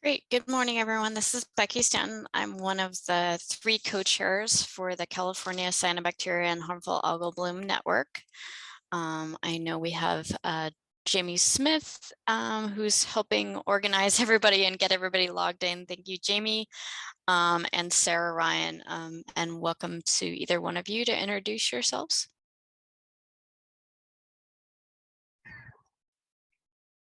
Great. Good morning, everyone. This is Becky Stanton. I'm one of the 3 co-chairs for the California Cyanobacteria and Harmful Algal Bloom Network. I know we have Jamie Smith, who's helping organize everybody and get everybody logged in. Thank you, Jamie, and Sarah Ryan. And welcome to either one of you to introduce yourselves.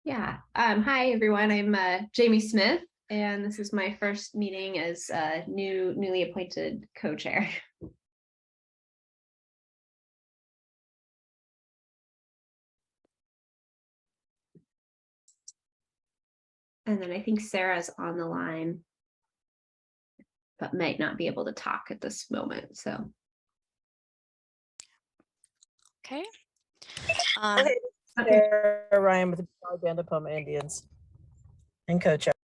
Yeah. Hi, everyone. I'm Jamie Smith, and this is my first meeting as newly appointed co-chair. And then I think Sarah's on the line, but might not be able to talk at this moment. So. Okay. Sarah Ryan with the Bandapoma Indians and co-chair.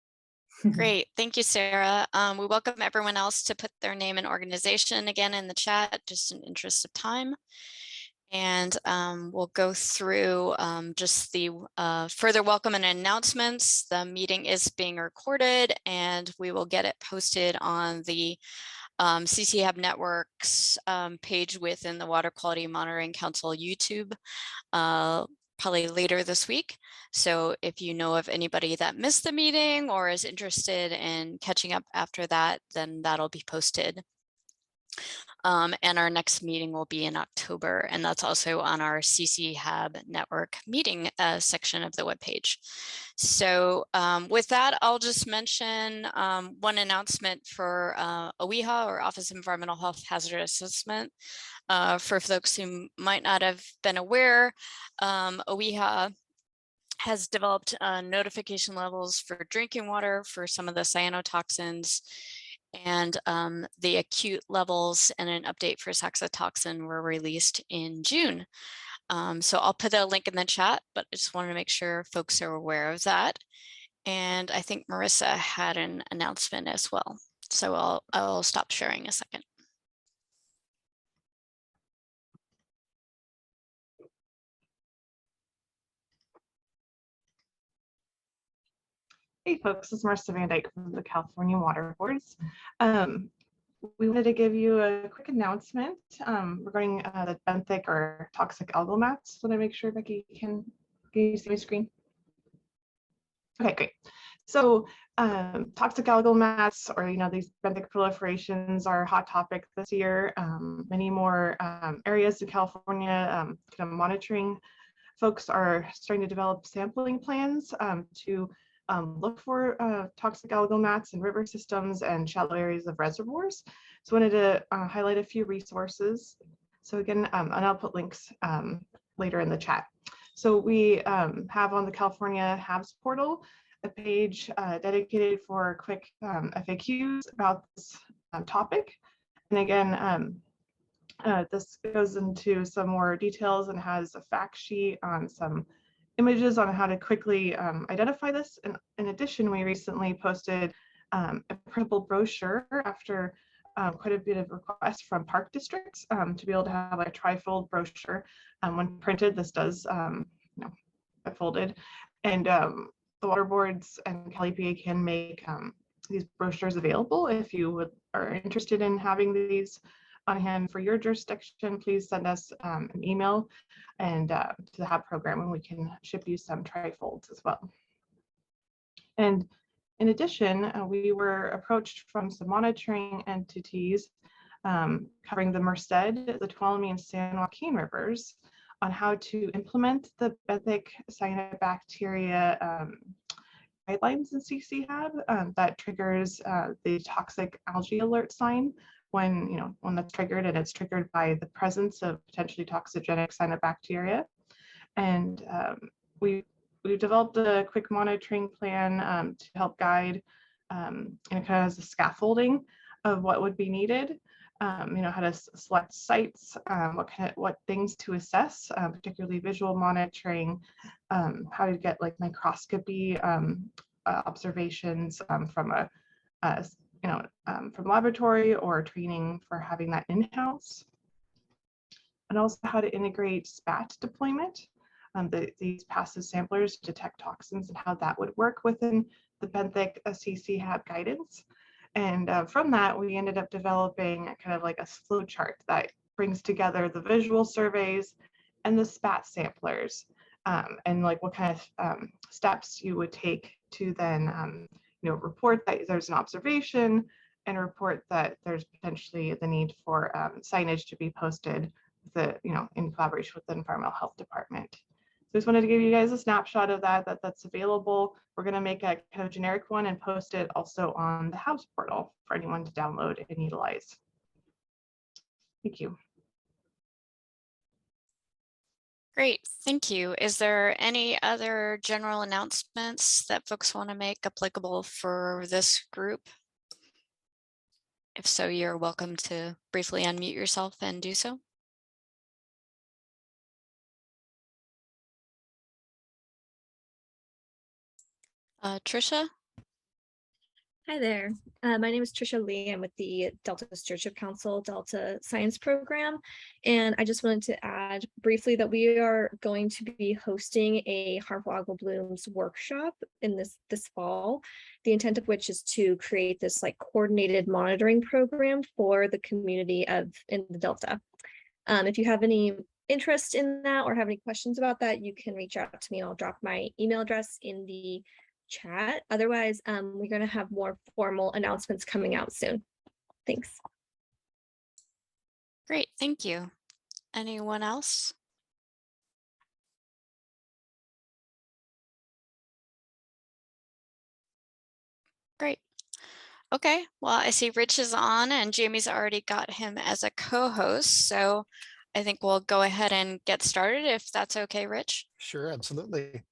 Great. Thank you, Sarah. We welcome everyone else to put their name and organization again in the chat, just in interest of time. And we'll go through just the further welcome and announcements. The meeting is being recorded and we will get it posted on the CCHAB Network's page within the Water Quality Monitoring Council YouTube probably later this week. So if you know of anybody that missed the meeting or is interested in catching up after that, then that'll be posted. And our next meeting will be in October, and that's also on our CCHAB network meeting section of the webpage. So with that, I'll just mention one announcement for OEHA, or Office of Environmental Health Hazard Assessment. For folks who might not have been aware, OEHA has developed notification levels for drinking water for some of the cyanotoxins, and the acute levels and an update for cyanotoxin were released in June. So I'll put a link in the chat, but I just wanted to make sure folks are aware of that. And I think Marissa had an announcement as well. So I'll stop sharing a second. Hey folks, this is Marissa Van Dyke from the California Water Boards. We wanted to give you a quick announcement regarding the benthic or toxic algal mats. Want to make sure, Becky, can you see my screen? Okay, great. So toxic algal mats, or these benthic proliferations, are a hot topic this year. Many more areas in California kind of monitoring folks are starting to develop sampling plans to look for toxic algal mats in river systems and shallow areas of reservoirs. So I wanted to highlight a few resources. So again, and I'll put links later in the chat. So we have on the California HABs portal a page dedicated for quick FAQs about this topic. And again, this goes into some more details and has a fact sheet on some images on how to quickly identify this. And in addition, we recently posted a printable brochure after quite a bit of requests from park districts to be able to have a trifold brochure. When printed, this does get folded, and the water boards and Cal EPA can make these brochures available. If you are interested in having these on hand for your jurisdiction, please send us an email and to the HAB program, and we can ship you some trifolds as well. And in addition, we were approached from some monitoring entities covering the Merced, the Tuolumne, and San Joaquin rivers on how to implement the benthic cyanobacteria guidelines in CCHAB that triggers the toxic algae alert sign when that's triggered, and it's triggered by the presence of potentially toxigenic cyanobacteria. And we developed a quick monitoring plan to help guide and kind of as a scaffolding of what would be needed. How to select sites, what things to assess, particularly visual monitoring, how to get like microscopy observations from from laboratory, or training for having that in-house, and also how to integrate SPAT deployment these passive samplers to detect toxins and how that would work within the Benthic CCHAB guidance. And from that, we ended up developing kind of like a flow chart that brings together the visual surveys and the spat samplers, and like what kind of steps you would take to then report that there's an observation and report that there's potentially the need for signage to be posted in collaboration with the environmental health department. So I just wanted to give you guys a snapshot of that's available. We're going to make a kind of generic one and post it also on the House portal for anyone to download and utilize. Thank you. Great, thank you. Is there any other general announcements that folks want to make applicable for this group? If so, you're welcome to briefly unmute yourself and do so. Trisha? Hi there. My name is Trisha Lee. I'm with the Delta Stewardship Council Delta Science Program. And I just wanted to add briefly that we are going to be hosting a harmful algal blooms workshop in this fall. The intent of which is to create this like coordinated monitoring program for the community in the Delta. If you have any interest in that or have any questions about that, you can reach out to me. I'll drop my email address in the chat. Otherwise, we're going to have more formal announcements coming out soon. Thanks. Great, thank you. Anyone else? Great. Okay, well, I see Rich is on and Jamie's already got him as a co-host, so I think we'll go ahead and get started if that's okay, Rich. Sure, absolutely.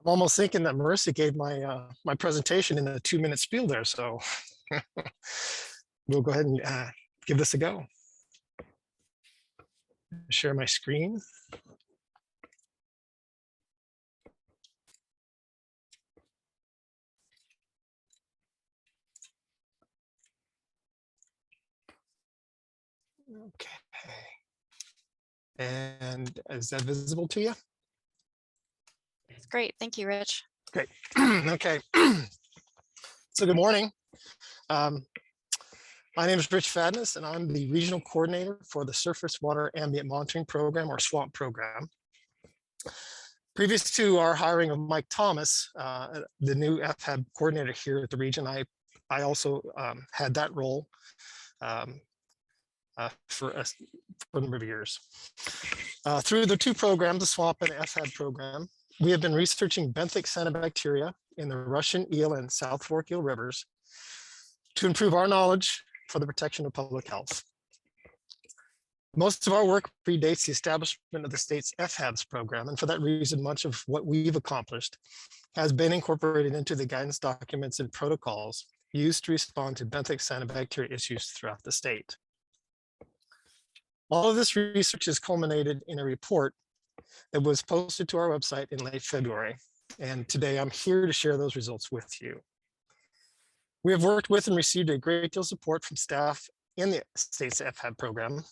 I'm almost thinking that Marissa gave my my presentation in a 2-minute spiel there, so we'll go ahead and give this a go. Share my screen. Okay. And is that visible to you? It's great, thank you, Rich. Great. Okay. So good morning. My name is Rich Fadness, and I'm the regional coordinator for the Surface Water Ambient Monitoring Program, or SWAMP program. Previous to our hiring of Mike Thomas, the new FHAB coordinator here at the region, I also had that role for a number of years. Through the two programs, the SWAMP and the FHAB program, we have been researching benthic cyanobacteria in the Russian Eel and South Fork Eel rivers to improve our knowledge for the protection of public health. Most of our work predates the establishment of the state's FHABs program, and for that reason, much of what we've accomplished has been incorporated into the guidance documents and protocols used to respond to benthic cyanobacteria issues throughout the state. All of this research is culminated in a report that was posted to our website in late February, and today I'm here to share those results with you. We have worked with and received a great deal of support from staff in the state's FHAB program.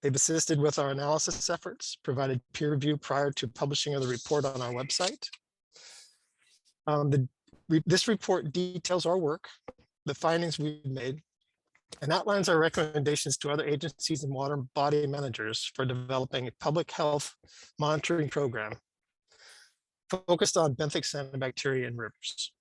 They've assisted with our analysis efforts, provided peer review prior to publishing of the report on our website. This report details our work, the findings we've made, and outlines our recommendations to other agencies and water body managers for developing a public health monitoring program focused on benthic cyanobacteria in rivers.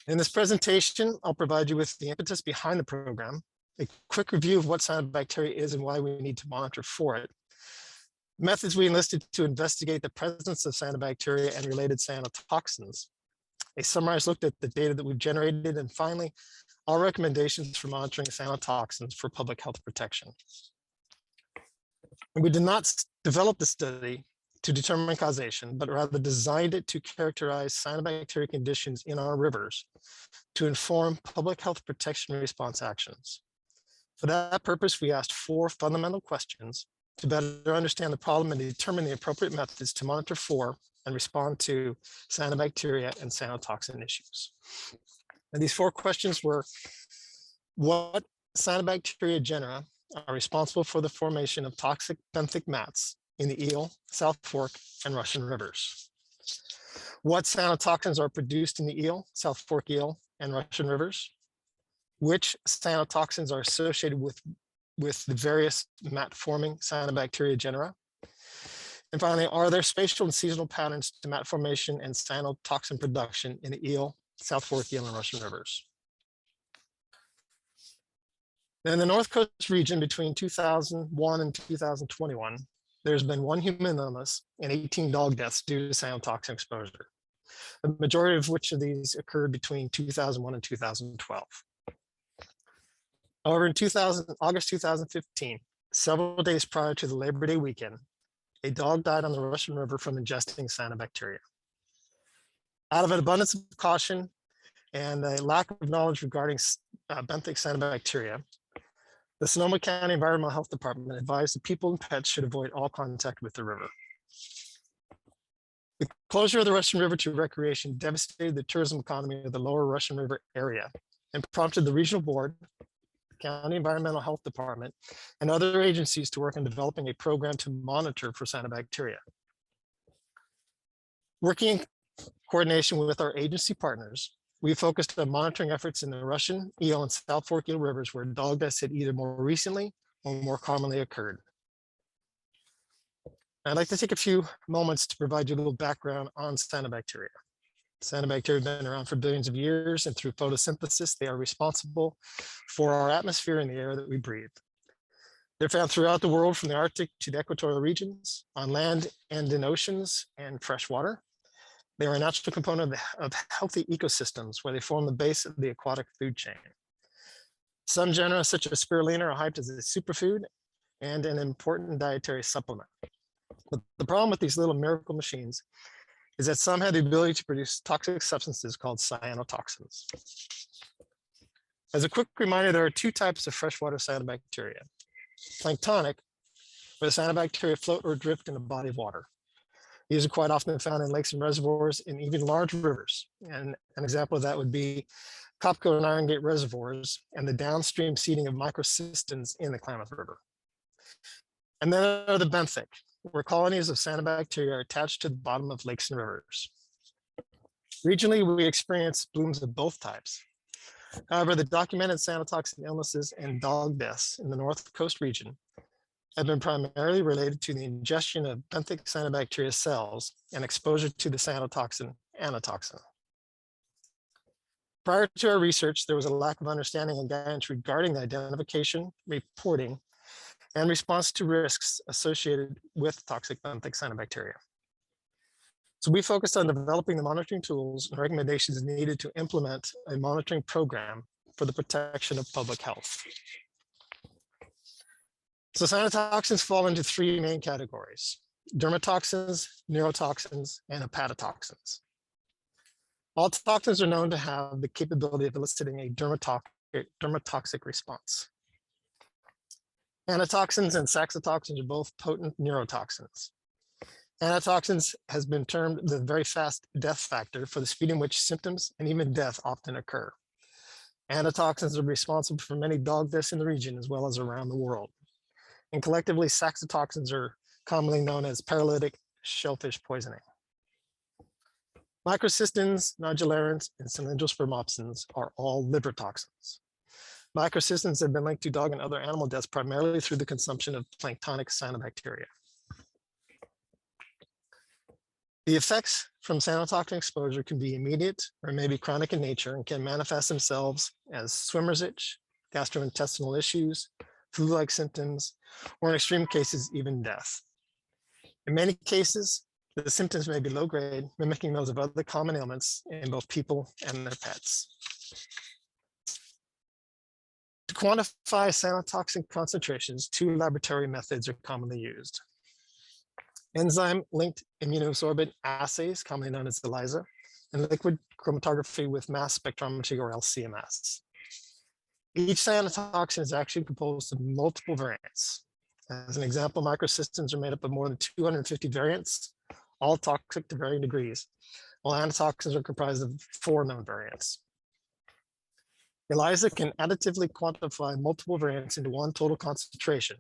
In this presentation, I'll provide you with the impetus behind the program, a quick review of what cyanobacteria is and why we need to monitor for it, methods we enlisted to investigate the presence of cyanobacteria and related cyanotoxins, a summarized look at the data that we've generated, and finally, our recommendations for monitoring cyanotoxins for public health protection. And we did not develop the study to determine causation, but rather designed it to characterize cyanobacteria conditions in our rivers to inform public health protection response actions. For that purpose, we asked 4 fundamental questions to better understand the problem and determine the appropriate methods to monitor for and respond to cyanobacteria and cyanotoxin issues. And these 4 questions were: what cyanobacteria genera are responsible for the formation of toxic benthic mats in the Eel, South Fork, and Russian rivers. What cyanotoxins are produced in the Eel, South Fork Eel, and Russian rivers? Which cyanotoxins are associated with the various mat-forming cyanobacteria genera? And finally, are there spatial and seasonal patterns to mat formation and cyanotoxin production in the Eel, South Fork Eel, and Russian rivers? In the North Coast region between 2001 and 2021, there's been 1 human illness and 18 dog deaths due to cyanotoxin exposure, the majority of which of these occurred between 2001 and 2012. However, in August 2015, several days prior to the Labor Day weekend, a dog died on the Russian River from ingesting cyanobacteria. Out of an abundance of caution and a lack of knowledge regarding benthic cyanobacteria, the Sonoma County Environmental Health Department advised that people and pets should avoid all contact with the river. The closure of the Russian River to recreation devastated the tourism economy of the lower Russian River area and prompted the regional board, County Environmental Health Department, and other agencies to work on developing a program to monitor for cyanobacteria. Working in coordination with our agency partners, we focused on monitoring efforts in the Russian, Eel, and South Fork Eel rivers where dog deaths had either more recently or more commonly occurred. I'd like to take a few moments to provide you a little background on cyanobacteria. Cyanobacteria have been around for billions of years, and through photosynthesis, they are responsible for our atmosphere and the air that we breathe. They're found throughout the world, from the Arctic to the equatorial regions, on land and in oceans and fresh water. They are a natural component of healthy ecosystems where they form the base of the aquatic food chain. Some genera, such as spirulina, are hyped as a superfood and an important dietary supplement. But the problem with these little miracle machines is that some have the ability to produce toxic substances called cyanotoxins. As a quick reminder, there are 2 types of freshwater cyanobacteria. Planktonic, where the cyanobacteria float or drift in a body of water. These are quite often found in lakes and reservoirs and even large rivers. And an example of that would be Copco and Iron Gate reservoirs and the downstream seeding of microcystins in the Klamath River. And then there are the benthic, where colonies of cyanobacteria are attached to the bottom of lakes and rivers. Regionally, we experience blooms of both types. However, the documented cyanotoxin illnesses and dog deaths in the North Coast region have been primarily related to the ingestion of benthic cyanobacteria cells and exposure to the cyanotoxin anatoxin. Prior to our research, there was a lack of understanding and guidance regarding the identification, reporting, and response to risks associated with toxic benthic cyanobacteria. So we focused on developing the monitoring tools and recommendations needed to implement a monitoring program for the protection of public health. So cyanotoxins fall into 3 main categories: dermatoxins, neurotoxins, and hepatotoxins. All toxins are known to have the capability of eliciting a dermatoxic response. Anatoxins and saxitoxins are both potent neurotoxins. Anatoxins has been termed the very fast death factor for the speed in which symptoms and even death often occur. Anatoxins are responsible for many dog deaths in the region as well as around the world. And collectively, saxitoxins are commonly known as paralytic shellfish poisoning. Microcystins, nodularins, and cylindrospermopsins are all liver toxins. Microcystins have been linked to dog and other animal deaths primarily through the consumption of planktonic cyanobacteria. The effects from cyanotoxin exposure can be immediate or maybe chronic in nature and can manifest themselves as swimmer's itch, gastrointestinal issues, flu-like symptoms, or in extreme cases, even death. In many cases, the symptoms may be low grade, mimicking those of other common ailments in both people and their pets. To quantify cyanotoxin concentrations, 2 laboratory methods are commonly used: enzyme-linked immunosorbent assays, commonly known as ELISA, and liquid chromatography with mass spectrometry, or LCMS. Each cyanotoxin is actually composed of multiple variants. As an example, microcystins are made up of more than 250 variants, all toxic to varying degrees, while anatoxins are comprised of 4 known variants. ELISA can additively quantify multiple variants into one total concentration,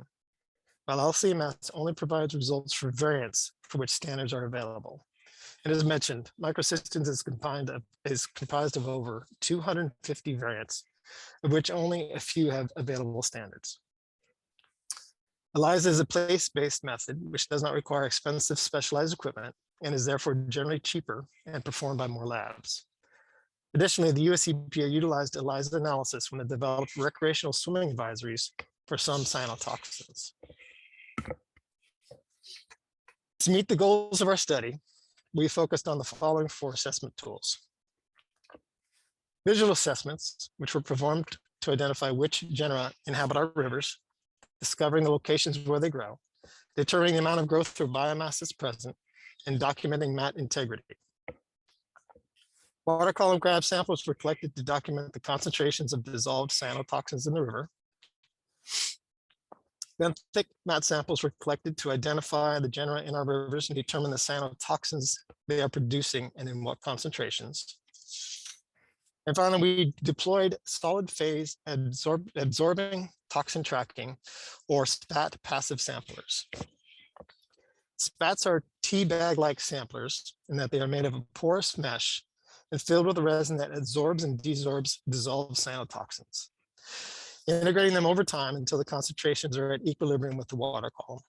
while LCMS only provides results for variants for which standards are available. And as mentioned, microsystems is comprised of over 250 variants, of which only a few have available standards. ELISA is a place-based method which does not require expensive specialized equipment and is therefore generally cheaper and performed by more labs. Additionally, the US EPA utilized ELISA analysis when it developed recreational swimming advisories for some cyanotoxins. To meet the goals of our study, we focused on the following 4 assessment tools. Visual assessments, which were performed to identify which genera inhabit our rivers, discovering the locations where they grow, determining the amount of growth or biomass that's present, and documenting mat integrity. Water column grab samples were collected to document the concentrations of dissolved cyanotoxins in the river. Benthic mat samples were collected to identify the genera in our rivers and determine the cyanotoxins they are producing and in what concentrations. And finally, we deployed solid phase absorbing toxin tracking, or SPAT passive samplers. SPATs are tea bag-like samplers in that they are made of a porous mesh and filled with a resin that absorbs and desorbs dissolved cyanotoxins, integrating them over time until the concentrations are at equilibrium with the water column.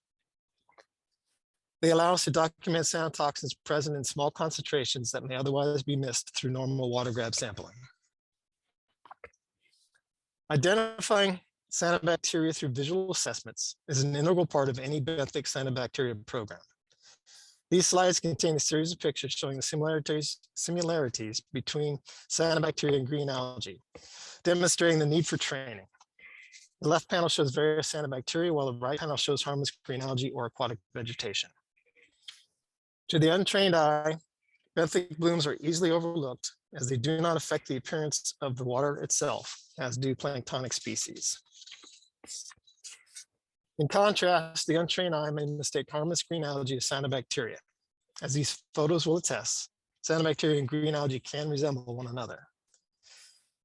They allow us to document cyanotoxins present in small concentrations that may otherwise be missed through normal water grab sampling. Identifying cyanobacteria through visual assessments is an integral part of any benthic cyanobacteria program. These slides contain a series of pictures showing the similarities between cyanobacteria and green algae, demonstrating the need for training. The left panel shows various cyanobacteria, while the right panel shows harmless green algae or aquatic vegetation. To the untrained eye, benthic blooms are easily overlooked as they do not affect the appearance of the water itself, as do planktonic species. In contrast, the untrained eye may mistake harmless green algae as cyanobacteria. As these photos will attest, cyanobacteria and green algae can resemble one another.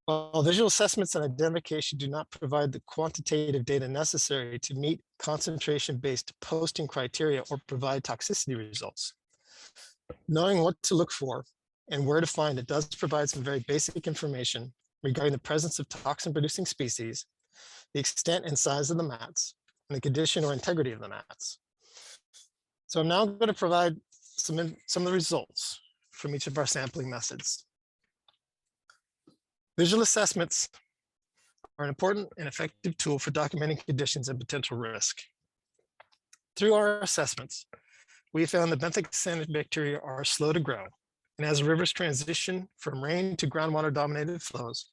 While visual assessments and identification do not provide the quantitative data necessary to meet concentration-based posting criteria or provide toxicity results, knowing what to look for and where to find it does provide some very basic information regarding the presence of toxin-producing species, the extent and size of the mats, and the condition or integrity of the mats. So I'm now going to provide some of the results from each of our sampling methods. Visual assessments are an important and effective tool for documenting conditions and potential risk. Through our assessments, we found that benthic cyanobacteria are slow to grow, and as rivers transition from rain to groundwater dominated flows,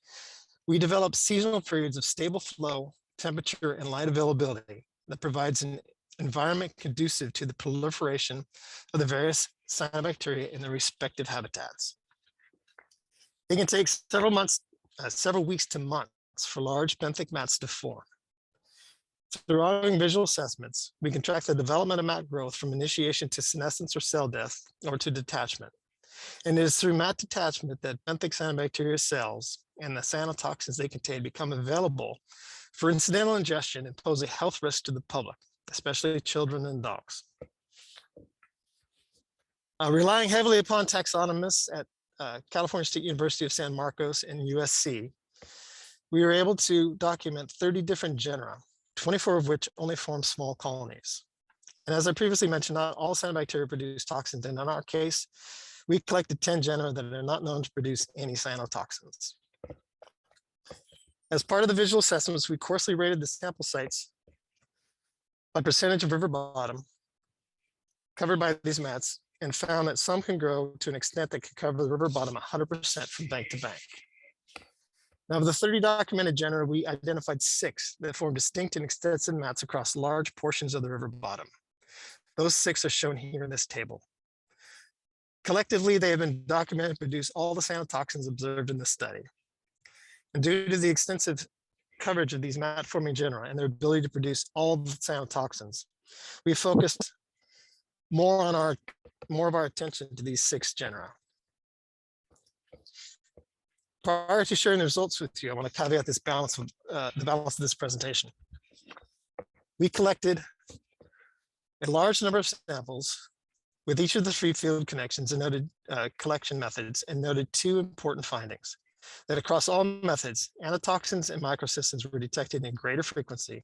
we develop seasonal periods of stable flow, temperature, and light availability that provides an environment conducive to the proliferation of the various cyanobacteria in their respective habitats. It can take several weeks to months for large benthic mats to form. Through ongoing visual assessments, we can track the development of mat growth from initiation to senescence or cell death or to detachment. And it is through mat detachment that benthic cyanobacteria cells and the cyanotoxins they contain become available for incidental ingestion and pose a health risk to the public, especially children and dogs. Relying heavily upon taxonomists at California State University of San Marcos and USC, we were able to document 30 different genera, 24 of which only form small colonies. And as I previously mentioned, not all cyanobacteria produce toxins, and in our case, we collected 10 genera that are not known to produce any cyanotoxins. As part of the visual assessments, we coarsely rated the sample sites by percentage of river bottom covered by these mats, and found that some can grow to an extent that can cover the river bottom 100% from bank to bank. Now, of the 30 documented genera, we identified 6 that form distinct and extensive mats across large portions of the river bottom. Those 6 are shown here in this table. Collectively, they have been documented to produce all the cyanotoxins observed in this study. And due to the extensive coverage of these mat-forming genera and their ability to produce all the cyanotoxins, we focused more of our attention to these 6 genera. Prior to sharing the results with you, I want to caveat this the balance of this presentation. We collected A large number of samples with each of the three field connections and noted collection methods, and noted two important findings: that across all methods, anatoxins and microcysteines were detected in greater frequency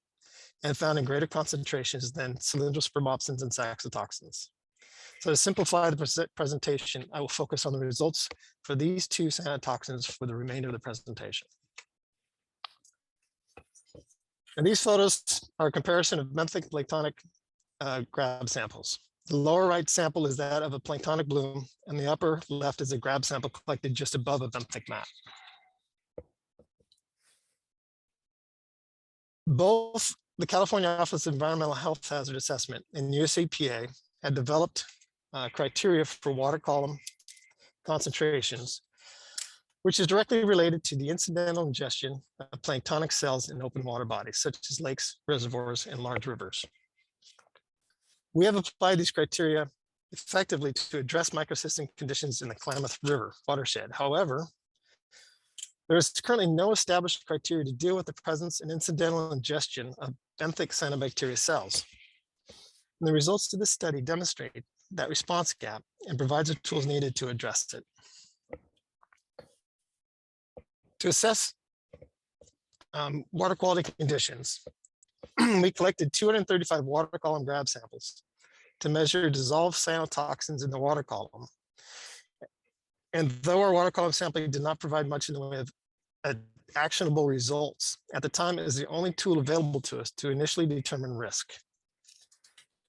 and found in greater concentrations than cylindrospermopsins and saxitoxins. So to simplify the presentation, I will focus on the results for these two cyanotoxins for the remainder of the presentation. And these photos are a comparison of benthic planktonic grab samples. The lower right sample is that of a planktonic bloom, and the upper left is a grab sample collected just above a benthic mat. Both the California Office of Environmental Health Hazard Assessment and USAPA had developed criteria for water column concentrations, which is directly related to the incidental ingestion of planktonic cells in open water bodies, such as lakes, reservoirs, and large rivers. We have applied these criteria effectively to address microcystin conditions in the Klamath River watershed. However, there is currently no established criteria to deal with the presence and incidental ingestion of benthic cyanobacteria cells. And the results of this study demonstrate that response gap and provides the tools needed to address it. To assess water quality conditions, we collected 235 water column grab samples to measure dissolved cyanotoxins in the water column. And though our water column sampling did not provide much in the way of actionable results, at the time it was the only tool available to us to initially determine risk.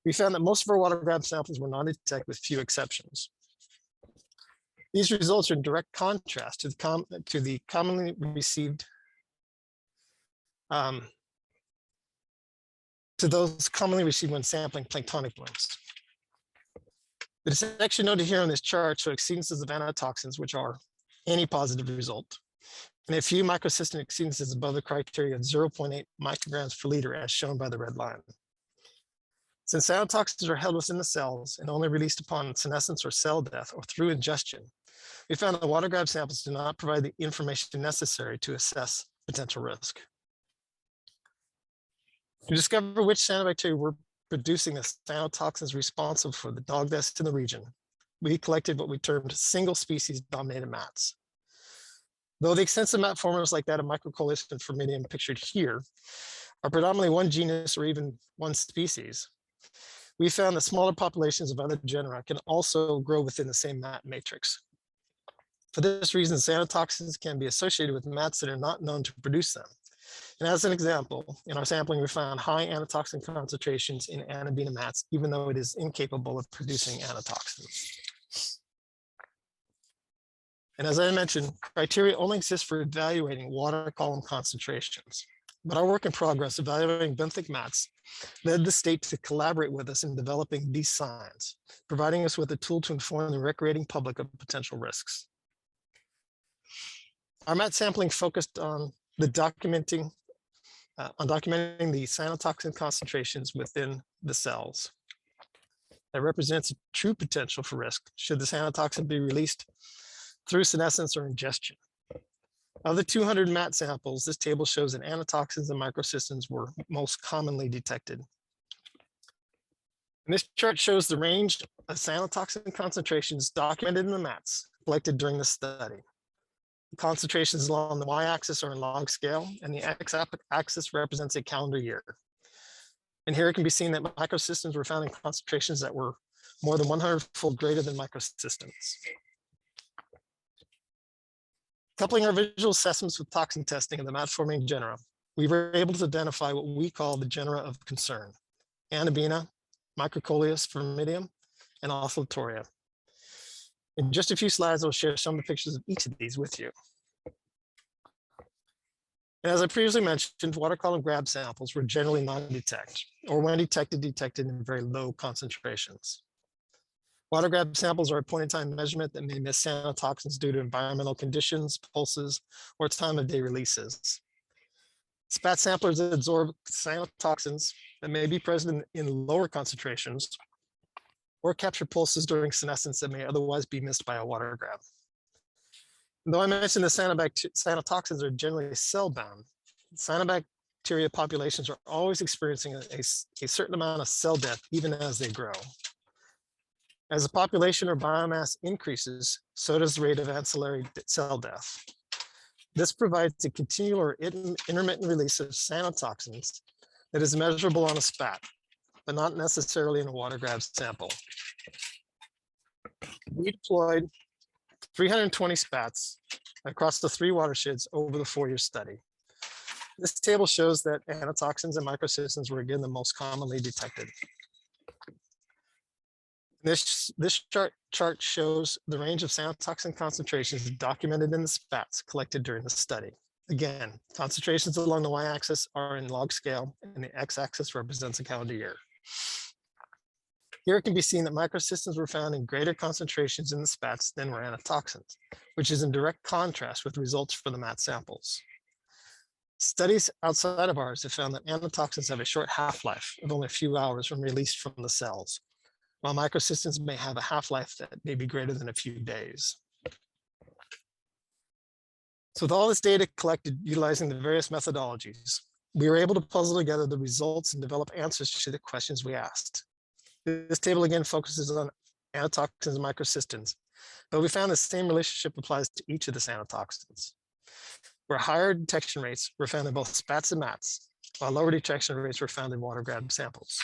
We found that most of our water grab samples were non-detect with few exceptions. These results are in direct contrast to the commonly received to those commonly received when sampling planktonic blooms. The detection noted here on this chart show exceedances of anatoxins, which are any positive result, and a few microcystin exceedances above the criteria of 0.8 micrograms per liter, as shown by the red line. Since cyanotoxins are held within the cells and only released upon senescence or cell death or through ingestion, we found that water grab samples do not provide the information necessary to assess potential risk. To discover which cyanobacteria were producing the cyanotoxins responsible for the dog deaths in the region, we collected what we termed single species dominated mats. Though the extensive mat formulas like that of Microcolis and Formidium pictured here are predominantly one genus or even one species, we found that smaller populations of other genera can also grow within the same mat matrix. For this reason, cyanotoxins can be associated with mats that are not known to produce them. And as an example, in our sampling, we found high anatoxin concentrations in Anabina mats, even though it is incapable of producing anatoxins. And as I mentioned, criteria only exist for evaluating water column concentrations. But our work in progress evaluating benthic mats led the state to collaborate with us in developing these signs, providing us with a tool to inform the recreating public of potential risks. Our mat sampling focused on documenting the cyanotoxin concentrations within the cells. That represents a true potential for risk should the cyanotoxin be released through senescence or ingestion. Of the 200 mat samples, this table shows that anatoxins and microcystins were most commonly detected. And this chart shows the range of cyanotoxin concentrations documented in the mats collected during the study. The concentrations along the y-axis are in log scale, and the x-axis represents a calendar year. And here it can be seen that microcystins were found in concentrations that were more than 100-fold greater than microcystins. Coupling our visual assessments with toxin testing of the mat-forming genera, we were able to identify what we call the genera of concern: Anabina, Microcoleus, Formidium, and Oscillatoria. In just a few slides, I'll share some of the pictures of each of these with you. And as I previously mentioned, water column grab samples were generally non-detect, or when detected in very low concentrations. Water grab samples are a point-in-time measurement that may miss cyanotoxins due to environmental conditions, pulses, or time of day releases. Spat samplers absorb cyanotoxins that may be present in lower concentrations, or capture pulses during senescence that may otherwise be missed by a water grab. And though I mentioned the cyanotoxins are generally cell-bound, cyanobacteria cyanobacteria populations are always experiencing a certain amount of cell death, even as they grow. As the population or biomass increases, so does the rate of ancillary cell death. This provides a continual or intermittent release of cyanotoxins that is measurable on a spat, but not necessarily in a water grab sample. We deployed 320 spats across the 3 watersheds over the 4-year study. This table shows that anatoxins and microcysteines were again the most commonly detected. This chart shows the range of cyanotoxin concentrations documented in the spats collected during the study. Again, concentrations along the y-axis are in log scale, and the x-axis represents a calendar year. Here it can be seen that microcysteines were found in greater concentrations in the spats than were anatoxins, which is in direct contrast with results for the mat samples. Studies outside of ours have found that anatoxins have a short half-life of only a few hours when released from the cells, while microcysteines may have a half-life that may be greater than a few days. So with all this data collected utilizing the various methodologies, we were able to puzzle together the results and develop answers to the questions we asked. This table again focuses on anatoxins and microcysteines, but we found the same relationship applies to each of the anatoxins, where higher detection rates were found in both spats and mats, while lower detection rates were found in water grab samples.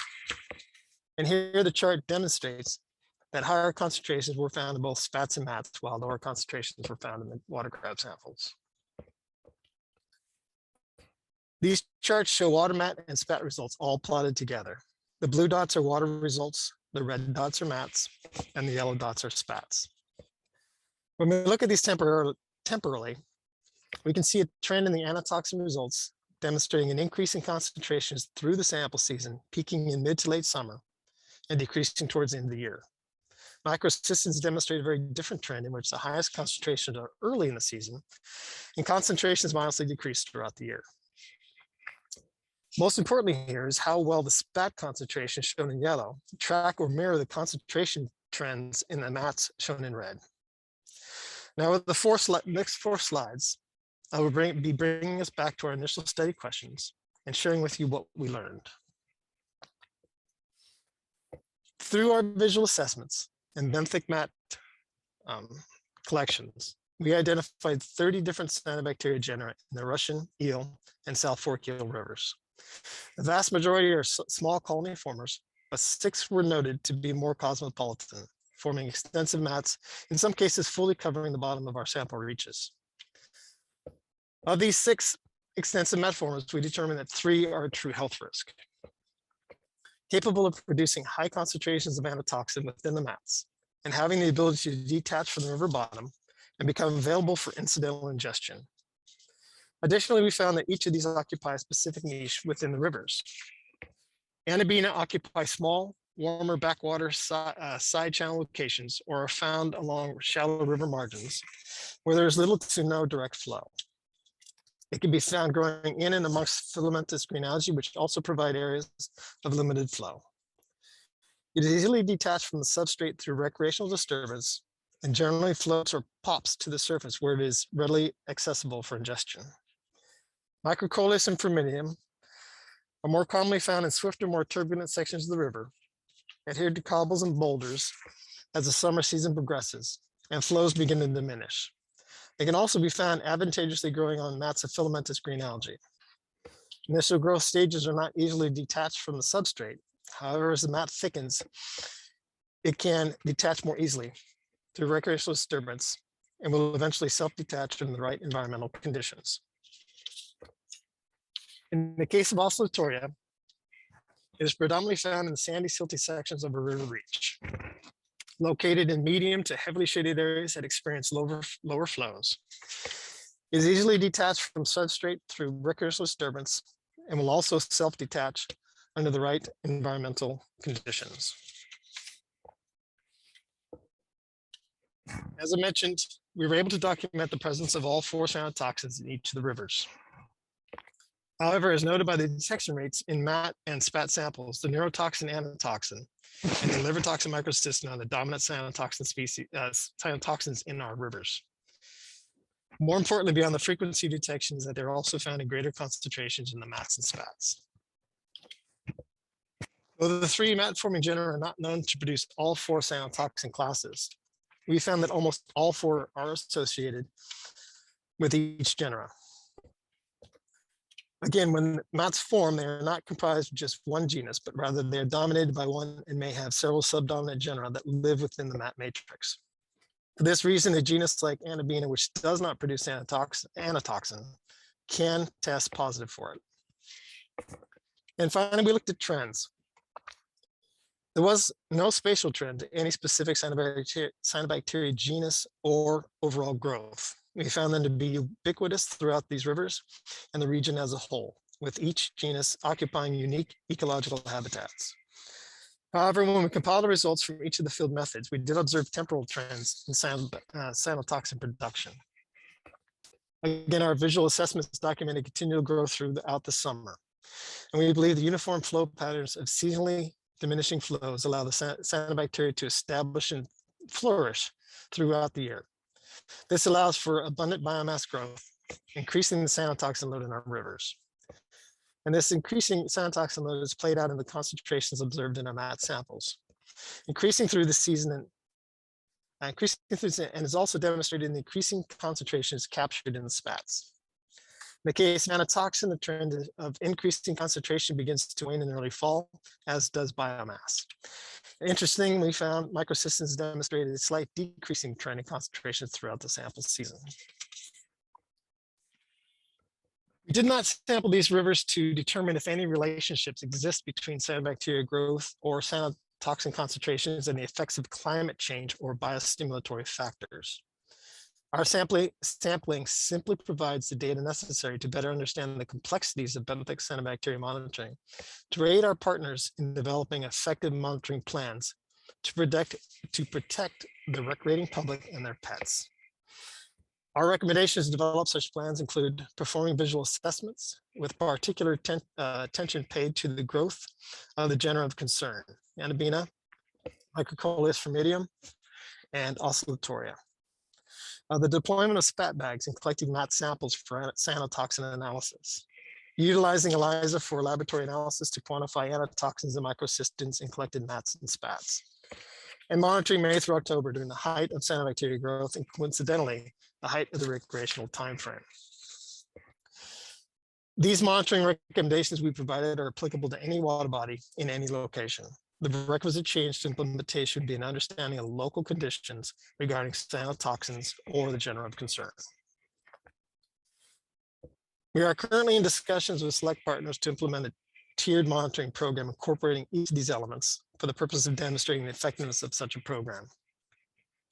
And here the chart demonstrates that higher concentrations were found in both spats and mats, while lower concentrations were found in the water grab samples. These charts show water mat and spat results all plotted together. The blue dots are water results, the red dots are mats, and the yellow dots are spats. When we look at these temporally, we can see a trend in the anatoxin results demonstrating an increase in concentrations through the sample season, peaking in mid to late summer and decreasing towards the end of the year. Microcysteines demonstrate a very different trend in which the highest concentrations are early in the season and concentrations modestly decrease throughout the year. Most importantly here is how well the spat concentration shown in yellow track or mirror the concentration trends in the mats shown in red. Now with the next 4 slides, I will be bringing us back to our initial study questions and sharing with you what we learned. Through our visual assessments and benthic mat collections, we identified 30 different cyanobacteria genera in the Russian, Eel, and South Fork Eel rivers. The vast majority are small colony formers, but 6 were noted to be more cosmopolitan, forming extensive mats, in some cases fully covering the bottom of our sample reaches. Of these 6 extensive mat formers, we determined that 3 are a true health risk, capable of producing high concentrations of anatoxin within the mats and having the ability to detach from the river bottom and become available for incidental ingestion. Additionally, we found that each of these occupy a specific niche within the rivers. Anabina occupy small, warmer backwater side channel locations or are found along shallow river margins where there is little to no direct flow. It can be found growing in and amongst filamentous green algae, which also provide areas of limited flow. It is easily detached from the substrate through recreational disturbance and generally floats or pops to the surface where it is readily accessible for ingestion. Microcoleus and Firminium are more commonly found in swifter, more turbulent sections of the river, adhered to cobbles and boulders as the summer season progresses and flows begin to diminish. They can also be found advantageously growing on mats of filamentous green algae. Initial growth stages are not easily detached from the substrate. However, as the mat thickens, it can detach more easily through recreational disturbance and will eventually self-detach in the right environmental conditions. In the case of Oscillatoria, it is predominantly found in the sandy, silty sections of a river reach, located in medium to heavily shaded areas that experience lower flows. It is easily detached from substrate through recreational disturbance and will also self-detach under the right environmental conditions. As I mentioned, we were able to document the presence of all 4 cyanotoxins in each of the rivers. However, as noted by the detection rates in mat and spat samples, the neurotoxin anatoxin and the liver toxin microcysteine are the dominant cyanotoxin species, cyanotoxins in our rivers. More importantly, beyond the frequency detection is that they're also found in greater concentrations in the mats and spats. Though the three mat-forming genera are not known to produce all four cyanotoxin classes, we found that almost all four are associated with each genera. Again, when mats form, they are not comprised of just one genus, but rather they are dominated by one and may have several subdominant genera that live within the mat matrix. For this reason, a genus like Anabina, which does not produce anatoxin, can test positive for it. And finally, we looked at trends. There was no spatial trend to any specific cyanobacteria genus or overall growth. We found them to be ubiquitous throughout these rivers and the region as a whole, with each genus occupying unique ecological habitats. However, when we compiled the results from each of the field methods, we did observe temporal trends in cyanotoxin production. Again, our visual assessments documented continual growth throughout the summer. And we believe the uniform flow patterns of seasonally diminishing flows allow the cyanobacteria to establish and flourish throughout the year. This allows for abundant biomass growth, increasing the cyanotoxin load in our rivers. And this increasing cyanotoxin load is played out in the concentrations observed in our mat samples, increasing through the season and is also demonstrated in the increasing concentrations captured in the spats. In the case of anatoxin, the trend of increasing concentration begins to wane in early fall, as does biomass. Interestingly, we found microsystems demonstrated a slight decreasing trend in concentration throughout the sample season. We did not sample these rivers to determine if any relationships exist between cyanobacteria growth or cyanotoxin concentrations and the effects of climate change or biostimulatory factors. Our sampling simply provides the data necessary to better understand the complexities of benthic cyanobacteria monitoring, to aid our partners in developing effective monitoring plans to protect the recreating public and their pets. Our recommendations to develop such plans include performing visual assessments with particular attention paid to the growth of the genera of concern, Anabina, Microcoleus formidium, and Oscillatoria. The deployment of spat bags and collecting mat samples for cyanotoxin analysis. Utilizing ELISA for laboratory analysis to quantify anatoxins and microsystems in collected mats and spats. And monitoring May through October during the height of cyanobacteria growth and coincidentally, the height of the recreational timeframe. These monitoring recommendations we provided are applicable to any water body in any location. The requisite change to implementation would be an understanding of local conditions regarding cyanotoxins or the genera of concern. We are currently in discussions with select partners to implement a tiered monitoring program incorporating each of these elements for the purpose of demonstrating the effectiveness of such a program.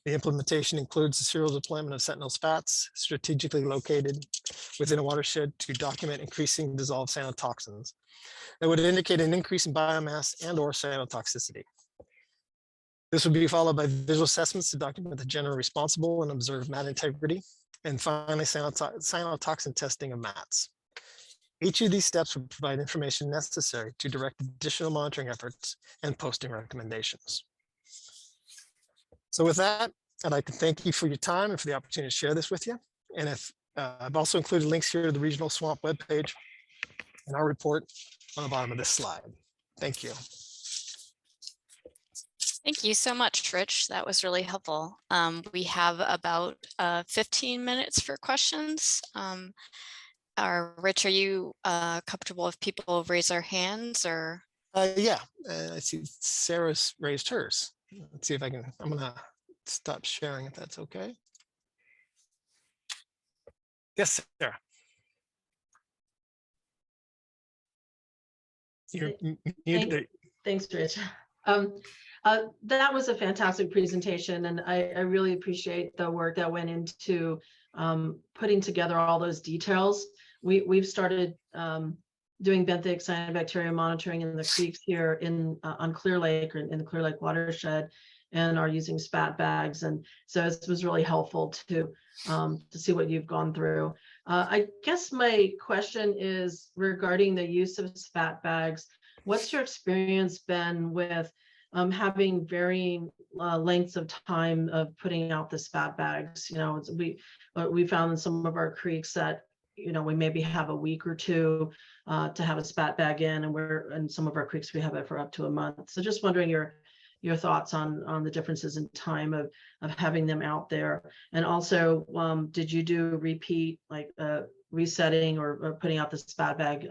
The implementation includes the serial deployment of sentinel spats strategically located within a watershed to document increasing dissolved cyanotoxins that would indicate an increase in biomass and or cyanotoxicity. This would be followed by visual assessments to document the genera responsible and observe mat integrity, and finally cyanotoxin testing of mats. Each of these steps would provide information necessary to direct additional monitoring efforts and posting recommendations. So with that, I'd like to thank you for your time and for the opportunity to share this with you. And if I've also included links here to the Regional Swamp webpage and our report on the bottom of this slide. Thank you. Thank you so much, Rich. That was really helpful. We have about 15 minutes for questions. Rich, are you comfortable if people raise their hands or? Yeah, I see Sarah's raised hers. Let's see if I can, I'm gonna stop sharing if that's okay. Yes, Sarah. You're muted. Thanks, Rich. That was a fantastic presentation, and I really appreciate the work that went into putting together all those details. We've started doing benthic cyanobacteria monitoring in the creeks here on Clear Lake, or in the Clear Lake watershed, and are using spat bags. And so it was really helpful to see what you've gone through. I guess my question is regarding the use of spat bags. What's your experience been with having varying lengths of time of putting out the spat bags. You know, we found in some of our creeks that, you know, we maybe have a week or two to have a spat bag in, and in some of our creeks we have it for up to a month. So just wondering your thoughts on the differences in time of having them out there. And also, did you do repeat, like resetting or putting out the spat bag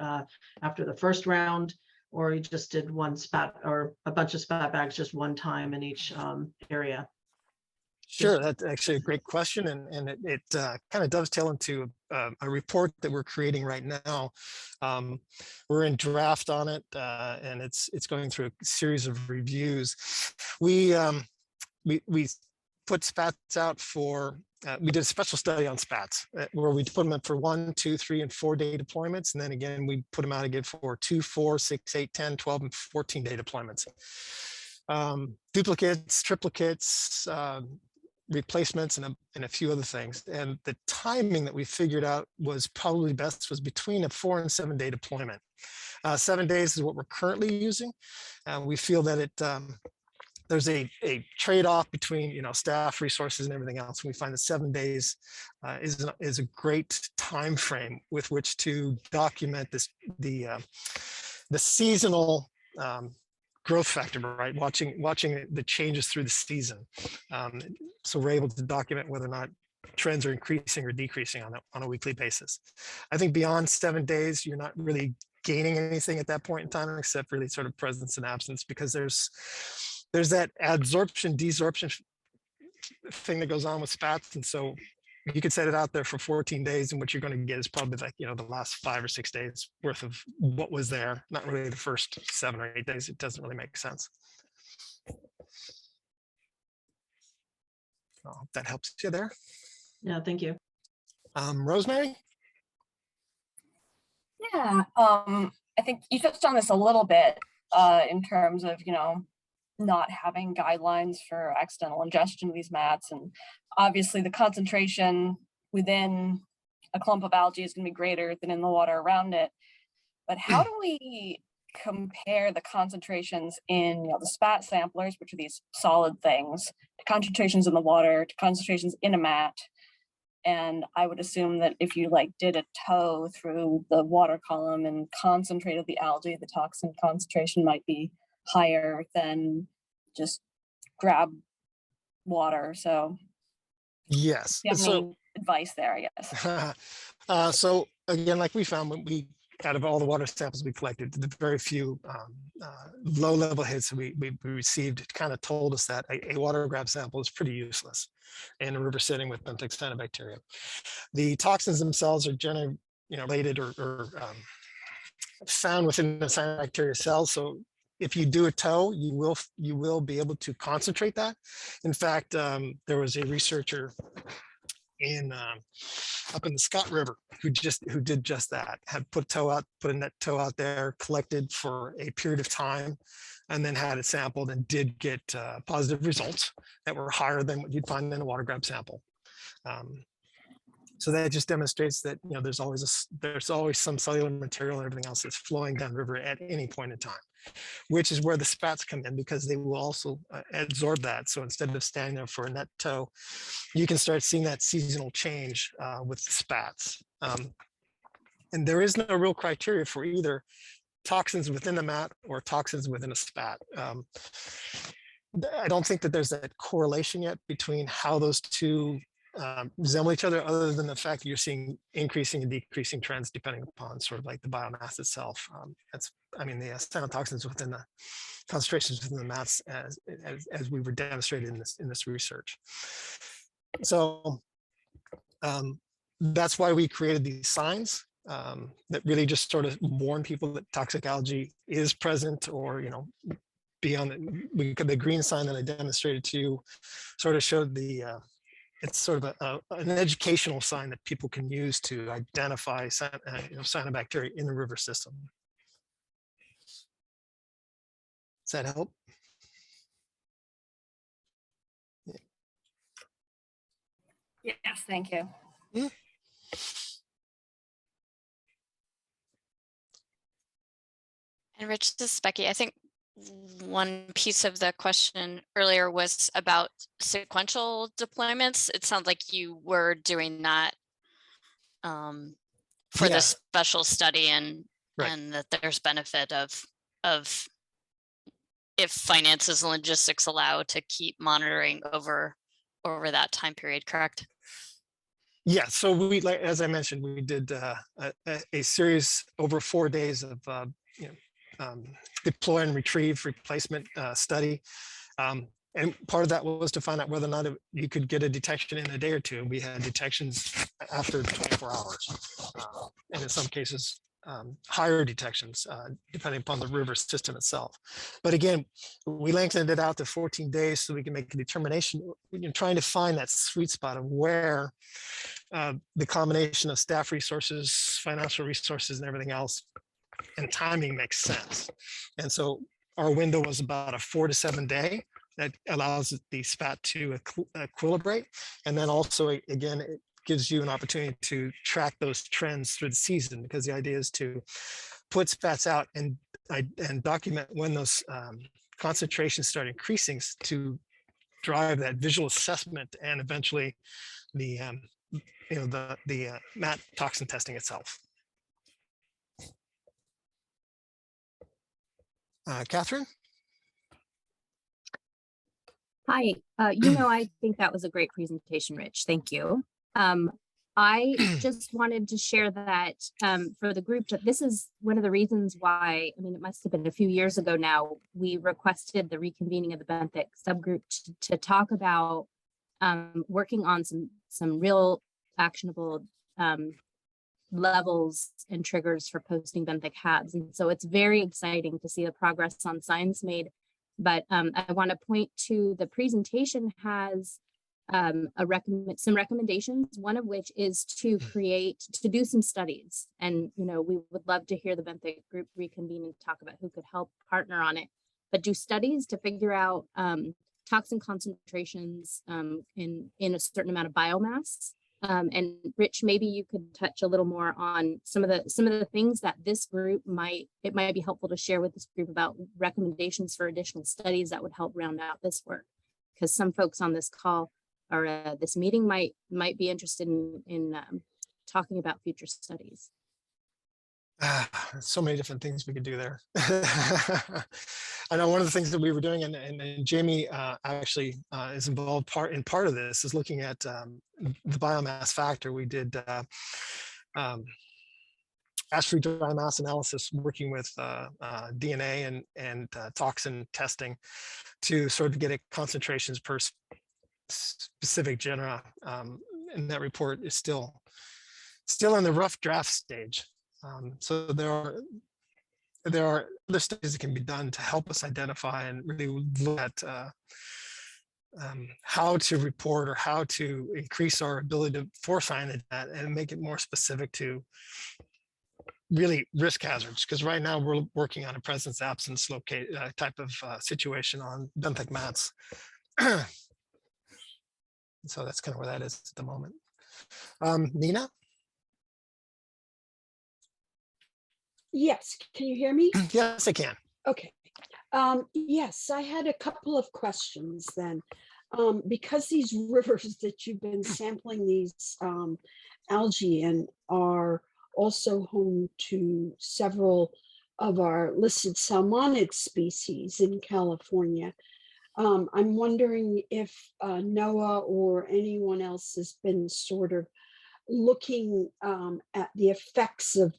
after the first round, or you just did one spat or a bunch of spat bags just one time in each area? Sure, that's actually a great question, and it kind of dovetails into a report that we're creating right now. We're in draft on it, and it's going through a series of reviews. We put spats out for. We did a special study on spats where we put them up for 1, 2, 3, and 4 day deployments, and then again we put them out again for 2, 4, 6, 8, 10, 12, and 14 day deployments. Duplicates, triplicates, replacements, and a few other things. And the timing that we figured out was probably best was between a 4 and 7 day deployment. 7 days is what we're currently using. We feel that it there's a trade-off between, you know, staff resources and everything else. We find that 7 days is a great time frame with which to document the seasonal growth factor, right? Watching the changes through the season. So we're able to document whether or not trends are increasing or decreasing on a weekly basis. I think beyond 7 days, you're not really gaining anything at that point in time, except really sort of presence and absence, because there's that adsorption, desorption thing that goes on with spats. And so you could set it out there for 14 days, and what you're going to get is probably like, you know, the last 5 or 6 days worth of what was there, not really the first 7 or 8 days. It doesn't really make sense. I hope that helps you there. Yeah, thank you. Rosemary? Yeah, I think you touched on this a little bit in terms of, you know, not having guidelines for accidental ingestion of these mats. And obviously the concentration within a clump of algae is going to be greater than in the water around it. But how do we compare the concentrations in, you know, the spat samplers, which are these solid things, to concentrations in the water, to concentrations in a mat? And I would assume that if you like did a tow through the water column and concentrated the algae, the toxin concentration might be higher than just grab water. So Yes. do you have So any advice there, I guess? so again, like we found when we, out of all the water samples we collected, the very few low-level hits we received kind of told us that a water grab sample is pretty useless in a river setting with benthic cyanobacteria. The toxins themselves are generally, you know, related or found within the cyanobacteria cells. So if you do a tow, you will be able to concentrate that. In fact, there was a researcher in up in the Scott River who did just that, had put a net tow out there, collected for a period of time, and then had it sampled and did get positive results that were higher than what you'd find in a water grab sample. So that just demonstrates that, you know, there's always some cellular material and everything else that's flowing downriver at any point in time, which is where the spats come in, because they will also absorb that. So instead of standing there for a net tow, you can start seeing that seasonal change with the spats. And there is no real criteria for either toxins within the mat or toxins within a spat. I don't think that there's that correlation yet between how those two resemble each other, other than the fact that you're seeing increasing and decreasing trends depending upon sort of like the biomass itself. I mean, the cyanotoxins within the concentrations within the mats, as we were demonstrated in this research. So that's why we created these signs that really just sort of warn people that toxic algae is present, or, you know, beyond the green sign that I demonstrated to you sort of showed the it's sort of an educational sign that people can use to identify cyanobacteria in the river system. Does that help? Yes, thank you. Yeah. And Rich, this is Becky. I think one piece of the question earlier was about sequential deployments. It sounds like you were doing that for Yeah. the special study, and Right. and that there's benefit of if finances and logistics allow to keep monitoring over that time period, correct? Yeah, so we, like as I mentioned, we did a series over 4 days of deploy and retrieve replacement study. And part of that was to find out whether or not you could get a detection in a day or two. We had detections after 24 hours, and in some cases, higher detections, depending upon the river system itself. But again, we lengthened it out to 14 days so we can make a determination, trying to find that sweet spot of where the combination of staff resources, financial resources, and everything else, and timing makes sense. And so our window was about a 4 to 7 day that allows the spat to equilibrate. And then also, again, it gives you an opportunity to track those trends through the season, because the idea is to put spats out and document when those concentrations start increasing to drive that visual assessment and eventually the mat toxin testing itself. Catherine? Hi, I think that was a great presentation, Rich. Thank you. I just wanted to share that for the group, that this is one of the reasons why, I mean, it must have been a few years ago now, we requested the reconvening of the Benthic subgroup to talk about working on some real actionable levels and triggers for posting Benthic HABs. And so it's very exciting to see the progress on science made. But I want to point to the presentation has some recommendations, one of which is to do some studies. And, we would love to hear the Benthic group reconvene and talk about who could help partner on it, but do studies to figure out toxin concentrations in a certain amount of biomass. And Rich, maybe you could touch a little more on some of the things that this group it might be helpful to share with this group about recommendations for additional studies that would help round out this work. Because some folks on this call or this meeting might be interested in talking about future studies. So many different things we could do there. I know one of the things that we were doing, and Jamie actually is involved in part of this, is looking at the biomass factor. We did ash-free dry mass analysis, working with DNA and toxin testing to sort of get a concentrations per specific genera. And that report is still in the rough draft stage. So there are other studies that can be done to help us identify and really look at how to report or how to increase our ability to foresight that and make it more specific to really risk hazards. Because right now we're working on a presence absence type of situation on benthic mats. So that's kind of where that is at the moment. Nina? Yes, can you hear me? Yes, I can. Okay. Yes, I had a couple of questions then. Because these rivers that you've been sampling these algae in are also home to several of our listed salmonid species in California, I'm wondering if NOAA or anyone else has been sort of looking at the effects of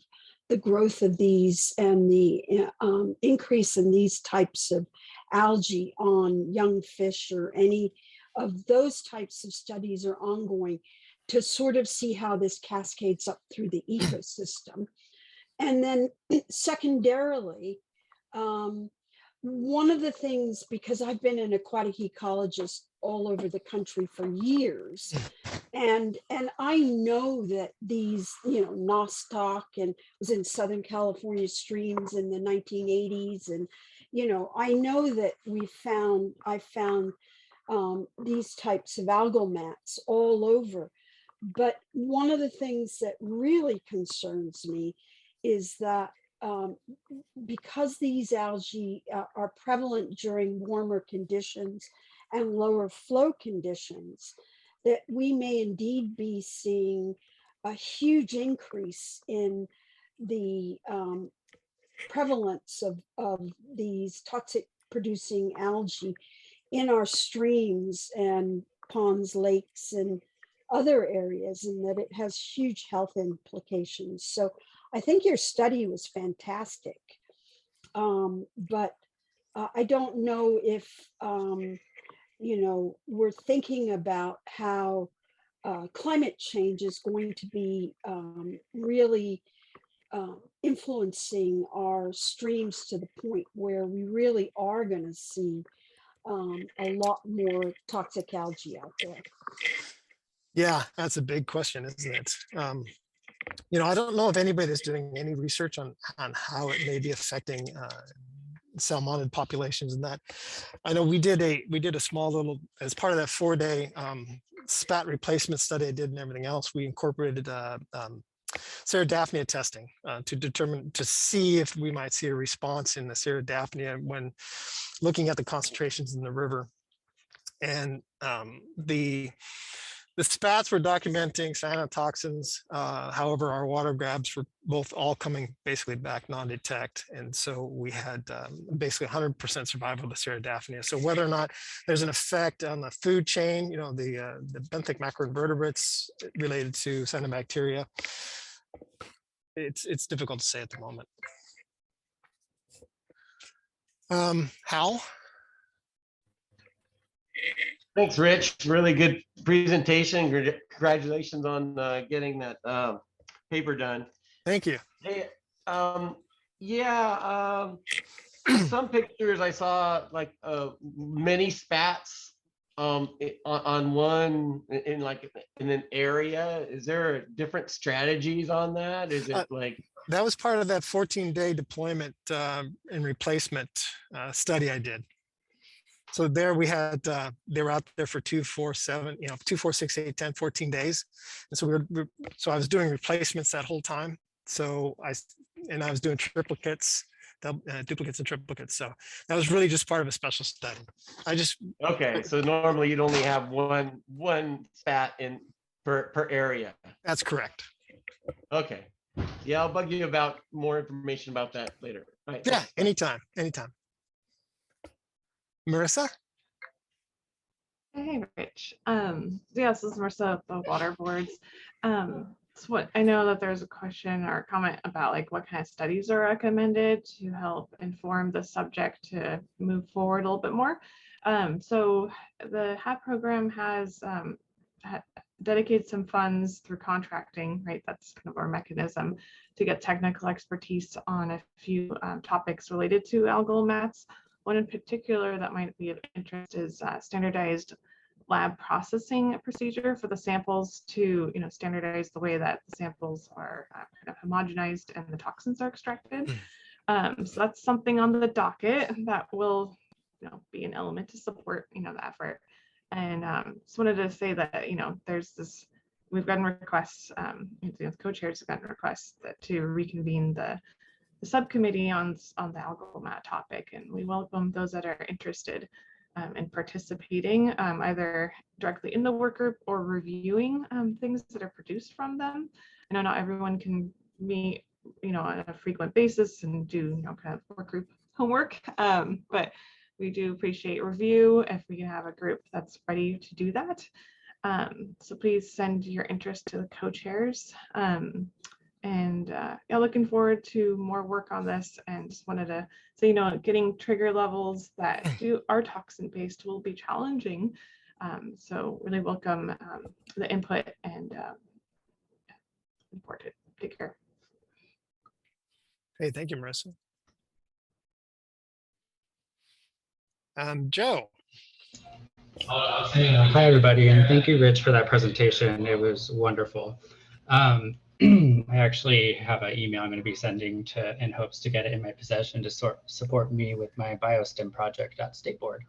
the growth of these and the increase in these types of algae on young fish, or any of those types of studies are ongoing to sort of see how this cascades up through the ecosystem. And then secondarily, one of the things, because I've been an aquatic ecologist all over the country for years, and I know that these, nostoc and was in Southern California streams in the 1980s, and I know that I found these types of algal mats all over. But one of the things that really concerns me is that because these algae are prevalent during warmer conditions and lower flow conditions, that we may indeed be seeing a huge increase in the prevalence of these toxic producing algae in our streams and ponds, lakes, and other areas, and that it has huge health implications. So I think your study was fantastic. But I don't know if, we're thinking about how climate change is going to be really influencing our streams to the point where we really are going to see a lot more toxic algae out there. Yeah, that's a big question, isn't it? I don't know if anybody is doing any research on how it may be affecting salmonid populations and that. I know we did a small little, as part of that 4-day spat replacement study I did and everything else, we incorporated Ceradaphnia testing to see if we might see a response in the Ceradaphnia when looking at the concentrations in the river. And the spats were documenting cyanotoxins. However, our water grabs were both all coming basically back non-detect. And so we had basically 100% survival of the Ceradaphnia. So whether or not there's an effect on the food chain, the benthic macroinvertebrates related to Cyanobacteria, it's difficult to say at the moment. Hal? Thanks, Rich. Really good presentation. Congratulations on getting that paper done. Thank you. Hey, some pictures I saw like many spats on one in an area. Is there different strategies on that? Is it that was part of that 14-day deployment and replacement study I did. So there we had, they were out there for 2, 4, 7, 2, 4, 6, 8, 10, 14 days. And so I was doing replacements that whole time. So I was doing triplicates, duplicates and triplicates. So that was really just part of a special study. Okay. So normally you'd only have one spat in per area. That's correct. Okay. Yeah, I'll bug you about more information about that later. Right. Yeah, anytime. Marissa? Hey, Rich. This is Marissa of the Water Boards. So what I know that there's a question or a comment about what kind of studies are recommended to help inform the subject to move forward a little bit more. So the HAB program has dedicated some funds through contracting, right? That's kind of our mechanism to get technical expertise on a few topics related to algal mats. One in particular that might be of interest is standardized lab processing procedure for the samples to standardize the way that the samples are kind of homogenized and the toxins are extracted. So that's something on the docket that will be an element to support the effort. And just wanted to say that we've gotten requests, the co-chairs have gotten requests to reconvene the subcommittee on the algal mat topic, and we welcome those that are interested in participating, either directly in the work group or reviewing things that are produced from them. I know not everyone can meet, on a frequent basis and do kind of work group homework, but we do appreciate review if we can have a group that's ready to do that. So please send your interest to the co-chairs. Looking forward to more work on this, and just wanted to say, getting trigger levels that are toxin based will be challenging. So really welcome the input and important. Take care. Hey, thank you, Marissa. Joe. Hi, everybody, and thank you, Rich, for that presentation. It was wonderful. I actually have an email I'm going to be sending in hopes to get it in my possession to support me with my Biostim project at State Board.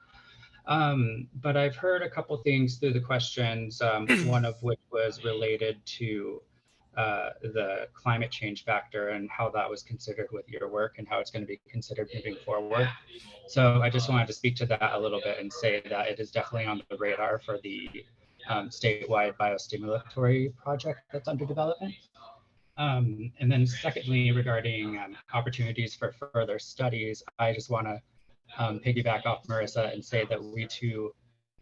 But I've heard a couple things through the questions, one of which was related to the climate change factor and how that was considered with your work and how it's going to be considered moving forward. So I just wanted to speak to that a little bit and say that it is definitely on the radar for the statewide biostimulatory project that's under development. And then secondly, regarding opportunities for further studies, I just want to piggyback off Marissa and say that we too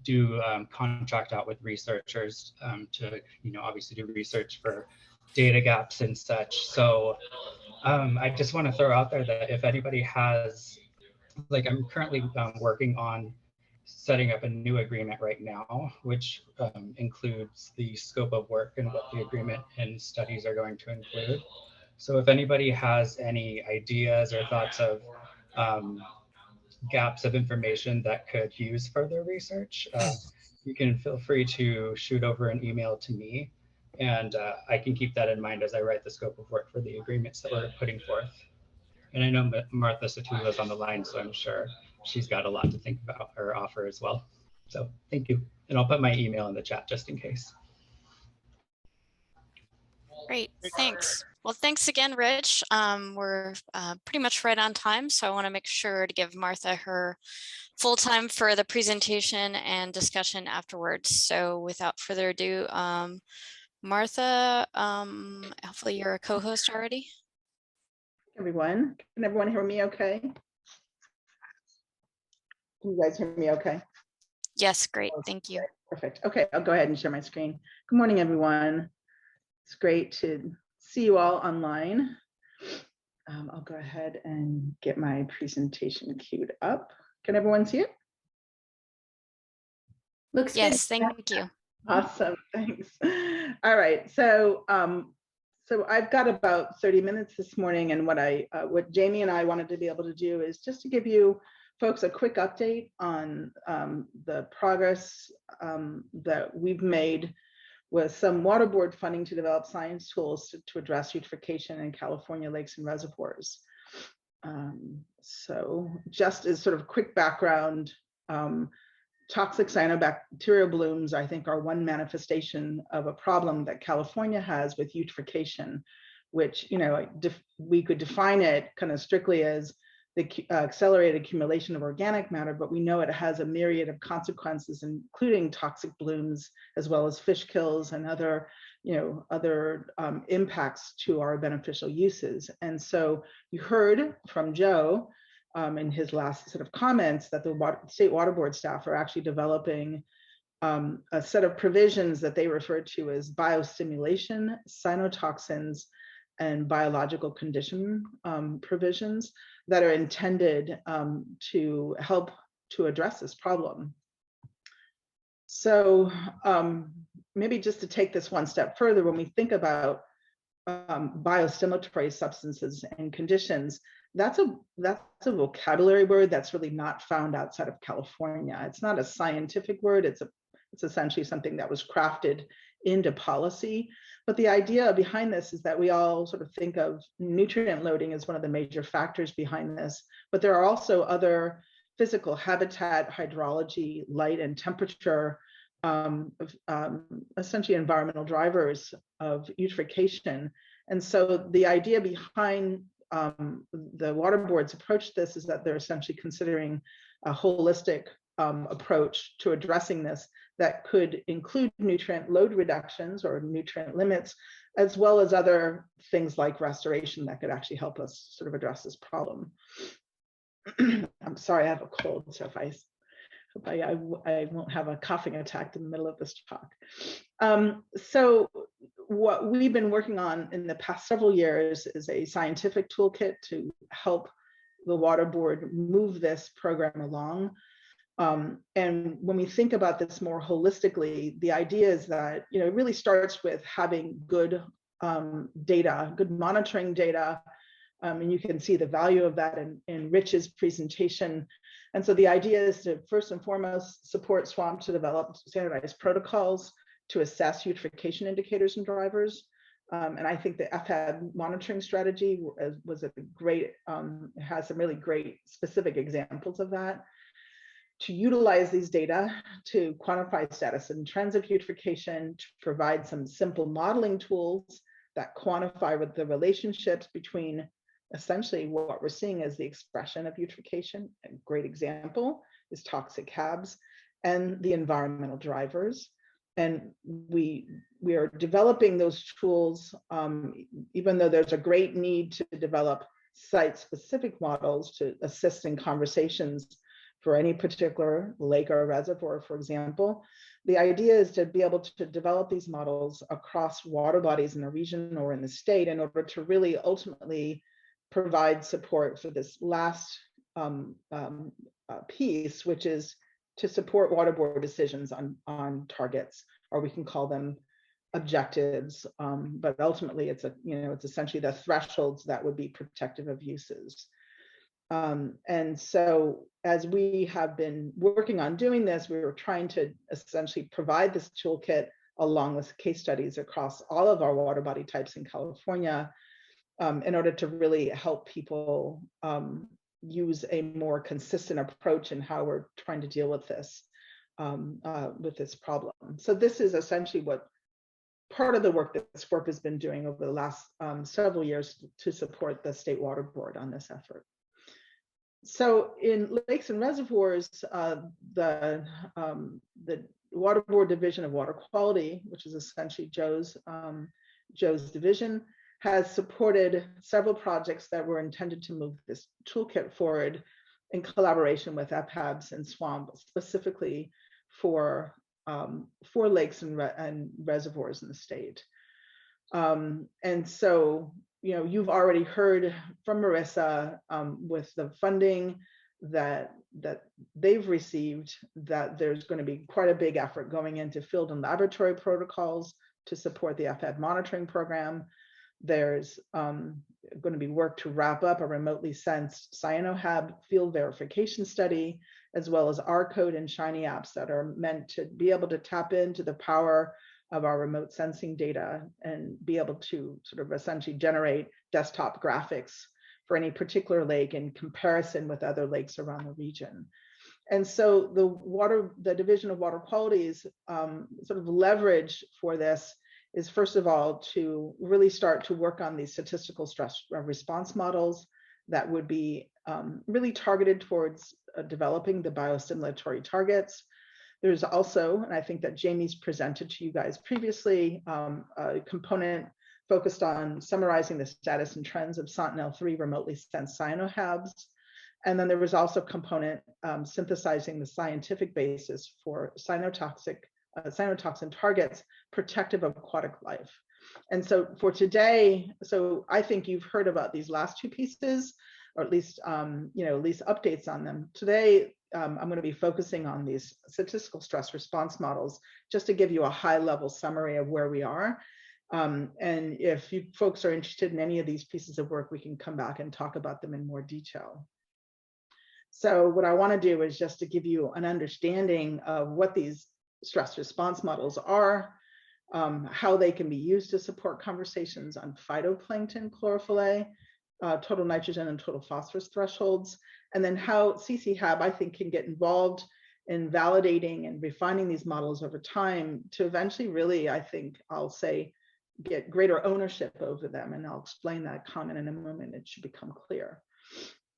do contract out with researchers to, obviously do research for data gaps and such. So I just want to throw out there that if anybody has, like, I'm currently working on setting up a new agreement right now, which includes the scope of work and what the agreement and studies are going to include. So if anybody has any ideas or thoughts of gaps of information that could use further research, you can feel free to shoot over an email to me, and I can keep that in mind as I write the scope of work for the agreements that we're putting forth. And I know Martha Sutula is on the line, so I'm sure she's got a lot to think about or offer as well. So thank you. And I'll put my email in the chat just in case. Great, thanks. Well, thanks again, Rich. We're pretty much right on time, so I want to make sure to give Martha her full time for the presentation and discussion afterwards. So without further ado, Martha, hopefully you're a co-host already. Everyone, can everyone hear me okay? Can you guys hear me okay? Yes, great, thank you. Perfect. Okay, I'll go ahead and share my screen. Good morning, everyone. It's great to see you all online. I'll go ahead and get my presentation queued up. Can everyone see it? Looks good. Yes, thank you. Awesome, thanks. All right, so I've got about 30 minutes this morning, and what Jamie and I wanted to be able to do is just to give you folks a quick update on the progress that we've made with some water board funding to develop science tools to address eutrophication in California lakes and reservoirs. So just as sort of quick background, toxic cyanobacteria blooms, I think, are one manifestation of a problem that California has with eutrophication, which, we could define it kind of strictly as the accelerated accumulation of organic matter, but we know it has a myriad of consequences, including toxic blooms, as well as fish kills and other impacts to our beneficial uses. And so you heard from Joe in his last set of comments that the state water board staff are actually developing a set of provisions that they refer to as biostimulation, cyanotoxins, and biological condition provisions that are intended to help to address this problem. So maybe just to take this one step further, when we think about biostimulatory substances and conditions, that's a vocabulary word that's really not found outside of California. It's not a scientific word. It's essentially something that was crafted into policy. But the idea behind this is that we all sort of think of nutrient loading as one of the major factors behind this, but there are also other physical habitat, hydrology, light and temperature, essentially environmental drivers of eutrophication. And so the idea behind the water board's approach to this is that they're essentially considering a holistic approach to addressing this that could include nutrient load reductions or nutrient limits, as well as other things like restoration that could actually help us sort of address this problem. I'm sorry, I have a cold, so if I won't have a coughing attack in the middle of this talk. So what we've been working on in the past several years is a scientific toolkit to help the water board move this program along. And when we think about this more holistically, the idea is that it really starts with having good data, good monitoring data, and you can see the value of that in Rich's presentation. And so the idea is to first and foremost support SWAMP to develop standardized protocols to assess eutrophication indicators and drivers. And I think the FHAB monitoring strategy was a great, has some really great specific examples of that. To utilize these data to quantify status and trends of eutrophication, to provide some simple modeling tools that quantify with the relationships between essentially what we're seeing as the expression of eutrophication. A great example is toxic HABs and the environmental drivers. And we are developing those tools, even though there's a great need to develop site-specific models to assist in conversations for any particular lake or reservoir, for example. The idea is to be able to develop these models across water bodies in the region or in the state in order to really ultimately provide support for this last piece, which is to support water board decisions on targets, or we can call them objectives, but ultimately it's it's essentially the thresholds that would be protective of uses. And so as we have been working on doing this, we were trying to essentially provide this toolkit along with case studies across all of our water body types in California, in order to really help people use a more consistent approach in how we're trying to deal with this problem. So this is essentially what part of the work that SCWRP has been doing over the last several years to support the State Water Board on this effort. So in lakes and reservoirs, the Water Board Division of Water Quality, which is essentially Joe's division, has supported several projects that were intended to move this toolkit forward in collaboration with EPHABs and SWAMP, specifically for lakes and reservoirs in the state. And so, you've already heard from Marissa with the funding that they've received, that there's going to be quite a big effort going into field and laboratory protocols to support the EPHAB monitoring program. There's going to be work to wrap up a remotely sensed CyanoHAB field verification study, as well as R-code and Shiny apps that are meant to be able to tap into the power of our remote sensing data and be able to sort of essentially generate desktop graphics for any particular lake in comparison with other lakes around the region. And so the Division of Water Quality's sort of leverage for this is, first of all, to really start to work on these statistical stress response models that would be really targeted towards developing the biostimulatory targets. There's also, and I think that Jamie's presented to you guys previously, a component focused on summarizing the status and trends of Sentinel-3 remotely sensed cyanoHABs. And then there was also a component synthesizing the scientific basis for cyanotoxin targets protective of aquatic life. And so for today, so I think you've heard about these last two pieces, or at least at least updates on them. Today, I'm going to be focusing on these statistical stress response models, just to give you a high-level summary of where we are. And if you folks are interested in any of these pieces of work, we can come back and talk about them in more detail. So what I want to do is just to give you an understanding of what these stress response models are, how they can be used to support conversations on phytoplankton chlorophyll A, total nitrogen and total phosphorus thresholds, and then how CCHAB, I think, can get involved in validating and refining these models over time to eventually really, I think, I'll say, get greater ownership over them. And I'll explain that comment in a moment. It should become clear.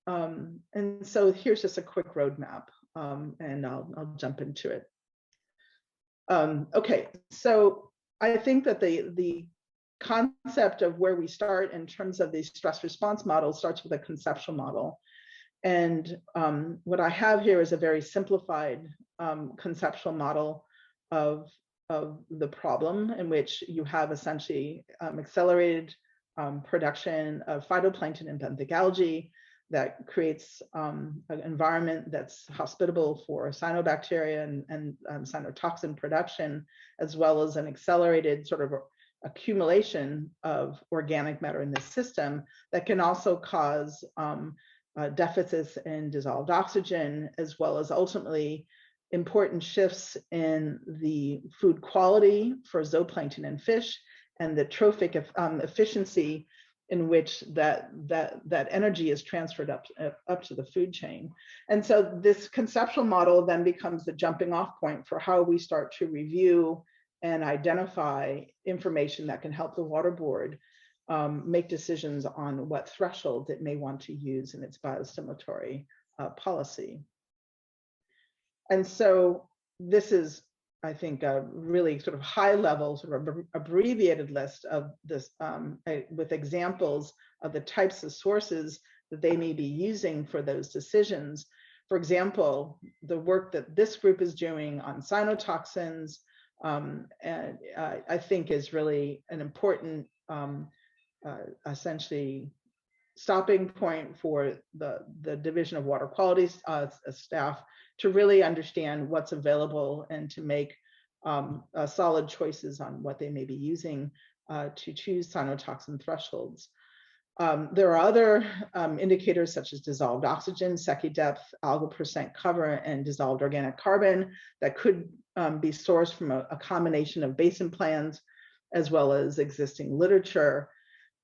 And so here's just a quick roadmap, and I'll jump into it. Okay, so I think that the concept of where we start in terms of these stress response models starts with a conceptual model. And what I have here is a very simplified conceptual model of the problem, in which you have essentially accelerated production of phytoplankton and benthic algae that creates an environment that's hospitable for cyanobacteria and cyanotoxin production, as well as an accelerated sort of accumulation of organic matter in this system that can also cause deficits in dissolved oxygen, as well as ultimately important shifts in the food quality for zooplankton and fish, and the trophic efficiency in which that energy is transferred up to the food chain. And so this conceptual model then becomes the jumping off point for how we start to review and identify information that can help the water board make decisions on what threshold it may want to use in its biostimulatory policy. And so this is, I think, a really sort of high level, sort of abbreviated list of this with examples of the types of sources that they may be using for those decisions. For example, the work that this group is doing on cyanotoxins, and I think is really an important, essentially, stopping point for the Division of Water Quality staff to really understand what's available and to make solid choices on what they may be using to choose cyanotoxin thresholds. There are other indicators such as dissolved oxygen, Secchi depth, algal percent cover, and dissolved organic carbon that could be sourced from a combination of basin plans as well as existing literature.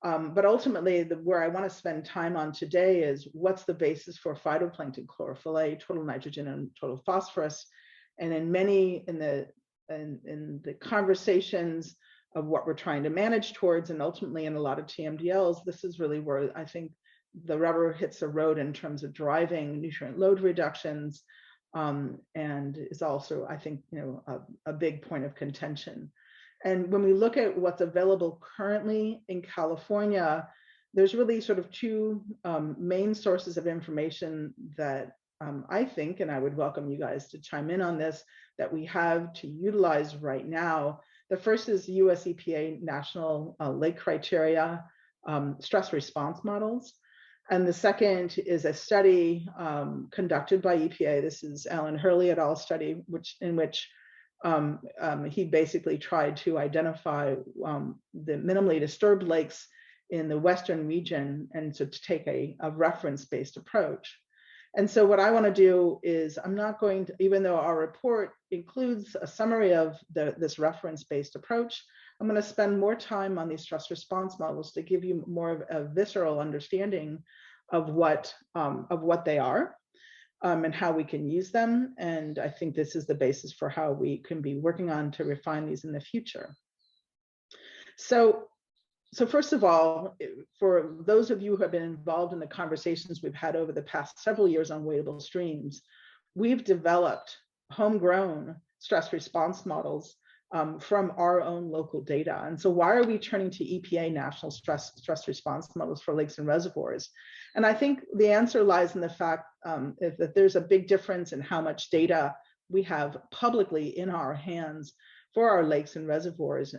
But ultimately, where I want to spend time on today is what's the basis for phytoplankton chlorophyll A, total nitrogen, and total phosphorus. And in the conversations of what we're trying to manage towards, and ultimately in a lot of TMDLs, this is really where I think the rubber hits the road in terms of driving nutrient load reductions, and is also, I think, a big point of contention. And when we look at what's available currently in California, there's really sort of two main sources of information that I think, and I would welcome you guys to chime in on this, that we have to utilize right now. The first is US EPA National Lake Criteria stress response models. And the second is a study conducted by EPA. This is Alan Hurley et al. Study, in which he basically tried to identify the minimally disturbed lakes in the Western region, and so to take a reference-based approach. And so what I want to do is, I'm not going to, even though our report includes a summary of this reference-based approach, I'm going to spend more time on these stress response models to give you more of a visceral understanding of what they are. And how we can use them. And I think this is the basis for how we can be working on to refine these in the future. So first of all, for those of you who have been involved in the conversations we've had over the past several years on wadable streams, we've developed homegrown stress response models from our own local data. And so why are we turning to EPA national stress response models for lakes and reservoirs? And I think the answer lies in the fact that there's a big difference in how much data we have publicly in our hands for our lakes and reservoirs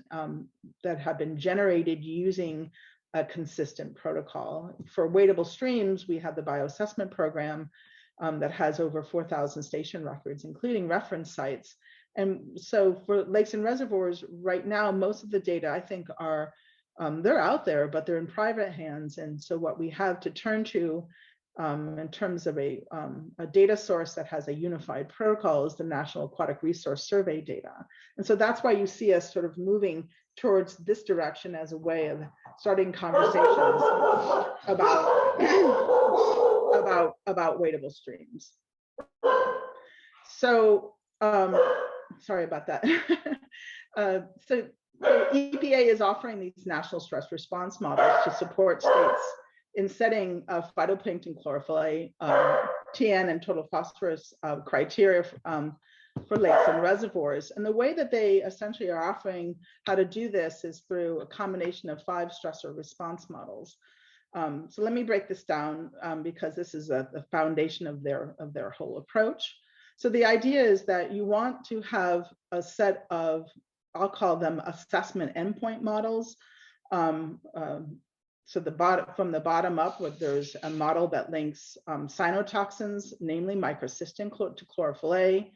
that have been generated using a consistent protocol. For wadable streams, we have the bioassessment program that has over 4,000 station records, including reference sites. And so for lakes and reservoirs, right now, most of the data, I think, are they're out there, but they're in private hands. And so what we have to turn to in terms of a data source that has a unified protocol is the National Aquatic Resource Survey data. And so that's why you see us sort of moving towards this direction as a way of starting conversations about wadable streams. So sorry about that. So EPA is offering these national stress response models to support states in setting phytoplankton chlorophyll A, TN, and total phosphorus criteria for lakes and reservoirs. And the way that they essentially are offering how to do this is through a combination of 5 stressor response models. So let me break this down because this is the foundation of their whole approach. So the idea is that you want to have a set of, I'll call them assessment endpoint models. So from the bottom up, there's a model that links cyanotoxins, namely microcystin to chlorophyll A,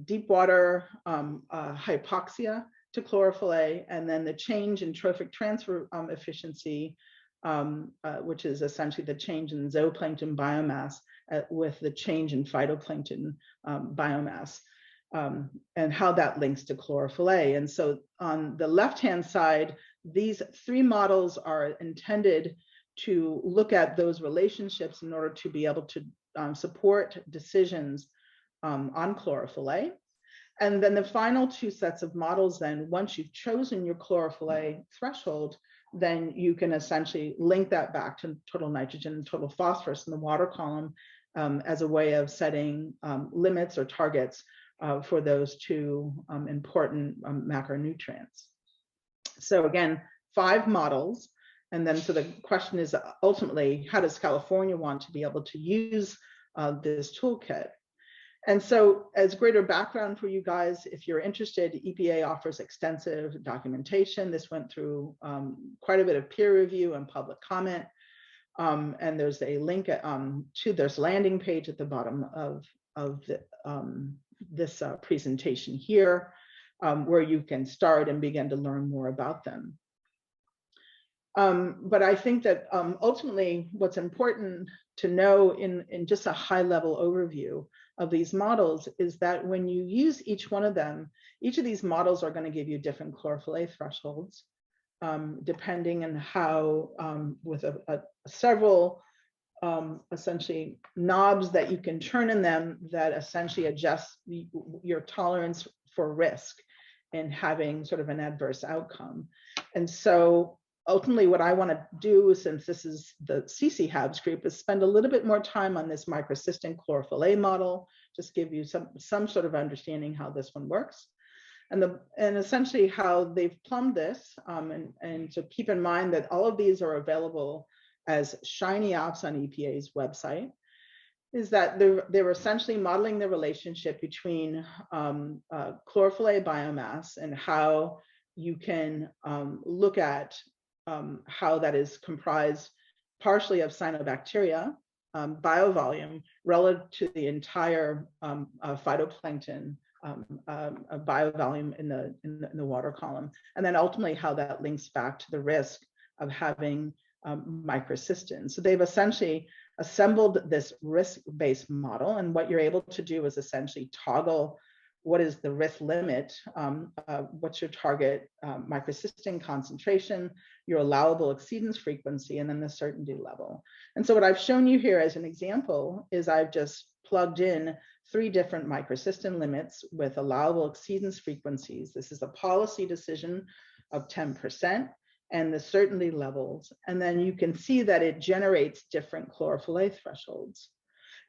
deep water hypoxia to chlorophyll A, and then the change in trophic transfer efficiency, which is essentially the change in zooplankton biomass with the change in phytoplankton biomass, and how that links to chlorophyll A. And so on the left-hand side, these 3 models are intended to look at those relationships in order to be able to support decisions on chlorophyll A. And then the final two sets of models, then once you've chosen your chlorophyll A threshold, then you can essentially link that back to total nitrogen and total phosphorus in the water column as a way of setting limits or targets for those two important macronutrients. So again, 5 models. And then so the question is ultimately, how does California want to be able to use this toolkit? And so as greater background for you guys, if you're interested, EPA offers extensive documentation. This went through quite a bit of peer review and public comment. And there's a link to this landing page at the bottom of this presentation here, where you can start and begin to learn more about them. But I think that ultimately what's important to know in just a high level overview of these models is that when you use each one of them, each of these models are going to give you different chlorophyll A thresholds, depending on how, with several essentially knobs that you can turn in them that essentially adjust your tolerance for risk in having sort of an adverse outcome. And so ultimately what I want to do, since this is the CCHAB's group, is spend a little bit more time on this microcystin chlorophyll A model, just give you some sort of understanding how this one works. And essentially how they've plumbed this, and so keep in mind that all of these are available as shiny apps on EPA's website, is that they're essentially modeling the relationship between chlorophyll A biomass and how you can look at how that is comprised partially of cyanobacteria biovolume relative to the entire phytoplankton biovolume in the water column, and then ultimately how that links back to the risk of having microcystin. So they've essentially assembled this risk-based model, and what you're able to do is essentially toggle what is the risk limit, what's your target microcystin concentration, your allowable exceedance frequency, and then the certainty level. And so what I've shown you here as an example is I've just plugged in 3 different microcystin limits with allowable exceedance frequencies. This is a policy decision of 10% and the certainty levels. And then you can see that it generates different chlorophyll A thresholds.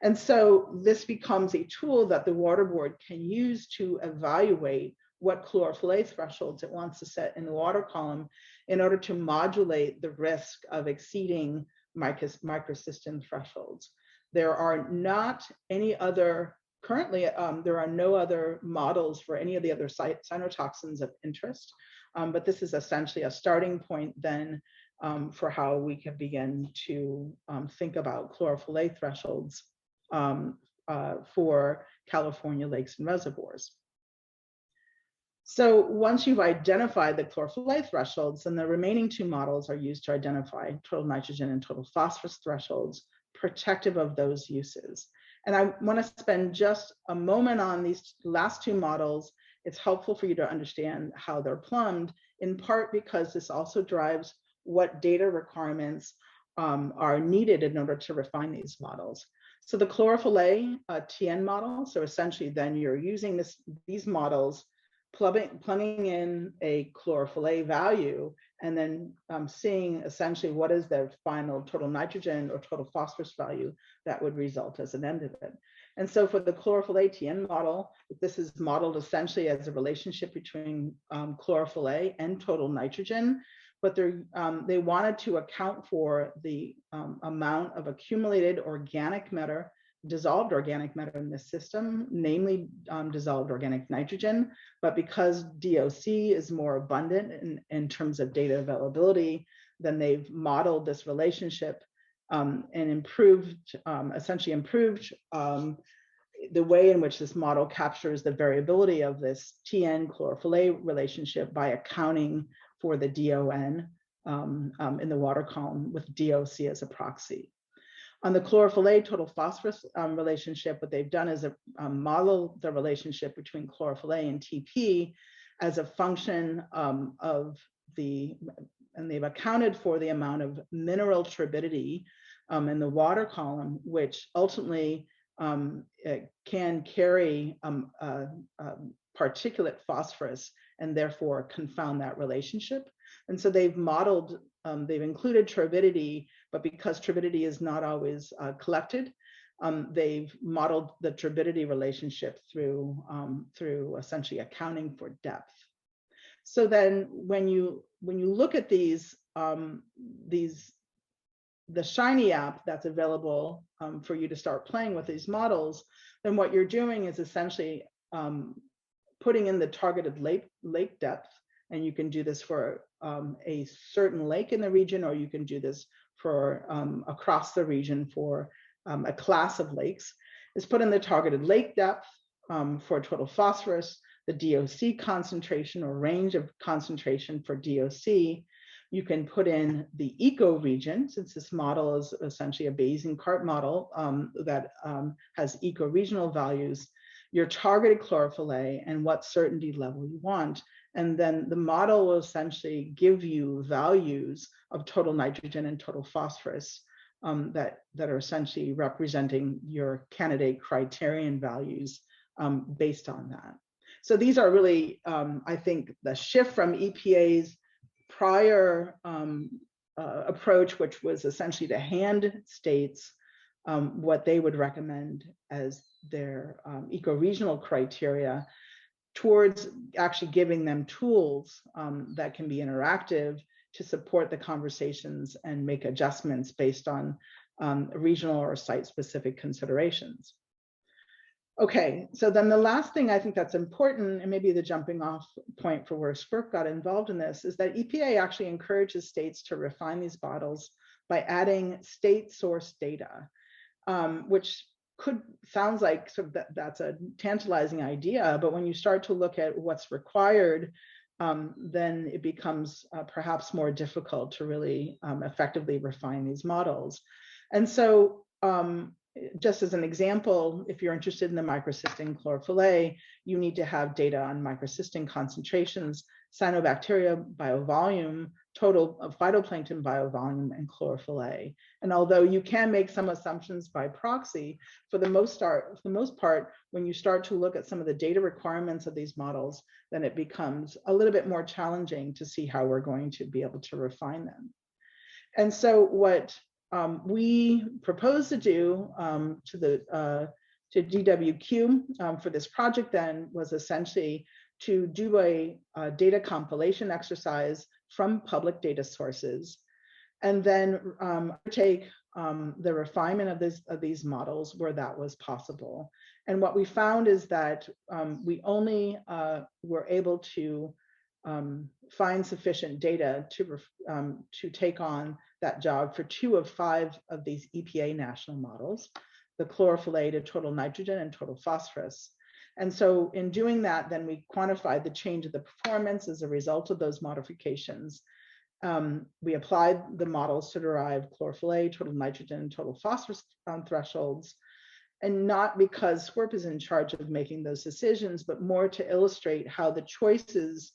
And so this becomes a tool that the water board can use to evaluate what chlorophyll A thresholds it wants to set in the water column in order to modulate the risk of exceeding microcystin thresholds. There are not any other, currently there are no other models for any of the other cyanotoxins of interest, but this is essentially a starting point then for how we can begin to think about chlorophyll A thresholds for California lakes and reservoirs. So once you've identified the chlorophyll A thresholds, then the remaining 2 models are used to identify total nitrogen and total phosphorus thresholds protective of those uses. And I want to spend just a moment on these last 2 models. It's helpful for you to understand how they're plumbed, in part because this also drives what data requirements are needed in order to refine these models. So the chlorophyll A TN model, so essentially then you're using these models, plugging in a chlorophyll A value, and then seeing essentially what is the final total nitrogen or total phosphorus value that would result as an end of it. And so for the chlorophyll A TN model, this is modeled essentially as a relationship between chlorophyll A and total nitrogen, but they wanted to account for the amount of accumulated organic matter, dissolved organic matter in this system, namely dissolved organic nitrogen. But because DOC is more abundant in terms of data availability, then they've modeled this relationship and essentially improved the way in which this model captures the variability of this TN chlorophyll A relationship by accounting for the DON in the water column with DOC as a proxy. On the chlorophyll A total phosphorus relationship, what they've done is model the relationship between chlorophyll A and TP as a function of and they've accounted for the amount of mineral turbidity in the water column, which ultimately can carry particulate phosphorus and therefore confound that relationship. And so they've modeled, they've included turbidity, but because turbidity is not always collected, they've modeled the turbidity relationship through essentially accounting for depth. So then when you look at these, the Shiny app that's available for you to start playing with these models, then what you're doing is essentially putting in the targeted lake depth, and you can do this for a certain lake in the region, or you can do this for across the region for a class of lakes, is put in the targeted lake depth for total phosphorus, the DOC concentration or range of concentration for DOC. You can put in the eco-region, since this model is essentially a Bayesian cart model that has eco-regional values, your targeted chlorophyll A and what certainty level you want. And then the model will essentially give you values of total nitrogen and total phosphorus that are essentially representing your candidate criterion values based on that. So these are really, I think, the shift from EPA's prior approach, which was essentially to hand states what they would recommend as their eco-regional criteria, towards actually giving them tools that can be interactive to support the conversations and make adjustments based on regional or site-specific considerations. Okay, so then the last thing I think that's important, and maybe the jumping off point for where SCCWRP got involved in this, is that EPA actually encourages states to refine these bottles by adding state source data, which sounds like sort of that's a tantalizing idea, but when you start to look at what's required, then it becomes perhaps more difficult to really effectively refine these models. And so just as an example, if you're interested in the microcystin chlorophyll A, you need to have data on microcystin concentrations, cyanobacteria biovolume, total phytoplankton biovolume, and chlorophyll A. And although you can make some assumptions by proxy, for the most part, when you start to look at some of the data requirements of these models, then it becomes a little bit more challenging to see how we're going to be able to refine them. And so what we propose to do to DWQ for this project then was essentially to do a data compilation exercise from public data sources, and then take the refinement of these models where that was possible. And what we found is that we only were able to find sufficient data to take on that job for 2 of 5 of these EPA national models, the chlorophyll A to total nitrogen and total phosphorus. And so in doing that, then we quantified the change of the performance as a result of those modifications. We applied the models to derive chlorophyll A, total nitrogen, and total phosphorus thresholds, and not because SCCWRP is in charge of making those decisions, but more to illustrate how the choices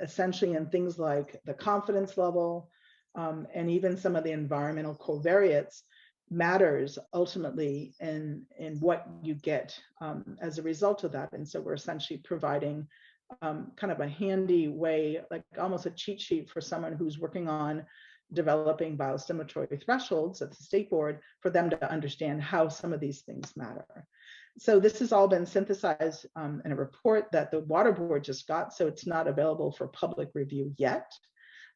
essentially in things like the confidence level and even some of the environmental covariates matters ultimately in what you get as a result of that. And so we're essentially providing kind of a handy way, like almost a cheat sheet for someone who's working on developing biostimulatory thresholds at the state board, for them to understand how some of these things matter. So this has all been synthesized in a report that the water board just got, so it's not available for public review yet.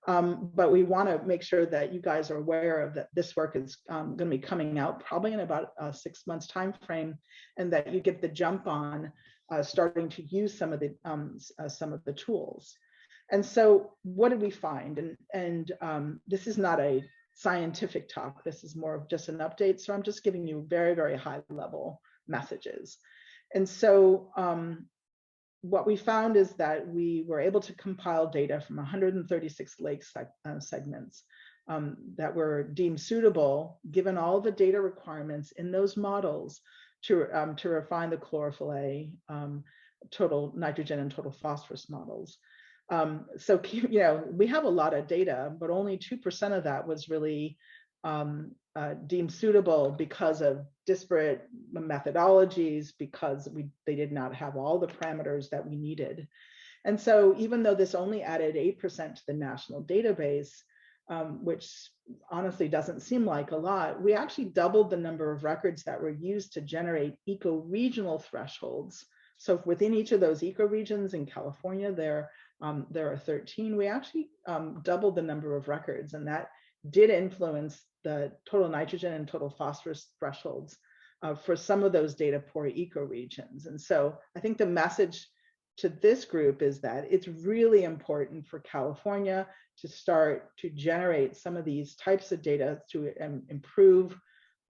But we want to make sure that you guys are aware of that this work is going to be coming out probably in about a 6 months time frame, and that you get the jump on starting to use some of the tools. And so what did we find? And this is not a scientific talk. This is more of just an update. So I'm just giving you very, very high level messages. And so what we found is that we were able to compile data from 136 lake segments that were deemed suitable, given all the data requirements in those models, to refine the chlorophyll A, total nitrogen, and total phosphorus models. So, you know, we have a lot of data, but only 2% of that was really deemed suitable because of disparate methodologies, because they did not have all the parameters that we needed. And so even though this only added 8% to the national database, which honestly doesn't seem like a lot, we actually doubled the number of records that were used to generate eco-regional thresholds. So within each of those ecoregions in California, there are 13. We actually doubled the number of records, and that did influence the total nitrogen and total phosphorus thresholds for some of those data poor ecoregions. And so I think the message to this group is that it's really important for California to start to generate some of these types of data to improve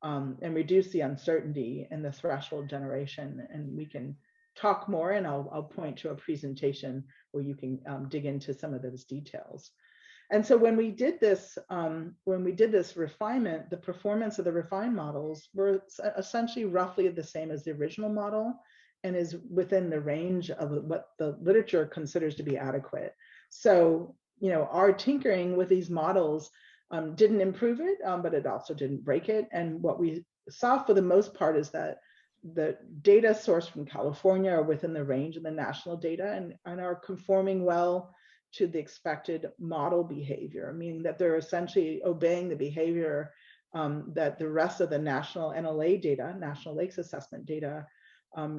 and reduce the uncertainty in the threshold generation. And we can talk more, and I'll point to a presentation where you can dig into some of those details. And so when we did this refinement, the performance of the refined models were essentially roughly the same as the original model, and is within the range of what the literature considers to be adequate. So, our tinkering with these models didn't improve it, but it also didn't break it. And what we saw for the most part is that the data sourced from California are within the range of the national data and are conforming well to the expected model behavior, meaning that they're essentially obeying the behavior that the rest of the national NLA data, National Lakes Assessment data,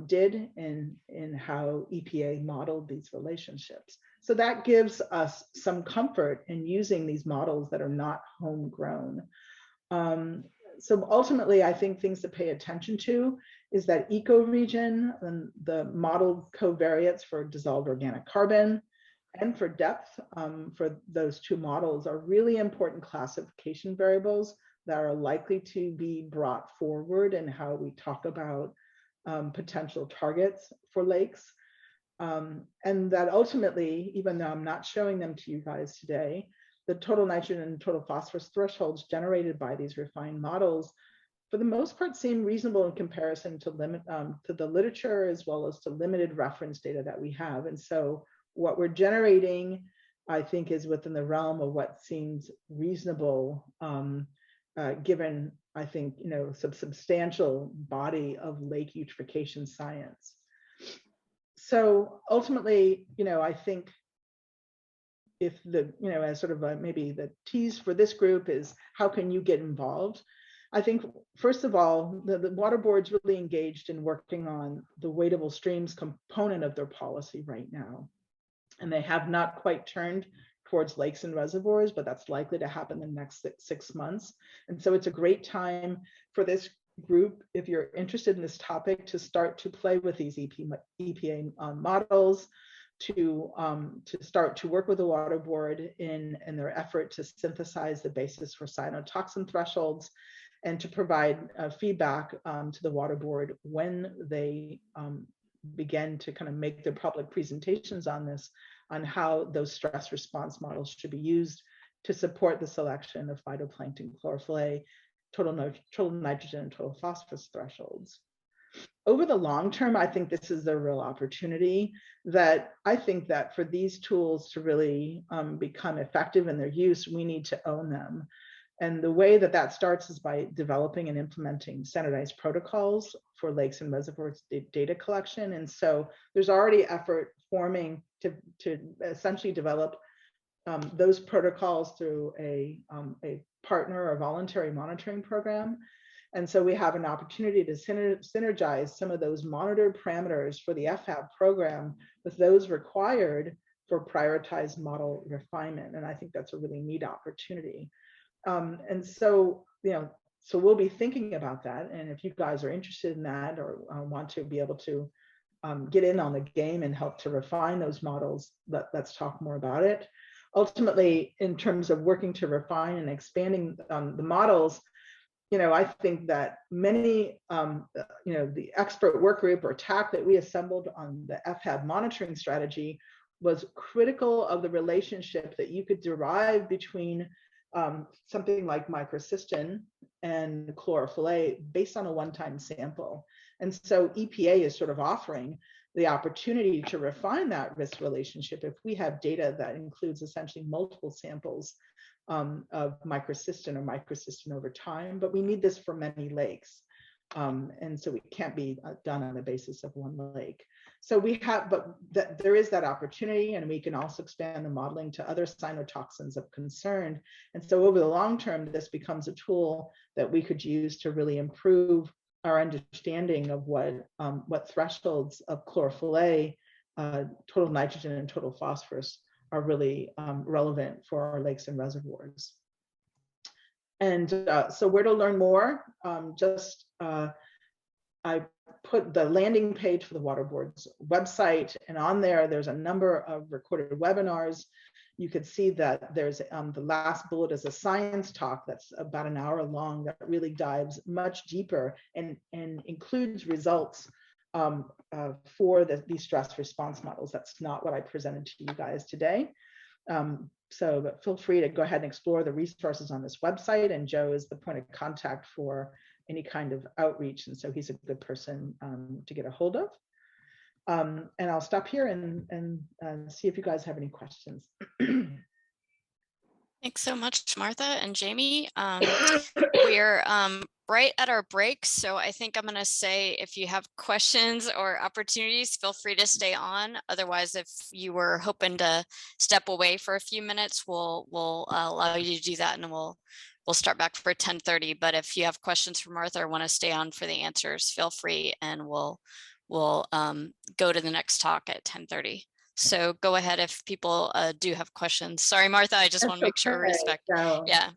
did in how EPA modeled these relationships. So that gives us some comfort in using these models that are not homegrown. So ultimately, I think things to pay attention to is that ecoregion and the modeled covariates for dissolved organic carbon and for depth for those two models are really important classification variables that are likely to be brought forward in how we talk about potential targets for lakes. And that ultimately, even though I'm not showing them to you guys today, the total nitrogen and total phosphorus thresholds generated by these refined models, for the most part, seem reasonable in comparison to the literature as well as to limited reference data that we have. And so what we're generating, I think, is within the realm of what seems reasonable, given, I think, some substantial body of lake eutrophication science. So ultimately, I think if as sort of maybe the tease for this group is how can you get involved? I think, first of all, the water board's really engaged in working on the wadeable streams component of their policy right now. And they have not quite turned towards lakes and reservoirs, but that's likely to happen in the next 6 months. And so it's a great time for this group, if you're interested in this topic, to start to play with these EPA models, to start to work with the water board in their effort to synthesize the basis for cyanotoxin thresholds, and to provide feedback to the water board when they begin to kind of make their public presentations on this, on how those stress response models should be used to support the selection of phytoplankton, chlorophyll A, total nitrogen, and total phosphorus thresholds. Over the long term, I think this is a real opportunity that I think that for these tools to really become effective in their use, we need to own them. And the way that that starts is by developing and implementing standardized protocols for lakes and reservoirs data collection. And so there's already effort forming to essentially develop those protocols through a partner or voluntary monitoring program. And so we have an opportunity to synergize some of those monitored parameters for the FHAB program with those required for prioritized model refinement. And I think that's a really neat opportunity. And so, so we'll be thinking about that. And if you guys are interested in that or want to be able to get in on the game and help to refine those models, let's talk more about it. Ultimately, in terms of working to refine and expanding the models, I think that many, the expert work group or TAC that we assembled on the FHAB monitoring strategy was critical of the relationship that you could derive between something like microcystin and chlorophyll A based on a one-time sample. And so EPA is sort of offering the opportunity to refine that risk relationship if we have data that includes essentially multiple samples of microcystin or microcystin over time, but we need this for many lakes. And so it can't be done on the basis of one lake. So we have, but there is that opportunity, and we can also expand the modeling to other cyanotoxins of concern. And so over the long term, this becomes a tool that we could use to really improve our understanding of what thresholds of chlorophyll A, total nitrogen and total phosphorus are really relevant for our lakes and reservoirs. And so where to learn more, I put the landing page for the Water Board's website, and on there's a number of recorded webinars. You could see that there's the last bullet is a science talk that's about an hour long that really dives much deeper and includes results for these stress response models. That's not what I presented to you guys today. But feel free to go ahead and explore the resources on this website, and Joe is the point of contact for any kind of outreach, and so he's a good person to get a hold of. And I'll stop here and see if you guys have any questions. Thanks so much, Martha and Jamie. We're right at our break, so I think I'm going to say if you have questions or opportunities, feel free to stay on. Otherwise, if you were hoping to step away for a few minutes, we'll allow you to do that, and we'll start back for 10:30. But if you have questions for Martha or want to stay on for the answers, feel free, and we'll go to the next talk at 10:30. So go ahead if people do have questions. Sorry, Martha, I just want to make sure we respect. So, yeah.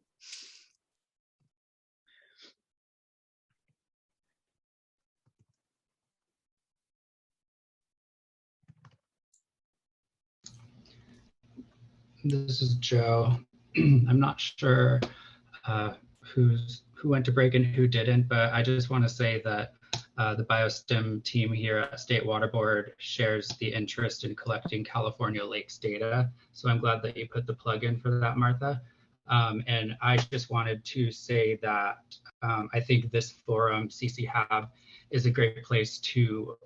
This is Joe. I'm not sure who went to break and who didn't, but I just want to say that the Biostim team here at State Water Board shares the interest in collecting California lakes data. So I'm glad that you put the plug in for that, Martha. And I just wanted to say that I think this forum, CCHAB, is a great place to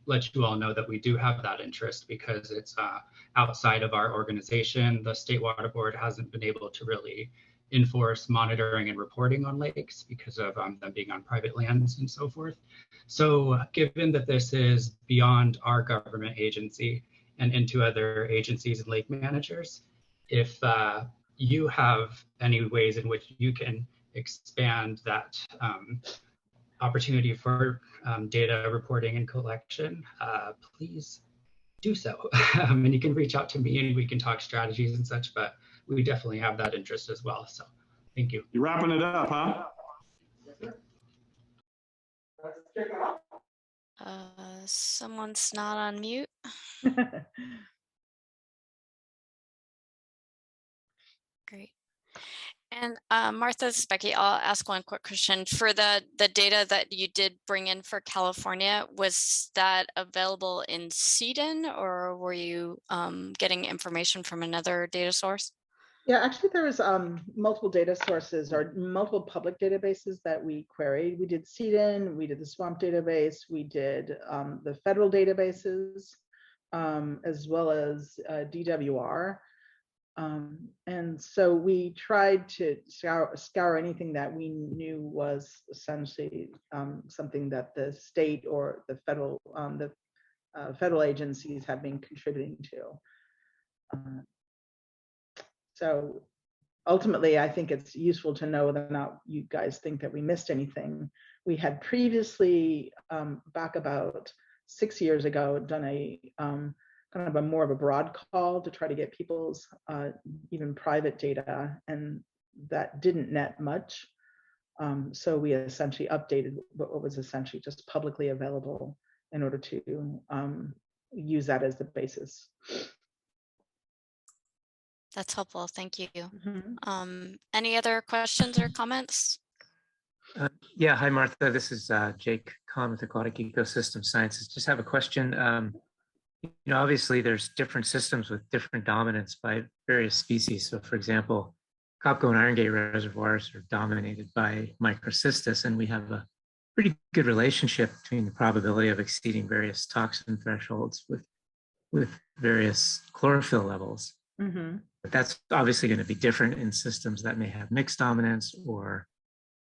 let you all know that we do have that interest, because it's outside of our organization. The State Water Board hasn't been able to really enforce monitoring and reporting on lakes because of them being on private lands and so forth. So given that this is beyond our government agency and into other agencies and lake managers, if you have any ways in which you can expand that opportunity for data reporting and collection, please do so. And you can reach out to me and we can talk strategies and such, but we definitely have that interest as well. So thank you. You're wrapping it up, huh? Someone's not on mute. Great. And Martha, this is Becky. I'll ask one quick question. For the data that you did bring in for California, was that available in CDN, or were you getting information from another data source? Yeah, actually there was multiple data sources or multiple public databases that we queried. We did CDN, we did the SWAMP database, we did the federal databases, as well as DWR. And so we tried to scour anything that we knew was essentially something that the state or the federal agencies have been contributing to. So ultimately, I think it's useful to know whether or not you guys think that we missed anything. We had previously, back about 6 years ago, done a kind of more of a broad call to try to get people's even private data, and that didn't net much. So we essentially updated what was essentially just publicly available in order to use that as the basis. That's helpful. Thank you. Mm-hmm. Any other questions or comments? Yeah, hi, Martha. This is Jake Kahn with Aquatic Ecosystem Sciences. Just have a question. Obviously there's different systems with different dominance by various species. So for example, Copco and Iron Gate reservoirs are dominated by microcystis, and we have a pretty good relationship between the probability of exceeding various toxin thresholds with various chlorophyll levels. Mm-hmm. But that's obviously going to be different in systems that may have mixed dominance or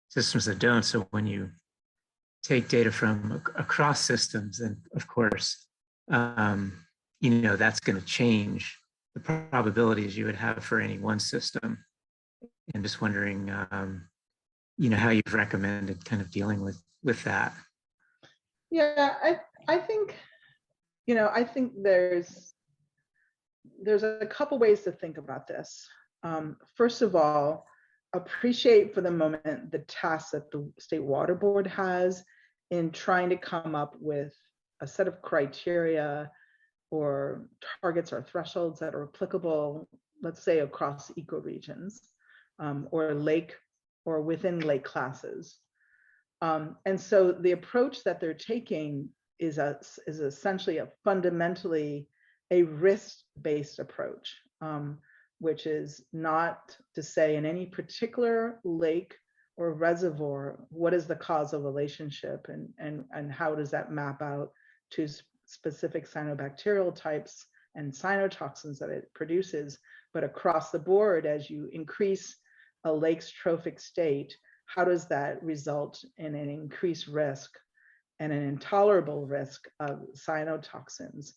systems that don't. So when you take data from across systems, then of course, that's going to change the probabilities you would have for any one system. And just wondering, how you've recommended kind of dealing with that. Yeah, I think, I think there's a couple ways to think about this. First of all, appreciate for the moment the task that the State Water Board has in trying to come up with a set of criteria or targets or thresholds that are applicable, let's say across ecoregions, or lake or within lake classes. And so the approach that they're taking is essentially fundamentally a risk-based approach, which is not to say in any particular lake or reservoir, what is the causal relationship and how does that map out to specific cyanobacterial types and cyanotoxins that it produces, but across the board, as you increase a lake's trophic state, how does that result in an increased risk and an intolerable risk of cyanotoxins?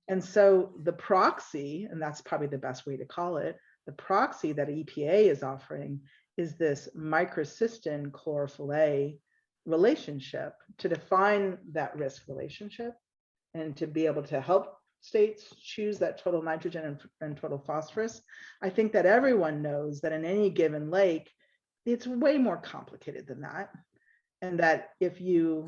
And so the proxy, and that's probably the best way to call it, the proxy that EPA is offering is this microcystin chlorophyll A relationship to define that risk relationship and to be able to help states choose that total nitrogen and total phosphorus. I think that everyone knows that in any given lake, it's way more complicated than that. And that if you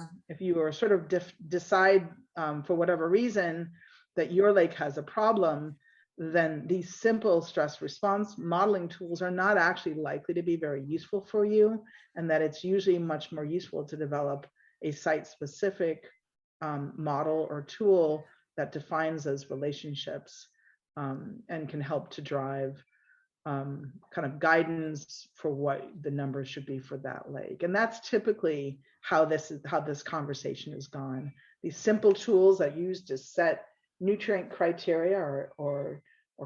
are sort of decide for whatever reason that your lake has a problem, then these simple stress response modeling tools are not actually likely to be very useful for you, and that it's usually much more useful to develop a site-specific model or tool that defines those relationships and can help to drive kind of guidance for what the numbers should be for that lake. And that's typically how this conversation has gone. These simple tools that use to set nutrient criteria or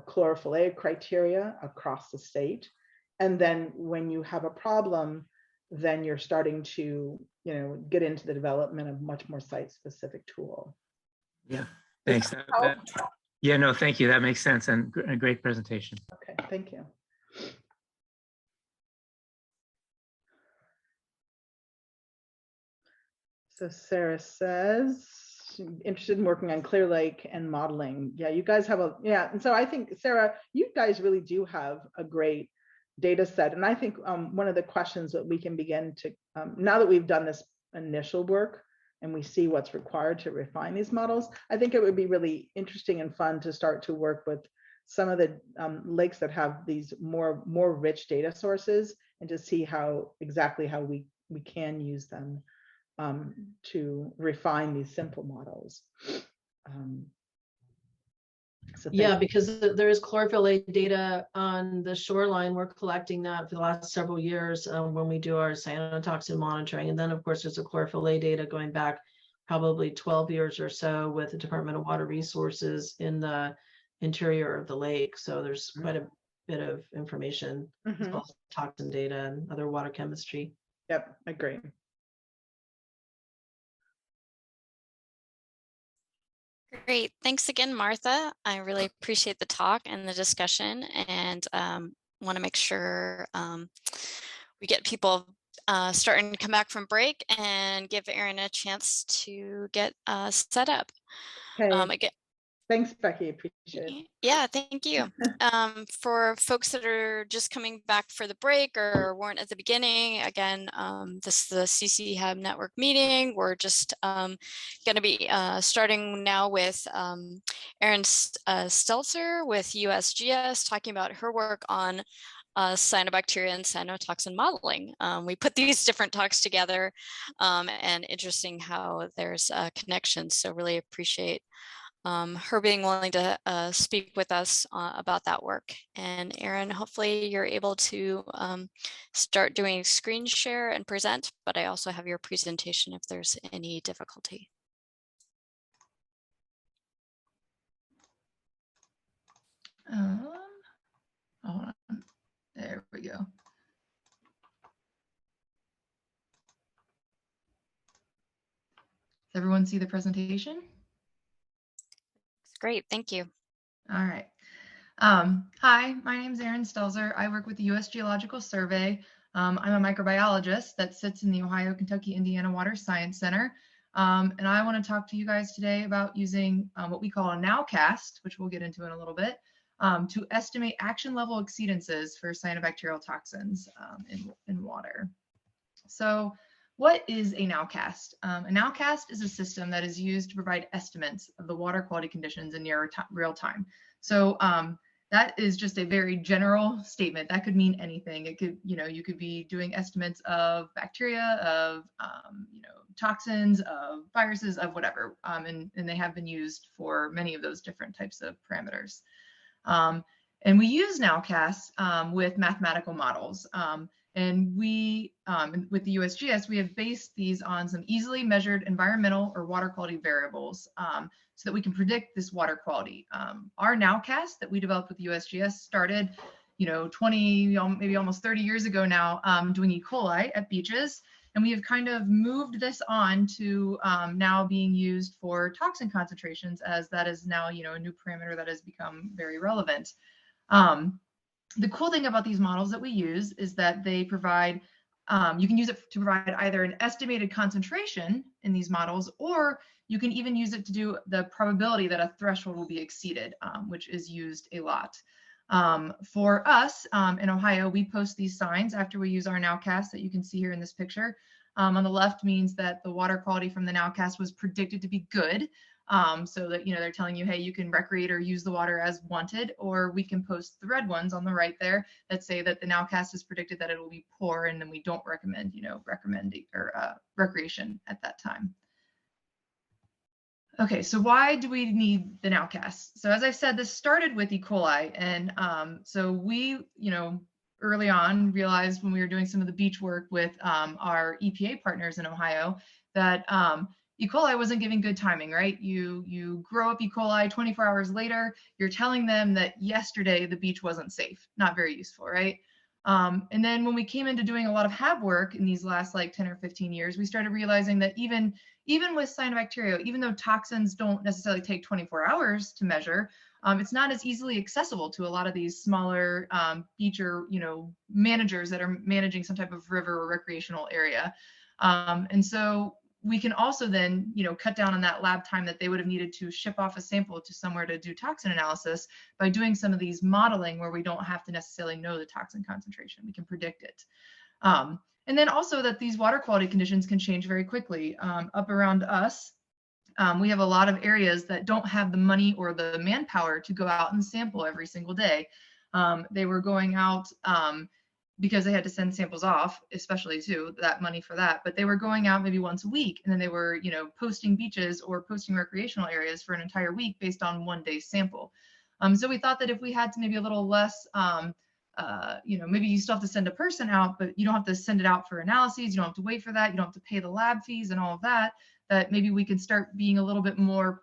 chlorophyll A criteria across the state. And then when you have a problem, then you're starting to get into the development of much more site-specific tool. Yeah, thanks. Yeah, no, thank you. That makes sense, and a great presentation. Okay, thank you. So Sarah says, interested in working on Clear Lake and modeling. Yeah, you guys have and so I think, Sarah, you guys really do have a great data set. And I think one of the questions that we can begin to, now that we've done this initial work and we see what's required to refine these models, I think it would be really interesting and fun to start to work with some of the lakes that have these more rich data sources and to see exactly how we can use them to refine these simple models. Yeah, because there is chlorophyll A data on the shoreline. We're collecting that for the last several years when we do our cyanotoxin monitoring. And then, of course, there's a chlorophyll A data going back probably 12 years or so with the Department of Water Resources in the interior of the lake. So there's quite a bit of information, as well as toxin data and other water chemistry. Yep, I agree. Great. Thanks again, Martha. I really appreciate the talk and the discussion, and want to make sure we get people starting to come back from break and give Erin a chance to get set up. Okay. Again, thanks, Becky. Appreciate it. Yeah, thank you. For folks that are just coming back for the break or weren't at the beginning, again, this is the CCHAB network meeting. We're just going to be starting now with Erin Stelzer with USGS, talking about her work on cyanobacteria and cyanotoxin modeling. We put these different talks together, and interesting how there's a connection. So really appreciate her being willing to speak with us about that work. And Erin, hopefully you're able to start doing screen share and present, but I also have your presentation if there's any difficulty. Hold on. There we go. Does everyone see the presentation? It's great, thank you. All right. Hi, my name is Erin Stelzer. I work with the US Geological Survey. I'm a microbiologist that sits in the Ohio, Kentucky, Indiana Water Science Center. And I want to talk to you guys today about using what we call a nowcast, which we'll get into in a little bit, to estimate action level exceedances for cyanobacterial toxins in water. So what is a nowcast? A nowcast is a system that is used to provide estimates of the water quality conditions in near real time. So that is just a very general statement. That could mean anything. It could, you could be doing estimates of bacteria, of, toxins, of viruses, of whatever. And they have been used for many of those different types of parameters. And we use nowcasts with mathematical models. And we, with the USGS, we have based these on some easily measured environmental or water quality variables so that we can predict this water quality. Our nowcast that we developed with the USGS started, 20, maybe almost 30 years ago now, doing E. coli at beaches. And we have kind of moved this on to now being used for toxin concentrations, as that is now, a new parameter that has become very relevant. The cool thing about these models that we use is that they provide, you can use it to provide either an estimated concentration in these models, or you can even use it to do the probability that a threshold will be exceeded, which is used a lot. For us in Ohio, we post these signs after we use our nowcast that you can see here in this picture. On the left means that the water quality from the nowcast was predicted to be good. So that, they're telling you, hey, you can recreate or use the water as wanted, or we can post the red ones on the right there that say that the nowcast is predicted that it will be poor, and then we don't recommend, recreation at that time. Okay, so why do we need the nowcast? So as I said, this started with E. coli, and so we, early on realized when we were doing some of the beach work with our EPA partners in Ohio that E. coli wasn't giving good timing, right? You grow up E. coli, 24 hours later, you're telling them that yesterday the beach wasn't safe. Not very useful, right? And then when we came into doing a lot of HAB work in these last 10 or 15 years, we started realizing that even with cyanobacteria, even though toxins don't necessarily take 24 hours to measure, it's not as easily accessible to a lot of these smaller beach or managers that are managing some type of river or recreational area. And so we can also then, cut down on that lab time that they would have needed to ship off a sample to somewhere to do toxin analysis by doing some of these modeling where we don't have to necessarily know the toxin concentration. We can predict it. And then also that these water quality conditions can change very quickly. Up around us, we have a lot of areas that don't have the money or the manpower to go out and sample every single day. They were going out because they had to send samples off, especially too, that money for that. But they were going out maybe once a week, and then they were, posting beaches or posting recreational areas for an entire week based on one day's sample. So we thought that if we had to maybe a little less, maybe you still have to send a person out, but you don't have to send it out for analyses. You don't have to wait for that. You don't have to pay the lab fees and all of that. That maybe we can start being a little bit more,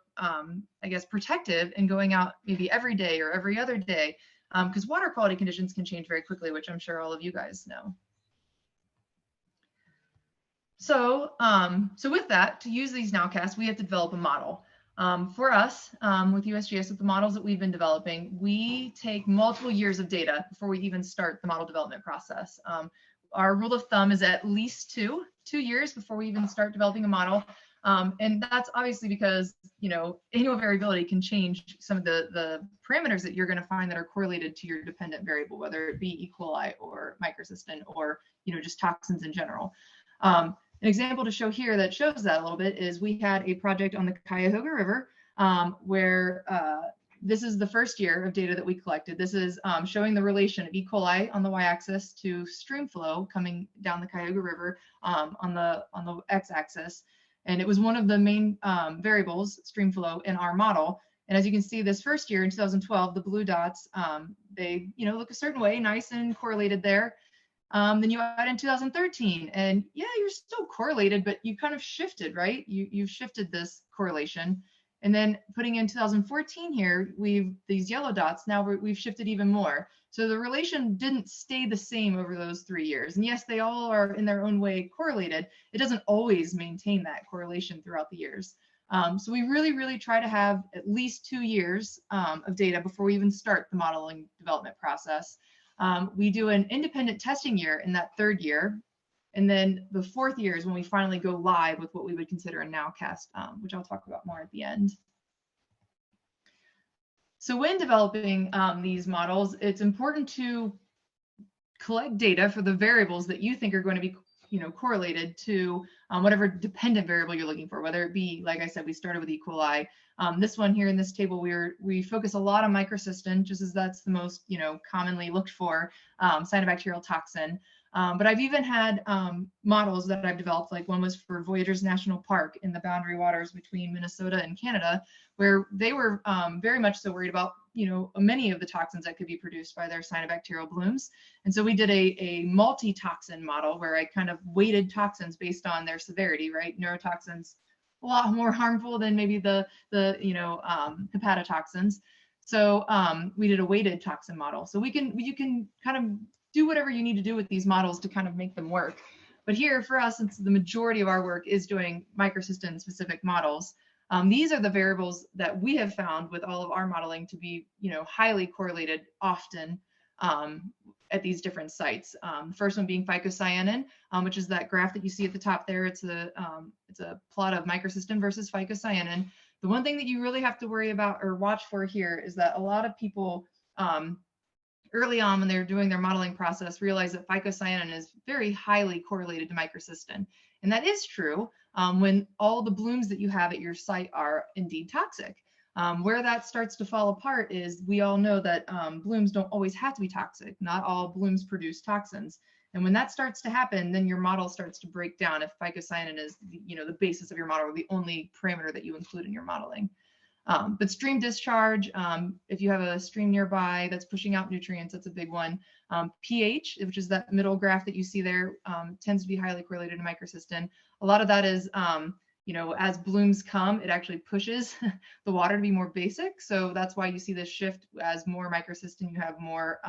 protective and going out maybe every day or every other day. Because water quality conditions can change very quickly, which I'm sure all of you guys know. So, so with that, to use these nowcasts, we have to develop a model. For us, with USGS, with the models that we've been developing, we take multiple years of data before we even start the model development process. Our rule of thumb is at least two years before we even start developing a model. And that's obviously because, annual variability can change some of the parameters that you're going to find that are correlated to your dependent variable, whether it be E. coli or microcystin or, just toxins in general. An example to show here that shows that a little bit is we had a project on the Cuyahoga River where this is the first year of data that we collected. This is showing the relation of E. coli on the y-axis to stream flow coming down the Cuyahoga River on the x-axis. And it was one of the main variables, stream flow, in our model. And as you can see, this first year in 2012, the blue dots, they look a certain way, nice and correlated there. Then you add in 2013, and yeah, you're still correlated, but you kind of shifted, right? You've shifted this correlation. And then putting in 2014 here, these yellow dots, now we've shifted even more. So the relation didn't stay the same over those 3 years. And yes, they all are in their own way correlated. It doesn't always maintain that correlation throughout the years. So we really, really try to have at least 2 years of data before we even start the modeling development process. We do an independent testing year in that 3rd year. And then the 4th year is when we finally go live with what we would consider a nowcast, which I'll talk about more at the end. So when developing these models, it's important to collect data for the variables that you think are going to be correlated to whatever dependent variable you're looking for, whether it be, like I said, we started with E. coli. This one here in this table, we focus a lot on microcystin, just as that's the most commonly looked for cyanobacterial toxin. But I've even had models that I've developed, like one was for Voyageurs National Park in the boundary waters between Minnesota and Canada, where they were very much so worried about many of the toxins that could be produced by their cyanobacterial blooms. And so we did a multi-toxin model where I kind of weighted toxins based on their severity, right? Neurotoxins a lot more harmful than maybe the hepatotoxins. So we did a weighted toxin model. So you can kind of do whatever you need to do with these models to kind of make them work. But here for us, since the majority of our work is doing microcystin specific models, these are the variables that we have found with all of our modeling to be, highly correlated often at these different sites. The first one being phycocyanin, which is that graph that you see at the top there. It's a plot of microcystin versus phycocyanin. The one thing that you really have to worry about or watch for here is that a lot of people early on when they're doing their modeling process realize that phycocyanin is very highly correlated to microcystin. And that is true when all the blooms that you have at your site are indeed toxic. Where that starts to fall apart is we all know that blooms don't always have to be toxic. Not all blooms produce toxins. And when that starts to happen, then your model starts to break down if phycocyanin is the basis of your model or the only parameter that you include in your modeling. But stream discharge, if you have a stream nearby that's pushing out nutrients, that's a big one. pH, which is that middle graph that you see there, tends to be highly correlated to microcystin. A lot of that is, as blooms come, it actually pushes the water to be more basic. So that's why you see this shift. As more microcystin, you have more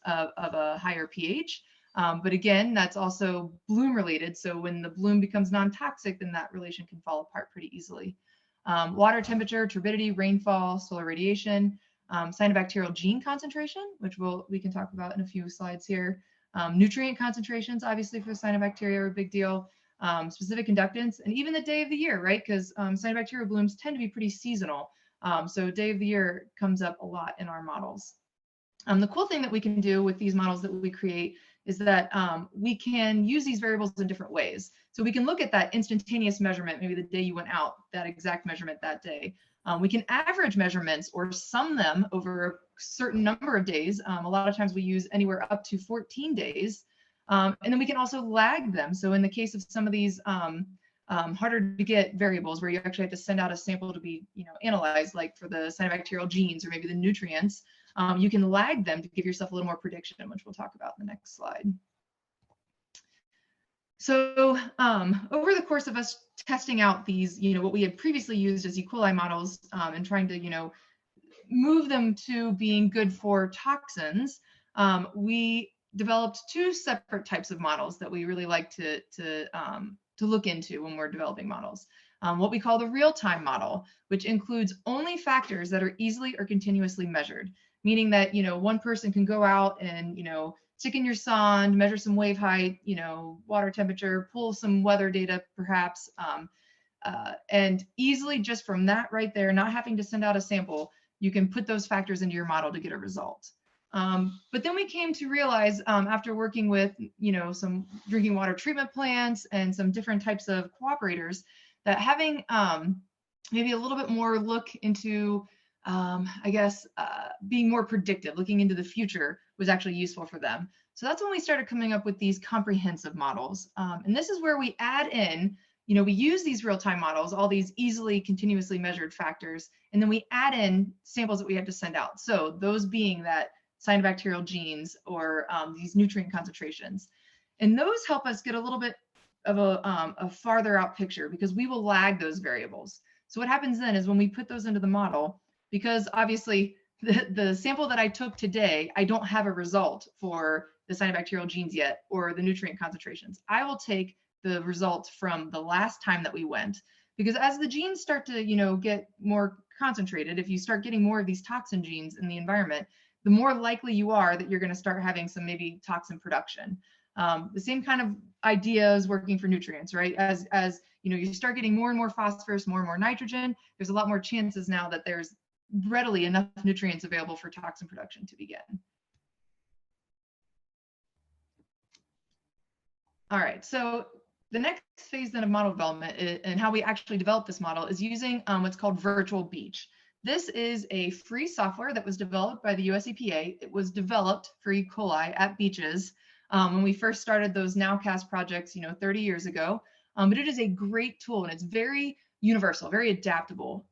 of a higher pH. But again, that's also bloom related. So when the bloom becomes non-toxic, then that relation can fall apart pretty easily. Water temperature, turbidity, rainfall, solar radiation, cyanobacterial gene concentration, which we can talk about in a few slides here. Nutrient concentrations, obviously for cyanobacteria are a big deal. Specific conductance, and even the day of the year, right? Because cyanobacterial blooms tend to be pretty seasonal. So day of the year comes up a lot in our models. The cool thing that we can do with these models that we create is that we can use these variables in different ways. So we can look at that instantaneous measurement, maybe the day you went out, that exact measurement that day. We can average measurements or sum them over a certain number of days. A lot of times we use anywhere up to 14 days. And then we can also lag them. So in the case of some of these harder to get variables where you actually have to send out a sample to be analyzed, like for the cyanobacterial genes or maybe the nutrients, you can lag them to give yourself a little more prediction, which we'll talk about in the next slide. So over the course of us testing out these, what we had previously used as E. coli models and trying to, move them to being good for toxins, we developed 2 separate types of models that we really like to look into when we're developing models. What we call the real-time model, which includes only factors that are easily or continuously measured, meaning that one person can go out and stick in your sonde, measure some wave height, water temperature, pull some weather data perhaps, and easily just from that right there, not having to send out a sample, you can put those factors into your model to get a result. But then we came to realize after working with, some drinking water treatment plants and some different types of cooperators that having maybe a little bit more look into, being more predictive, looking into the future was actually useful for them. So that's when we started coming up with these comprehensive models. And this is where we add in, you know, we use these real-time models, all these easily continuously measured factors, and then we add in samples that we have to send out. So those being that cyanobacterial genes or these nutrient concentrations. And those help us get a little bit of a farther out picture because we will lag those variables. So what happens then is when we put those into the model, because obviously the sample that I took today, I don't have a result for the cyanobacterial genes yet or the nutrient concentrations. I will take the results from the last time that we went, because as the genes start to, you know, get more concentrated, if you start getting more of these toxin genes in the environment, the more likely you are that you're going to start having some maybe toxin production. The same kind of idea is working for nutrients, right? As you know, you start getting more and more phosphorus, more and more nitrogen, there's a lot more chances now that there's readily enough nutrients available for toxin production to begin. All right, so the next phase then of model development and how we actually develop this model is using what's called Virtual Beach. This is a free software that was developed by the US EPA. It was developed for E. coli at beaches when we first started those Nowcast projects, you know, 30 years ago. But it is a great tool and it's very universal, very adaptable.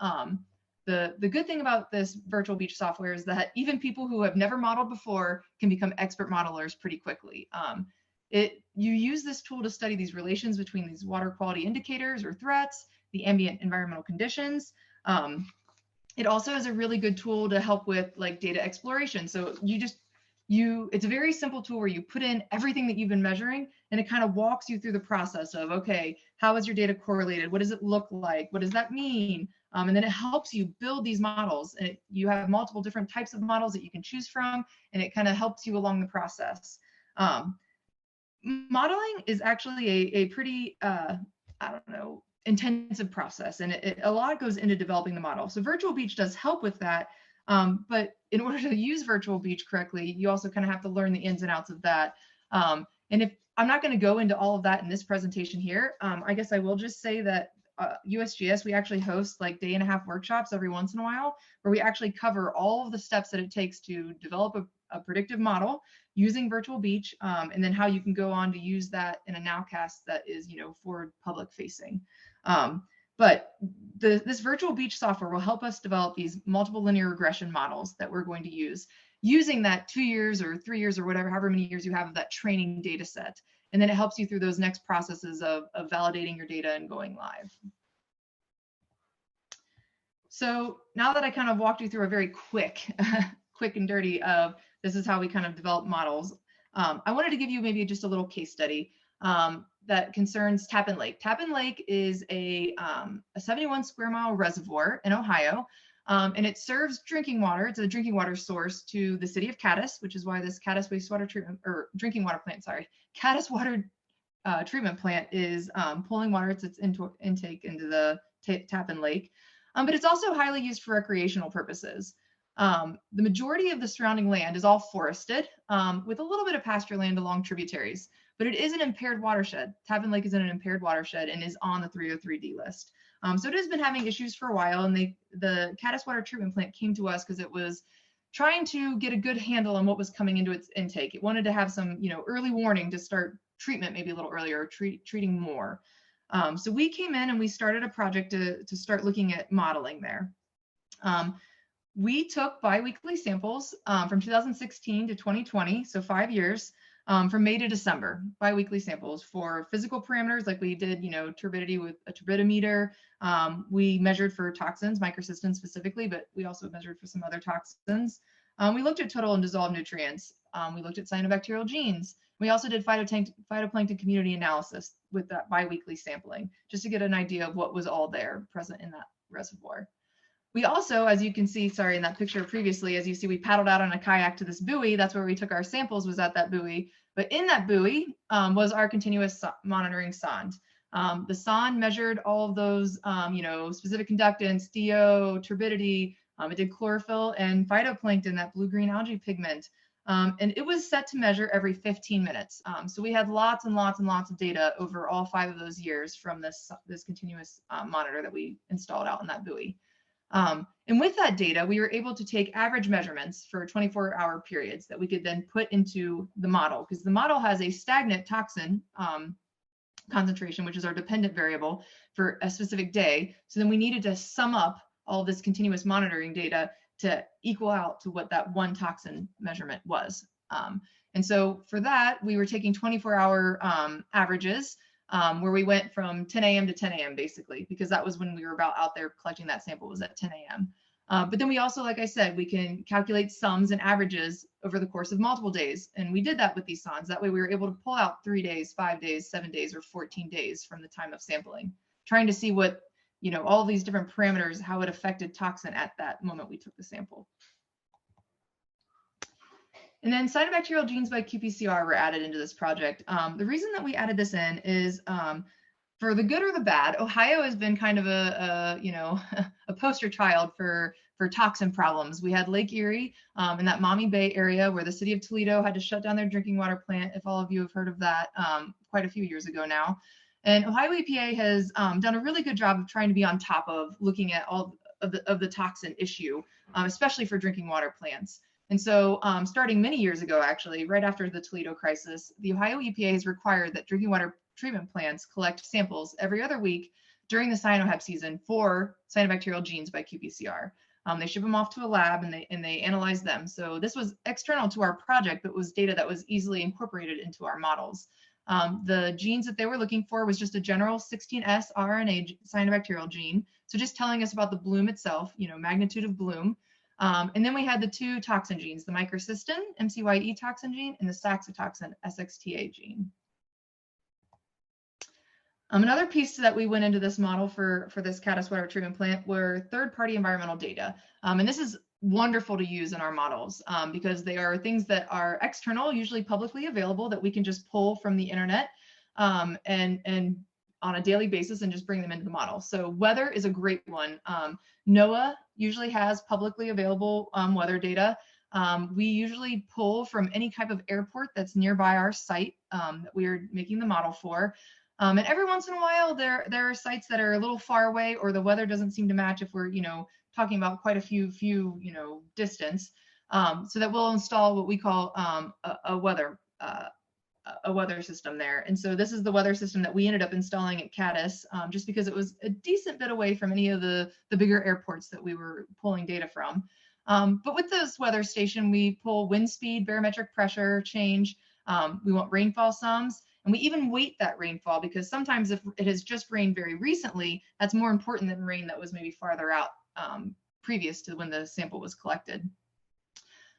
The good thing about this Virtual Beach software is that even people who have never modeled before can become expert modelers pretty quickly. You use this tool to study these relations between these water quality indicators or threats, the ambient environmental conditions. It also is a really good tool to help with like data exploration. So it's a very simple tool where you put in everything that you've been measuring and it kind of walks you through the process of, okay, how is your data correlated? What does it look like? What does that mean? And then it helps you build these models. And you have multiple different types of models that you can choose from, and it kind of helps you along the process. Modeling is actually a pretty, I don't know, intensive process, and a lot goes into developing the model. So Virtual Beach does help with that, but in order to use Virtual Beach correctly, you also kind of have to learn the ins and outs of that. And if I'm not going to go into all of that in this presentation here, I guess I will just say that USGS, we actually host like day-and-a-half workshops every once in a while where we actually cover all of the steps that it takes to develop a predictive model using Virtual Beach, and then how you can go on to use that in a Nowcast that is, you know, forward public facing. But this Virtual Beach software will help us develop these multiple linear regression models that we're going to use using that 2 years or 3 years or whatever, however many years you have of that training data set. And then it helps you through those next processes of validating your data and going live. So now that I kind of walked you through a very quick and dirty of this is how we kind of develop models, I wanted to give you maybe just a little case study that concerns Tappan Lake. Tappan Lake is a 71 square mile reservoir in Ohio, and it serves drinking water. It's a drinking water source to the city of Caddis, which is why this Caddis wastewater treatment or drinking water plant, Caddis water treatment plant is pulling water its intake into the Tappan Lake. But it's also highly used for recreational purposes. The majority of the surrounding land is all forested with a little bit of pasture land along tributaries, but it is an impaired watershed. Tappan Lake is in an impaired watershed and is on the 303D list. So it has been having issues for a while, and the Caddis water treatment plant came to us because it was trying to get a good handle on what was coming into its intake. It wanted to have some, you know, early warning to start treatment maybe a little earlier, treating more. So we came in and we started a project to start looking at modeling there. We took biweekly samples from 2016 to 2020, so 5 years, from May to December, biweekly samples for physical parameters like we did, you know, turbidity with a turbidimeter. We measured for toxins, microcystins specifically, but we also measured for some other toxins. We looked at total and dissolved nutrients. We looked at cyanobacterial genes. We also did phytoplankton community analysis with that biweekly sampling, just to get an idea of what was all there present in that reservoir. We also, as you can see, sorry, in that picture previously, as you see, we paddled out on a kayak to this buoy. That's where we took our samples, was at that buoy. But in that buoy was our continuous monitoring sonde. The sonde measured all of those, you know, specific conductance, DO, turbidity. It did chlorophyll and phytoplankton, that blue-green algae pigment. And it was set to measure every 15 minutes. So we had lots and lots and lots of data over all 5 of those years from this continuous monitor that we installed out in that buoy. And with that data, we were able to take average measurements for 24-hour periods that we could then put into the model, because the model has a stagnant toxin concentration, which is our dependent variable for a specific day. So then we needed to sum up all of this continuous monitoring data to equal out to what that one toxin measurement was. And so for that, we were taking 24-hour averages where we went from 10 a.m. to 10 a.m. basically, because that was when we were about out there collecting that sample, was at 10 a.m. But then we also, like I said, we can calculate sums and averages over the course of multiple days. And we did that with these sondes. That way we were able to pull out 3 days, 5 days, 7 days, or 14 days from the time of sampling, trying to see what, you know, all these different parameters, how it affected toxin at that moment we took the sample. And then cyanobacterial genes by qPCR were added into this project. The reason that we added this in is for the good or the bad, Ohio has been kind of a you know, a poster child for toxin problems. We had Lake Erie in that Maumee Bay area where the city of Toledo had to shut down their drinking water plant, if all of you have heard of that, quite a few years ago now. And Ohio EPA has done a really good job of trying to be on top of looking at all of the toxin issue, especially for drinking water plants. And so starting many years ago, actually, right after the Toledo crisis, the Ohio EPA has required that drinking water treatment plants collect samples every other week during the cyanoheb season for cyanobacterial genes by qPCR. They ship them off to a lab and they analyze them. So this was external to our project, but was data that was easily incorporated into our models. The genes that they were looking for was just a general 16S RNA cyanobacterial gene. So just telling us about the bloom itself, you know, magnitude of bloom. And then we had the 2 toxin genes, the microcystin, MCYE toxin gene, and the saxitoxin, SXTA gene. Another piece that we went into this model for this Caddis water treatment plant were third-party environmental data. And this is wonderful to use in our models because they are things that are external, usually publicly available, that we can just pull from the internet and on a daily basis and just bring them into the model. So weather is a great one. NOAA usually has publicly available weather data. We usually pull from any type of airport that's nearby our site that we are making the model for. And every once in a while, there are sites that are a little far away, or the weather doesn't seem to match if we're, you know, talking about quite a few, you know, distance. So that we'll install what we call a weather system there. And so this is the weather system that we ended up installing at Caddis, just because it was a decent bit away from any of the bigger airports that we were pulling data from. But with this weather station, we pull wind speed, barometric pressure change. We want rainfall sums. And we even weight that rainfall because sometimes if it has just rained very recently, that's more important than rain that was maybe farther out previous to when the sample was collected.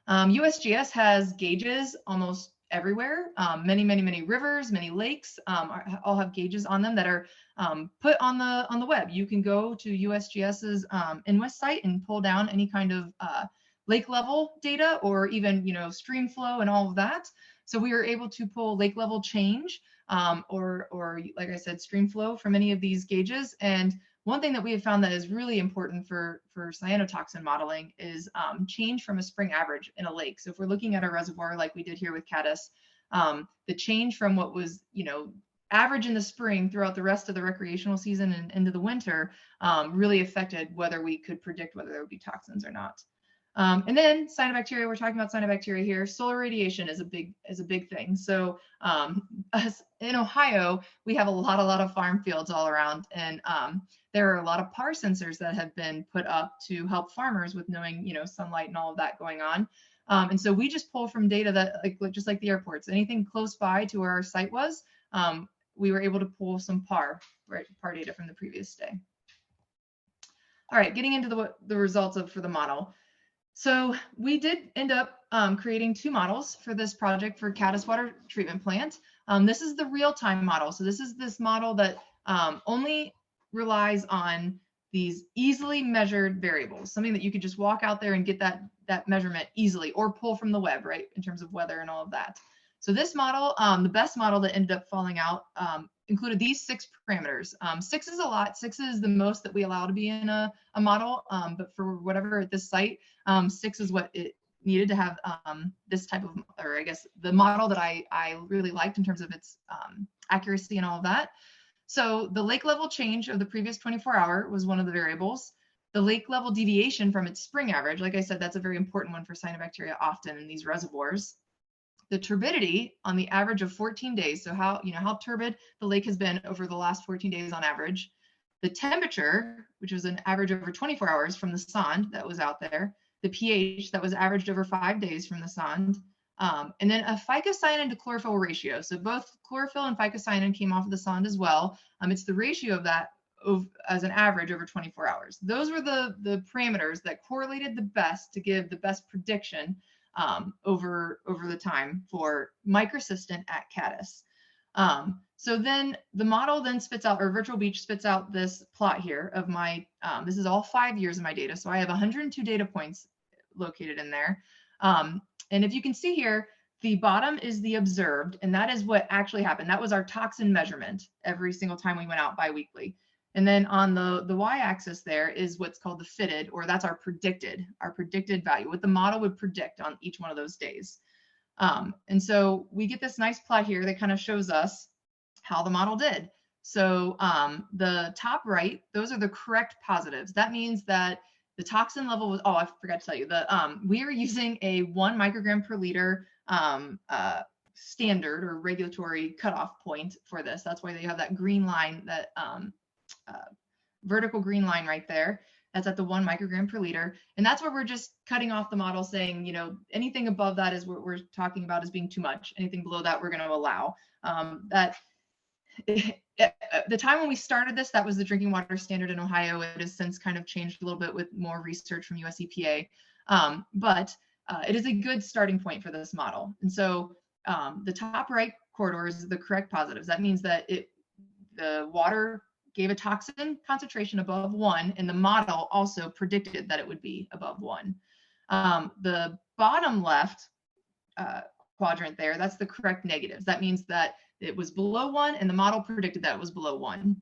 USGS has gauges almost everywhere. Many rivers, many lakes all have gauges on them that are put on the web. You can go to USGS's INWEST site and pull down any kind of lake level data or even, you know, stream flow and all of that. So we were able to pull lake level change or like I said, stream flow from any of these gauges. And one thing that we have found that is really important for cyanotoxin modeling is change from a spring average in a lake. So if we're looking at a reservoir like we did here with Caddis, the change from what was, you know, average in the spring throughout the rest of the recreational season and into the winter really affected whether we could predict whether there would be toxins or not. And then cyanobacteria, we're talking about cyanobacteria here. Solar radiation is a big thing. So in Ohio, we have a lot of farm fields all around, and there are a lot of PAR sensors that have been put up to help farmers with knowing, you know, sunlight and all of that going on. And so we just pull from data that, just like the airports, anything close by to where our site was, we were able to pull some PAR data from the previous day. All right, getting into the results for the model. So we did end up creating 2 models for this project for Caddis water treatment plant. This is the real-time model. So this is this model that only relies on these easily measured variables, something that you could just walk out there and get that measurement easily or pull from the web, right, in terms of weather and all of that. So this model, the best model that ended up falling out included these 6 parameters. 6 is a lot. 6 is the most that we allow to be in a model, but for whatever at this site, 6 is what it needed to have this type of, or I guess the model that I really liked in terms of its accuracy and all of that. So the lake level change of the previous 24-hour was one of the variables. The lake level deviation from its spring average, like I said, that's a very important one for cyanobacteria often in these reservoirs. the turbidity on the average of 14 days. So how turbid the lake has been over the last 14 days on average. The temperature, which was an average over 24 hours from the sonde that was out there. The pH that was averaged over 5 days from the sonde. And then a phycocyanin to chlorophyll ratio. So both chlorophyll and phycocyanin came off of the sonde as well. It's the ratio of that as an average over 24 hours. Those were the parameters that correlated the best to give the best prediction over the time for microcystin at caddis. So then the model then spits out, or Virtual Beach spits out this plot here of my, this is all 5 years of my data. So I have 102 data points located in there. And if you can see here, the bottom is the observed, and that is what actually happened. That was our toxin measurement every single time we went out biweekly. And then on the y-axis there is what's called the fitted, or that's our predicted value, what the model would predict on each one of those days. And so we get this nice plot here that kind of shows us how the model did. So the top right, those are the correct positives. That means that the toxin level was, oh, I forgot to tell you, we are using a 1 microgram per liter standard or regulatory cutoff point for this. That's why they have that green line, that vertical green line right there. That's at the 1 microgram per liter. And that's where we're just cutting off the model, saying, you know, anything above that is what we're talking about as being too much. Anything below that, we're going to allow. The time when we started this, that was the drinking water standard in Ohio. It has since kind of changed a little bit with more research from US EPA. But it is a good starting point for this model. And so the top right corridor is the correct positives. That means that the water gave a toxin concentration above 1, and the model also predicted that it would be above 1. The bottom left quadrant there, that's the correct negatives. That means that it was below 1, and the model predicted that it was below 1.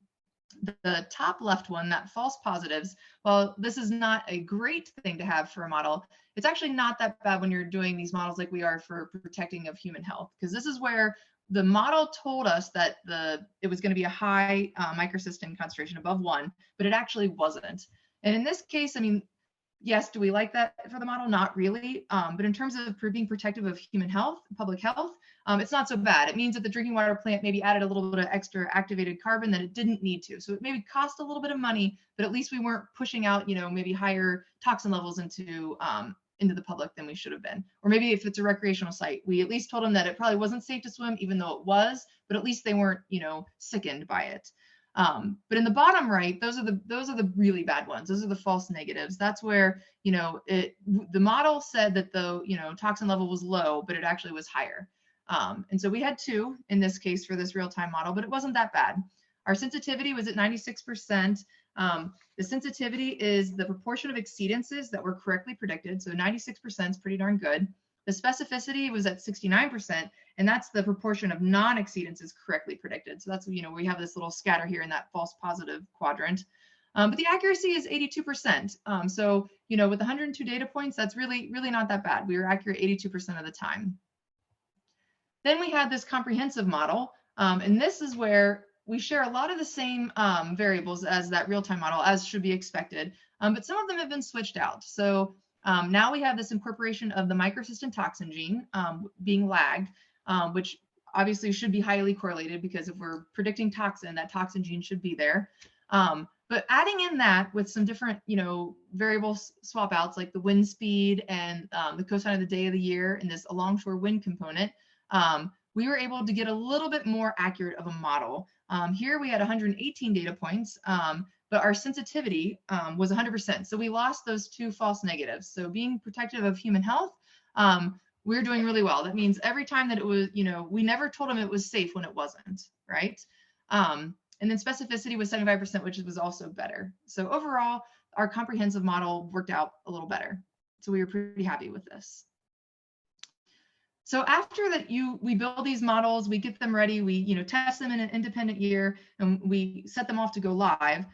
The top left one, that false positives, well, this is not a great thing to have for a model. It's actually not that bad when you're doing these models like we are for protecting of human health, because this is where the model told us that it was going to be a high microcystin concentration above 1, but it actually wasn't. And in this case, I mean, yes, do we like that for the model? Not really. But in terms of being protective of human health, public health, it's not so bad. It means that the drinking water plant maybe added a little bit of extra activated carbon that it didn't need to. So it maybe cost a little bit of money, but at least we weren't pushing out, you know, maybe higher toxin levels into the public than we should have been. Or maybe if it's a recreational site, we at least told them that it probably wasn't safe to swim, even though it was, but at least they weren't, you know, sickened by it. But in the bottom right, those are the really bad ones. Those are the false negatives. That's where, you know, the model said that the, you know, toxin level was low, but it actually was higher. And so we had 2 in this case for this real-time model, but it wasn't that bad. Our sensitivity was at 96%. The sensitivity is the proportion of exceedances that were correctly predicted. So 96% is pretty darn good. The specificity was at 69%, and that's the proportion of non-exceedances correctly predicted. So that's, you know, we have this little scatter here in that false positive quadrant. But the accuracy is 82%. So, you know, with 102 data points, that's really, really not that bad. We were accurate 82% of the time. Then we had this comprehensive model, and this is where we share a lot of the same variables as that real-time model, as should be expected, but some of them have been switched out. So now we have this incorporation of the microcystin toxin gene being lagged, which obviously should be highly correlated, because if we're predicting toxin, that toxin gene should be there. But adding in that with some different, you know, variable swap outs like the wind speed and the cosine of the day of the year and this alongshore wind component, we were able to get a little bit more accurate of a model. Here we had 118 data points, but our sensitivity was 100%. So we lost those 2 false negatives. So being protective of human health, we're doing really well. That means every time that it was, you know, we never told them it was safe when it wasn't, right? And then specificity was 75%, which was also better. So overall, our comprehensive model worked out a little better. So we were pretty happy with this. So after that, we build these models, we get them ready, we, you know, test them in an independent year, and we set them off to go live.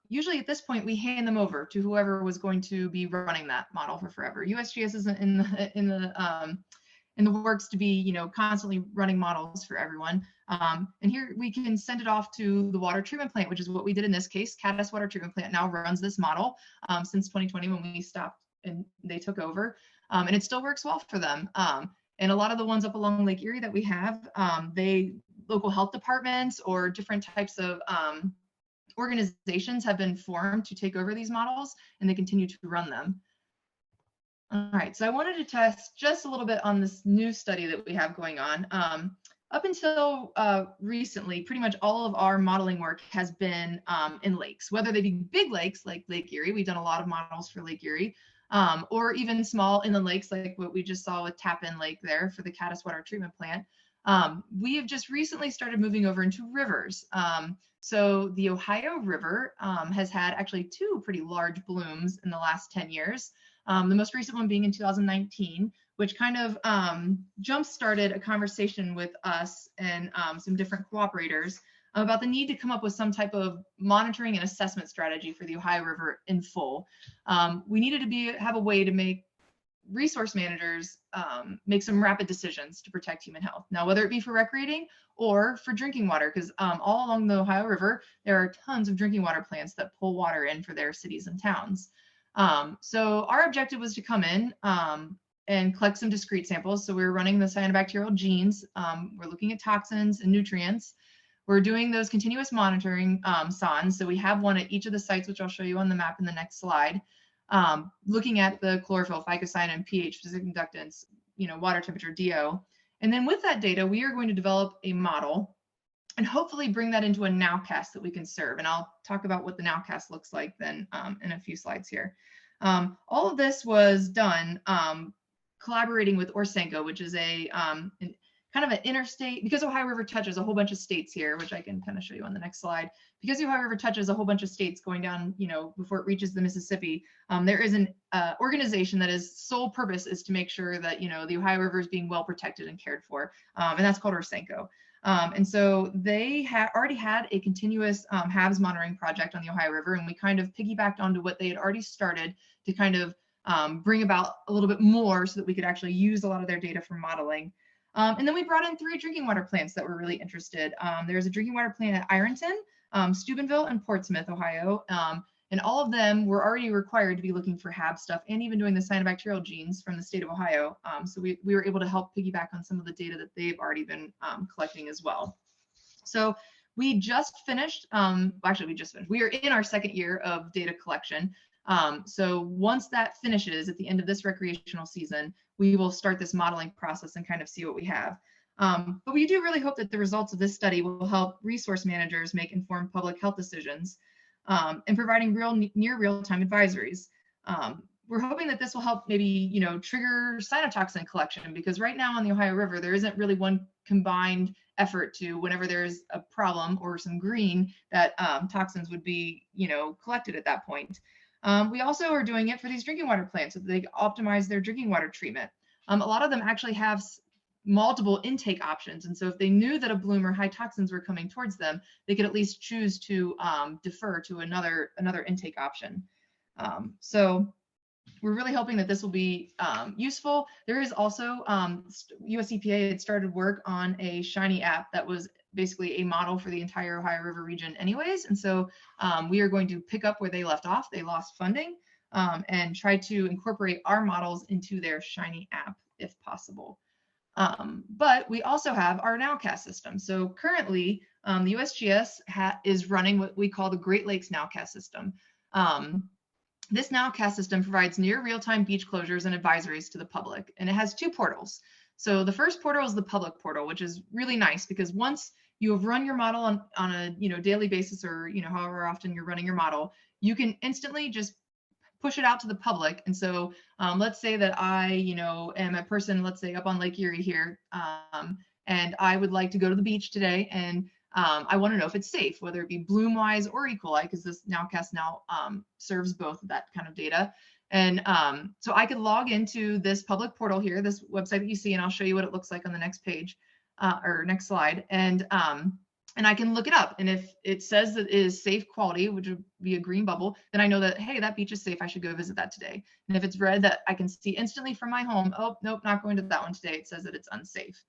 Usually at this point, we hand them over to whoever was going to be running that model for forever. USGS isn't in the works to be, you know, constantly running models for everyone. And here we can send it off to the water treatment plant, which is what we did in this case. Caddis Water Treatment Plant now runs this model since 2020 when we stopped and they took over. And it still works well for them. And a lot of the ones up along Lake Erie that we have, local health departments or different types of organizations have been formed to take over these models, and they continue to run them. All right, so I wanted to test just a little bit on this new study that we have going on. Up until recently, pretty much all of our modeling work has been in lakes, whether they be big lakes like Lake Erie. We've done a lot of models for Lake Erie, or even small inland lakes like what we just saw with Tappan Lake there for the Caddis Water Treatment Plant. We have just recently started moving over into rivers. So the Ohio River has had actually 2 pretty large blooms in the last 10 years. The most recent one being in 2019, which kind of jump-started a conversation with us and some different cooperators about the need to come up with some type of monitoring and assessment strategy for the Ohio River in full. We needed to have a way to make resource managers make some rapid decisions to protect human health. Now, whether it be for recreating or for drinking water, because all along the Ohio River, there are tons of drinking water plants that pull water in for their cities and towns. So our objective was to come in and collect some discrete samples. So we were running the cyanobacterial genes. We're looking at toxins and nutrients. We're doing those continuous monitoring SONs. So we have one at each of the sites, which I'll show you on the map in the next slide. Looking at the chlorophyll, phycocyanin, pH, physical conductance, water temperature, DO. And then with that data, we are going to develop a model and hopefully bring that into a nowcast that we can serve. And I'll talk about what the nowcast looks like then in a few slides here. All of this was done collaborating with Orsenko, which is a kind of an interstate, because Ohio River touches a whole bunch of states here, which I can kind of show you on the next slide. Because the Ohio River touches a whole bunch of states going down, before it reaches the Mississippi, there is an organization that is sole purpose is to make sure that, the Ohio River is being well protected and cared for. And that's called Orsenko. And so they already had a continuous HABs monitoring project on the Ohio River, and we kind of piggybacked onto what they had already started to kind of bring about a little bit more so that we could actually use a lot of their data for modeling. And then we brought in 3 drinking water plants that were really interested. There's a drinking water plant at Ironton, Steubenville, and Portsmouth, Ohio. And all of them were already required to be looking for HAB stuff and even doing the cyanobacterial genes from the state of Ohio. So we were able to help piggyback on some of the data that they've already been collecting as well. So we just finished, we are in our 2nd year of data collection. So once that finishes at the end of this recreational season, we will start this modeling process and kind of see what we have. But we do really hope that the results of this study will help resource managers make informed public health decisions and providing near real-time advisories. We're hoping that this will help maybe, trigger cyanotoxin collection, because right now on the Ohio River, there isn't really one combined effort to, whenever there's a problem or some green, that toxins would be, collected at that point. We also are doing it for these drinking water plants so that they optimize their drinking water treatment. A lot of them actually have multiple intake options. And so if they knew that a bloom or high toxins were coming towards them, they could at least choose to defer to another intake option. So we're really hoping that this will be useful. There is also US EPA had started work on a Shiny app that was basically a model for the entire Ohio River region anyways. And so we are going to pick up where they left off. They lost funding and try to incorporate our models into their Shiny app if possible. But we also have our nowcast system. So currently the USGS is running what we call the Great Lakes nowcast system. This nowcast system provides near real-time beach closures and advisories to the public, and it has 2 portals. So the first portal is the public portal, which is really nice because once you have run your model on a daily basis, or however often you're running your model, you can instantly just push it out to the public. And so let's say that I am a person, let's say up on Lake Erie here, and I would like to go to the beach today, and I want to know if it's safe, whether it be bloom wise or E. coli, because this nowcast now serves both of that kind of data. And so I could log into this public portal here, this website that you see, and I'll show you what it looks like on the next page or next slide. And I can look it up. And if it says that it is safe quality, which would be a green bubble, then I know that, hey, that beach is safe. I should go visit that today. And if it's red, that I can see instantly from my home, oh, nope, not going to that one today. It says that it's unsafe.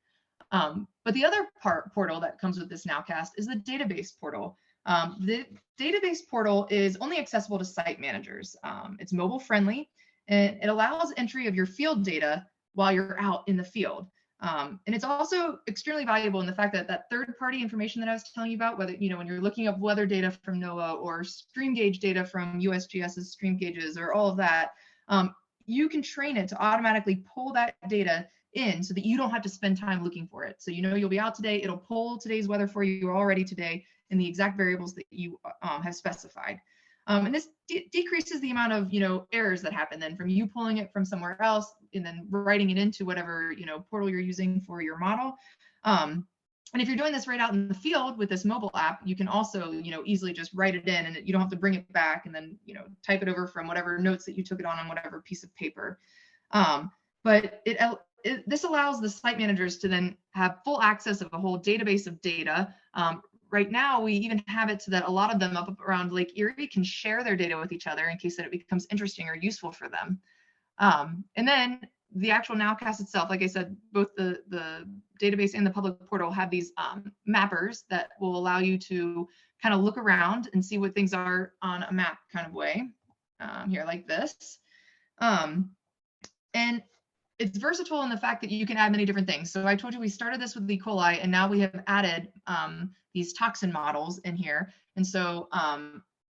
But the other portal that comes with this nowcast is the database portal. The database portal is only accessible to site managers. It's mobile friendly, and it allows entry of your field data while you're out in the field. And it's also extremely valuable in the fact that that third-party information that I was telling you about, whether, you know, when you're looking up weather data from NOAA or stream gauge data from USGS's stream gauges or all of that, you can train it to automatically pull that data in so that you don't have to spend time looking for it. So you know you'll be out today, it'll pull today's weather for you already today in the exact variables that you have specified. And this decreases the amount of, you know, errors that happen then from you pulling it from somewhere else and then writing it into whatever, you know, portal you're using for your model. And if you're doing this right out in the field with this mobile app, you can also, you know, easily just write it in and you don't have to bring it back and then, you know, type it over from whatever notes that you took it on whatever piece of paper. But this allows the site managers to then have full access of a whole database of data. Right now, we even have it so that a lot of them up around Lake Erie can share their data with each other in case that it becomes interesting or useful for them. And then the actual Nowcast itself, like I said, both the database and the public portal have these mappers that will allow you to kind of look around and see what things are on a map kind of way, here like this. And it's versatile in the fact that you can add many different things. So I told you we started this with E. coli, and now we have added these toxin models in here. And so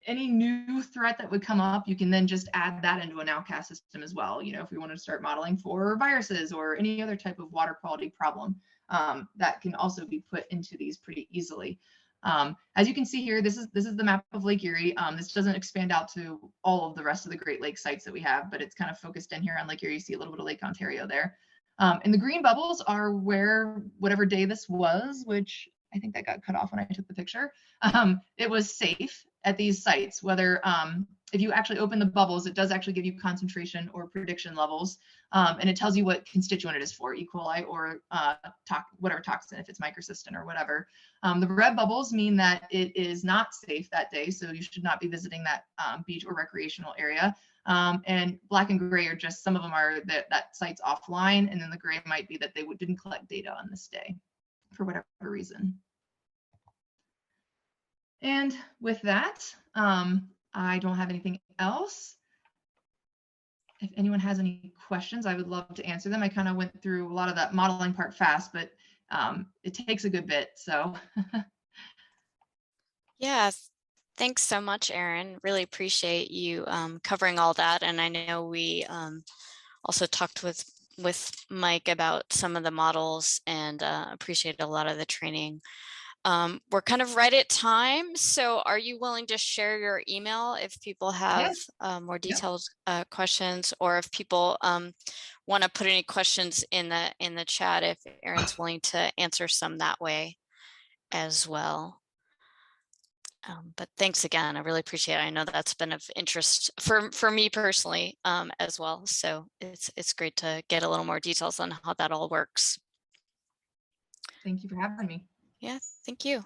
any new threat that would come up, you can then just add that into a Nowcast system as well. You know, if we want to start modeling for viruses or any other type of water quality problem, that can also be put into these pretty easily. As you can see here, this is the map of Lake Erie. This doesn't expand out to all of the rest of the Great Lakes sites that we have, but it's kind of focused in here on Lake Erie. You see a little bit of Lake Ontario there. And the green bubbles are where whatever day this was, which I think that got cut off when I took the picture. It was safe at these sites, whether if you actually open the bubbles, it does actually give you concentration or prediction levels. And it tells you what constituent it is for, E. coli or whatever toxin, if it's microcystin or whatever. The red bubbles mean that it is not safe that day, so you should not be visiting that beach or recreational area. And black and gray are just, some of them are that site's offline, and then the gray might be that they didn't collect data on this day for whatever reason. And with that, I don't have anything else. If anyone has any questions, I would love to answer them. I kind of went through a lot of that modeling part fast, but it takes a good bit, so. Yeah, thanks so much, Erin. Really appreciate you covering all that. And I know we also talked with Mike about some of the models and appreciate a lot of the training. We're kind of right at time. So are you willing to share your email if people have more detailed questions, or if people want to put any questions in the chat, if Erin's willing to answer some that way as well. But thanks again. I really appreciate it. I know that's been of interest for me personally as well. So it's great to get a little more details on how that all works. Thank you for having me. Yeah, thank you.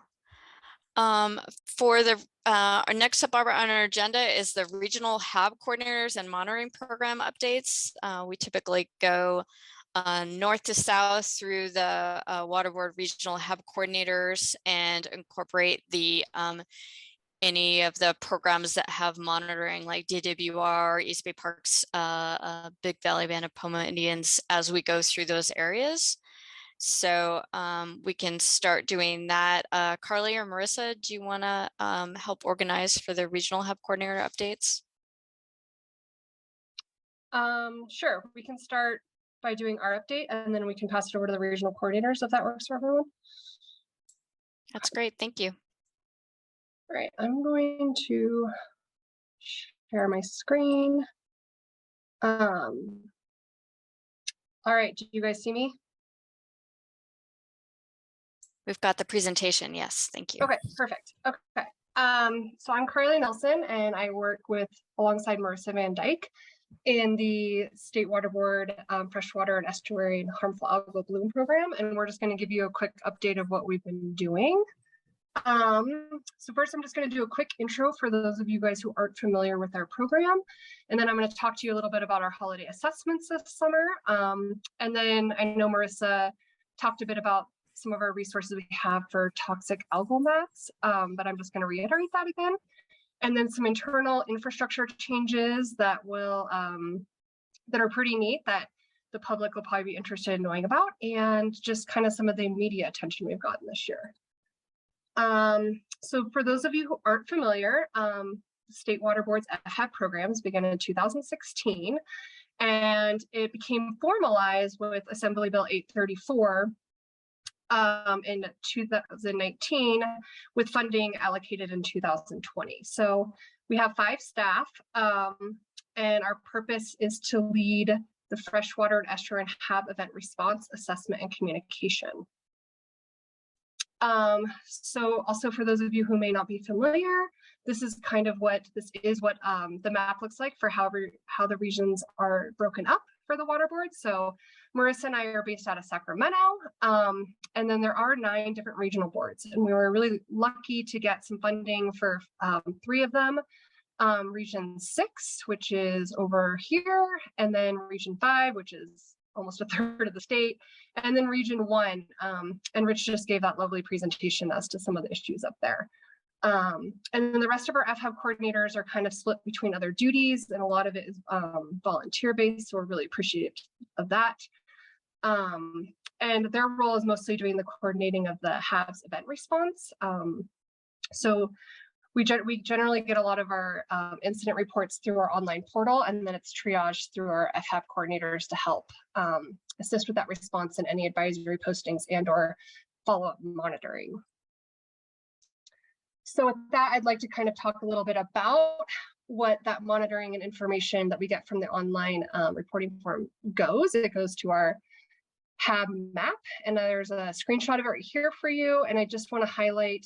For the our next up on our agenda is the regional HAB coordinators and monitoring program updates. We typically go north to south through the Water Board regional HAB coordinators and incorporate the any of the programs that have monitoring, like DWR, East Bay Parks, Big Valley Band of Poma Indians, as we go through those areas. So we can start doing that. Carly or Marissa, do you want to help organize for the regional HAB coordinator updates? Sure, we can start by doing our update and then we can pass it over to the regional coordinators if that works for everyone. That's great, thank you. All right, I'm going to share my screen. All right, do you guys see me? We've got the presentation, yes, thank you. Okay, perfect. Okay, so I'm Carly Nelson and I work alongside Marissa Van Dyke in the State Water Board Freshwater and Estuary and Harmful Algal Bloom Program, and we're just going to give you a quick update of what we've been doing. So first I'm just going to do a quick intro for those of you guys who aren't familiar with our program, and then I'm going to talk to you a little bit about our holiday assessments this summer, and then I know Marissa talked a bit about some of our resources we have for toxic algal mats, but I'm just going to reiterate that again. And then some internal infrastructure changes that will that are pretty neat that the public will probably be interested in knowing about, and just kind of some of the media attention we've gotten this year. So for those of you who aren't familiar, State Water Board's FHAB programs began in 2016, and it became formalized with Assembly Bill 834 in 2019, with funding allocated in 2020. So we have 5 staff, and our purpose is to lead the freshwater and estuarine HAB event response, assessment, and communication. So also for those of you who may not be familiar, this is kind of what the map looks like for how the regions are broken up for the water board. So Marissa and I are based out of Sacramento, and then there are 9 different regional boards, and we were really lucky to get some funding for 3 of them. Region 6, which is over here, and then Region 5, which is almost a third of the state, and then Region 1, and Rich just gave that lovely presentation as to some of the issues up there. And then the rest of our FHAB coordinators are kind of split between other duties, and a lot of it is volunteer-based, so we're really appreciative of that. And their role is mostly doing the coordinating of the HAB's event response. So we generally get a lot of our incident reports through our online portal, and then it's triaged through our FHAB coordinators to help assist with that response and any advisory postings and or follow-up monitoring. So with that, I'd like to kind of talk a little bit about what that monitoring and information that we get from the online reporting form goes. It goes to our HAB map, and there's a screenshot of it right here for you. And I just want to highlight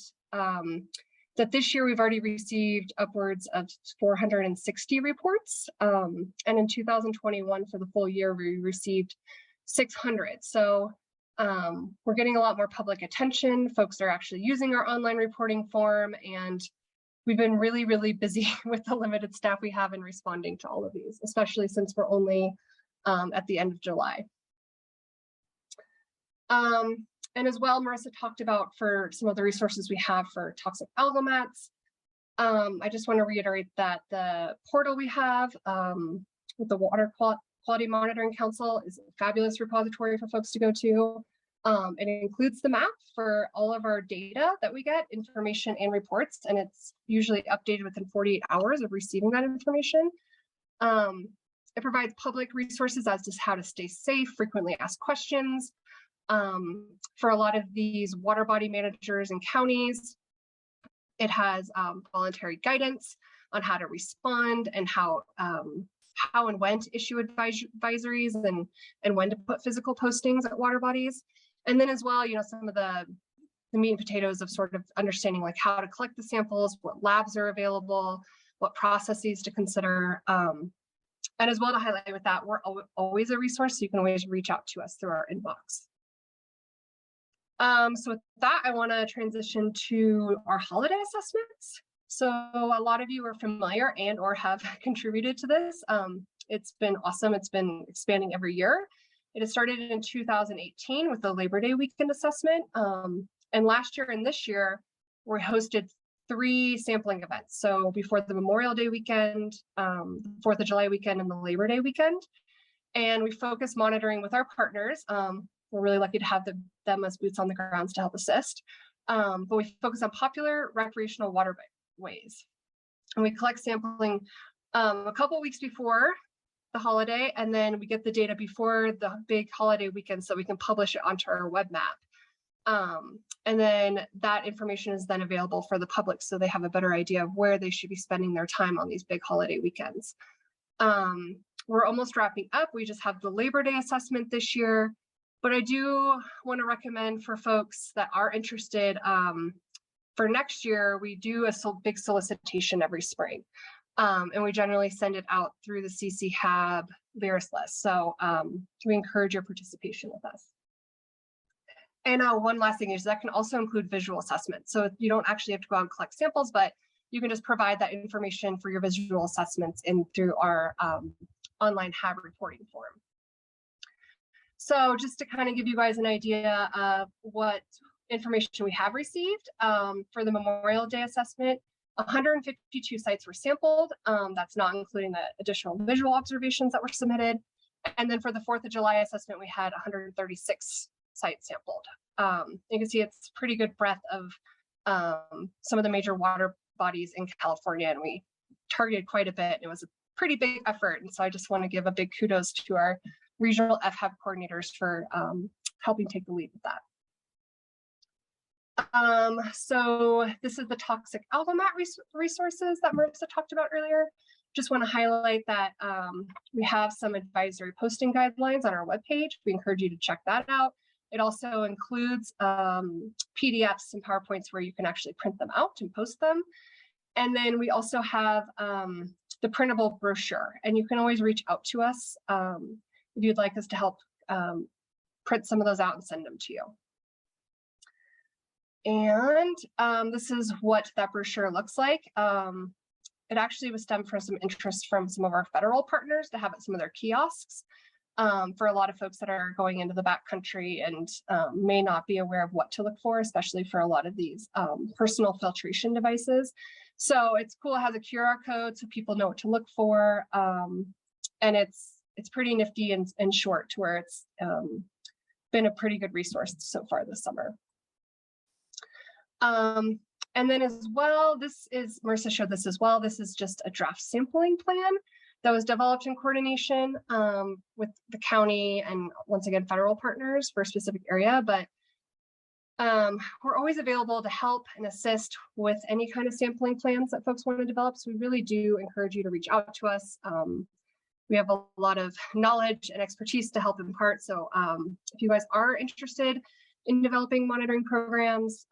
that this year we've already received upwards of 460 reports. And in 2021 for the full year, we received 600. So we're getting a lot more public attention. Folks are actually using our online reporting form, and we've been really, really busy with the limited staff we have in responding to all of these, especially since we're only at the end of July. And as well, Marissa talked about for some of the resources we have for toxic algal mats. I just want to reiterate that the portal we have with the Water Quality Monitoring Council is a fabulous repository for folks to go to. It includes the map for all of our data that we get, information and reports, and it's usually updated within 48 hours of receiving that information. It provides public resources as to how to stay safe, frequently asked questions. For a lot of these water body managers and counties, it has voluntary guidance on how to respond and how and when to issue advisories and when to put physical postings at water bodies. And then as well, you know, some of the meat and potatoes of sort of understanding like how to collect the samples, what labs are available, what processes to consider. And as well to highlight with that, we're always a resource, so you can always reach out to us through our inbox. So with that, I want to transition to our holiday assessments. So a lot of you are familiar and or have contributed to this. It's been awesome. It's been expanding every year. It has started in 2018 with the Labor Day weekend assessment. And last year and this year, we hosted 3 sampling events. So before the Memorial Day weekend, the 4th of July weekend, and the Labor Day weekend. And we focus monitoring with our partners. We're really lucky to have them as boots on the grounds to help assist. But we focus on popular recreational waterways. And we collect sampling a couple weeks before the holiday, and then we get the data before the big holiday weekend so we can publish it onto our web map. And then that information is then available for the public so they have a better idea of where they should be spending their time on these big holiday weekends. We're almost wrapping up. We just have the Labor Day assessment this year. But I do want to recommend for folks that are interested, for next year, we do a big solicitation every spring. And we generally send it out through the CCHAB Veris list. So we encourage your participation with us. And one last thing is that can also include visual assessment. So you don't actually have to go out and collect samples, but you can just provide that information for your visual assessments through our online HAB reporting form. So just to kind of give you guys an idea of what information we have received for the Memorial Day assessment, 152 sites were sampled. That's not including the additional visual observations that were submitted. And then for the 4th of July assessment, we had 136 sites sampled. You can see it's pretty good breadth of some of the major water bodies in California, and we targeted quite a bit. It was a pretty big effort, and so I just want to give a big kudos to our regional FHAB coordinators for helping take the lead with that. So this is the toxic algal mat resources that Marissa talked about earlier. Just want to highlight that we have some advisory posting guidelines on our webpage. We encourage you to check that out. It also includes PDFs and PowerPoints where you can actually print them out and post them. And then we also have the printable brochure, and you can always reach out to us if you'd like us to help print some of those out and send them to you. And this is what that brochure looks like. It actually was stemmed from some interest from some of our federal partners to have at some of their kiosks for a lot of folks that are going into the backcountry and may not be aware of what to look for, especially for a lot of these personal filtration devices. So it's cool, it has a QR code so people know what to look for. And it's pretty nifty and short to where it's been a pretty good resource so far this summer. And then as well, this is, Marissa showed this as well, this is just a draft sampling plan that was developed in coordination with the county and once again, federal partners for a specific area, but we're always available to help and assist with any kind of sampling plans that folks want to develop. So we really do encourage you to reach out to us. We have a lot of knowledge and expertise to help impart. So if you guys are interested in developing monitoring programs,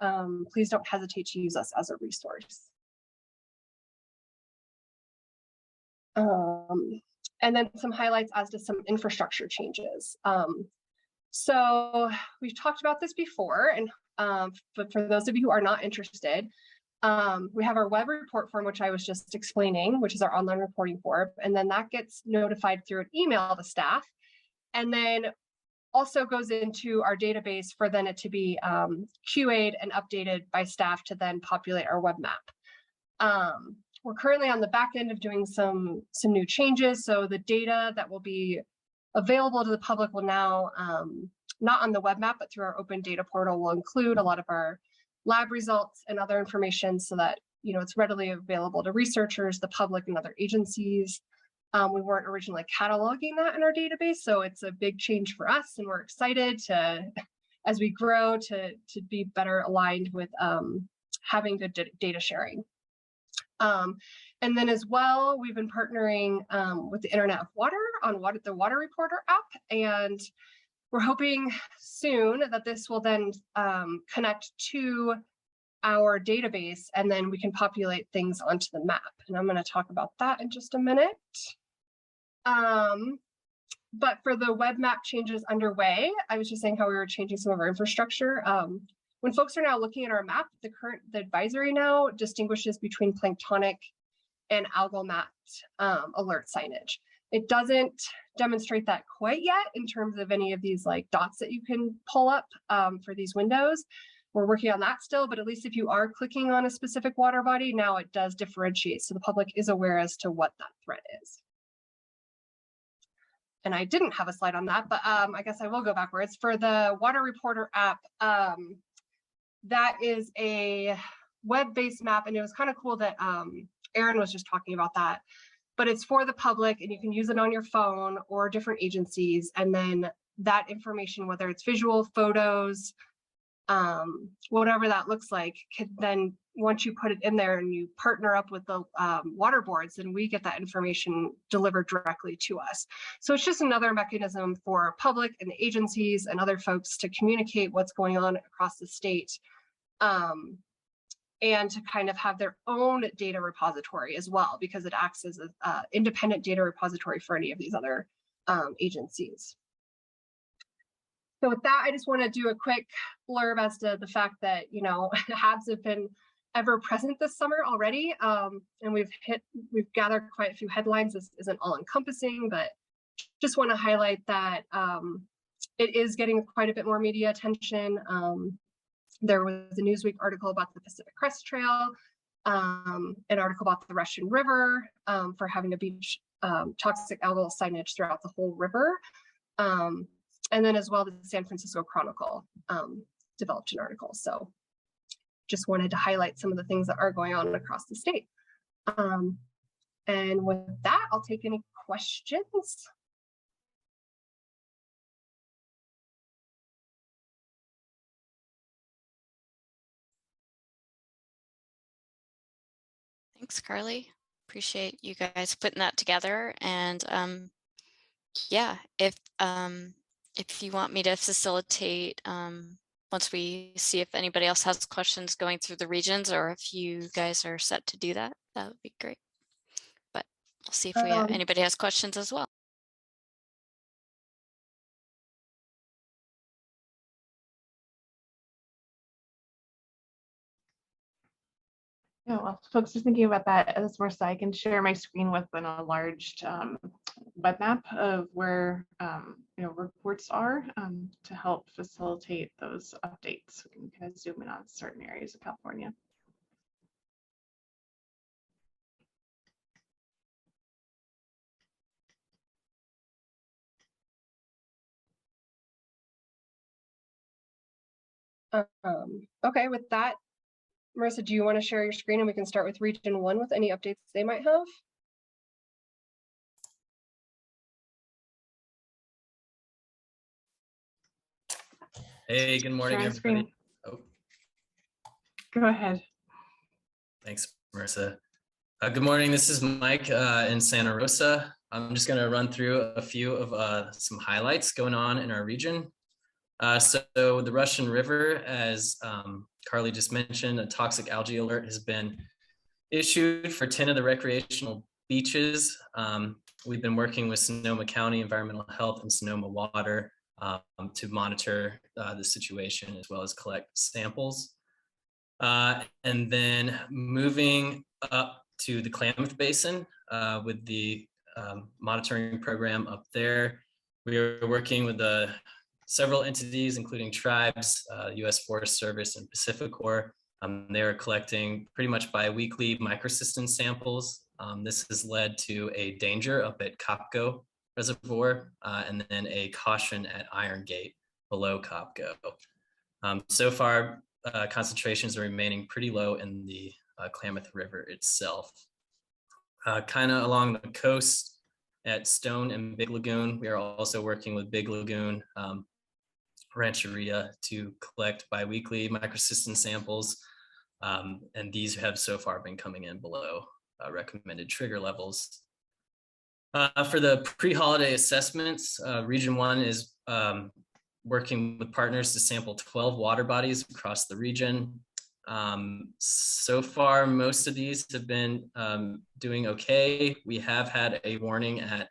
please don't hesitate to use us as a resource. And then some highlights as to some infrastructure changes. So we've talked about this before, and but for those of you who are not interested, we have our web report form, which I was just explaining, which is our online reporting form, and then that gets notified through an email to staff, and then also goes into our database for then it to be QA'd and updated by staff to then populate our web map. We're currently on the back end of doing some new changes. So the data that will be available to the public will now, not on the web map, but through our open data portal, will include a lot of our lab results and other information so that it's readily available to researchers, the public, and other agencies. We weren't originally cataloging that in our database, so it's a big change for us, and we're excited to, as we grow, to be better aligned with having good data sharing. And then as well, we've been partnering with the Internet of Water on the Water Reporter app, and we're hoping soon that this will then connect to our database, and then we can populate things onto the map. And I'm going to talk about that in just a minute. But for the web map changes underway, I was just saying how we were changing some of our infrastructure. When folks are now looking at our map, the advisory now distinguishes between planktonic and algal mat alert signage. It doesn't demonstrate that quite yet in terms of any of these like dots that you can pull up for these windows. We're working on that still, but at least if you are clicking on a specific water body, now it does differentiate, so the public is aware as to what that threat is. And I didn't have a slide on that, but I guess I will go backwards. For the Water Reporter app, that is a web-based map, and it was kind of cool that Erin was just talking about that, but it's for the public, and you can use it on your phone or different agencies, and then that information, whether it's visual, photos, whatever that looks like, could then, once you put it in there and you partner up with the water boards, then we get that information delivered directly to us. So it's just another mechanism for public and the agencies and other folks to communicate what's going on across the state, and to kind of have their own data repository as well, because it acts as an independent data repository for any of these other agencies. So with that, I just want to do a quick blurb as to the fact that, HABs have been ever present this summer already. And we've gathered quite a few headlines. This isn't all encompassing, but just want to highlight that it is getting quite a bit more media attention. There was a Newsweek article about the Pacific Crest Trail, an article about the Russian River for having a beach toxic algal signage throughout the whole river. And then as well, the San Francisco Chronicle developed an article. So just wanted to highlight some of the things that are going on across the state. And with that, I'll take any questions. Thanks, Carly. Appreciate you guys putting that together. And yeah, if you want me to facilitate, once we see if anybody else has questions going through the regions, or if you guys are set to do that, that would be great. But we'll see if we anybody has questions as well. Yeah, well, folks are thinking about that as more, so I can share my screen with an enlarged web map of where reports are to help facilitate those updates. We can kind of zoom in on certain areas of California. Okay, with that, Marissa, do you want to share your screen and we can start with Region 1 with any updates they might have? Hey, good morning, everybody. Oh. Go ahead. Thanks, Marissa. Good morning, this is Mike in Santa Rosa. I'm just gonna run through a few of some highlights going on in our region. So the Russian River, as Carly just mentioned, a toxic algae alert has been issued for 10 of the recreational beaches. We've been working with Sonoma County Environmental Health and Sonoma Water to monitor the situation as well as collect samples. And then moving up to the Klamath Basin with the monitoring program up there. We are working with several entities, including tribes, U.S. Forest Service, and Pacific Corps. They are collecting pretty much bi-weekly microcystin samples. This has led to a danger up at Copco Reservoir and then a caution at Iron Gate below Copco. So far, concentrations are remaining pretty low in the Klamath River itself. Kind of along the coast at Stone and Big Lagoon, we are also working with Big Lagoon Rancheria to collect bi-weekly microcystin samples, and these have so far been coming in below recommended trigger levels. For the pre-holiday assessments, Region 1 is working with partners to sample 12 water bodies across the region. So far, most of these have been doing okay. We have had a warning at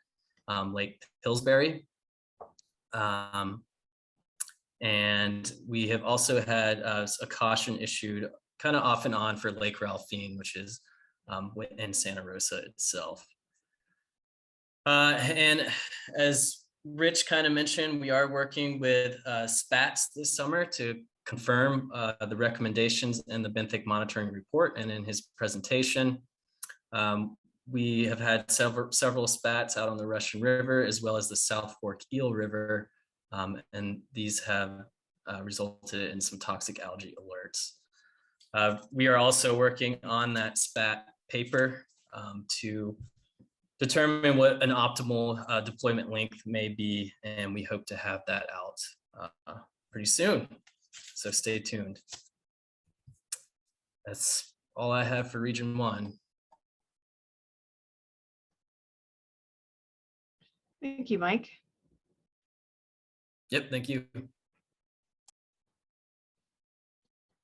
Lake Pillsbury. And we have also had a caution issued kind of off and on for Lake Ralphine, which is in Santa Rosa itself. And as Rich kind of mentioned, we are working with SPATS this summer to confirm the recommendations in the Benthic monitoring report and in his presentation. We have had several SPATs out on the Russian River as well as the South Fork Eel River. And these have resulted in some toxic algae alerts. We are also working on that SPAT paper to determine what an optimal deployment length may be, and we hope to have that out pretty soon. So stay tuned. That's all I have for Region 1. Thank you, Mike. Yep, thank you.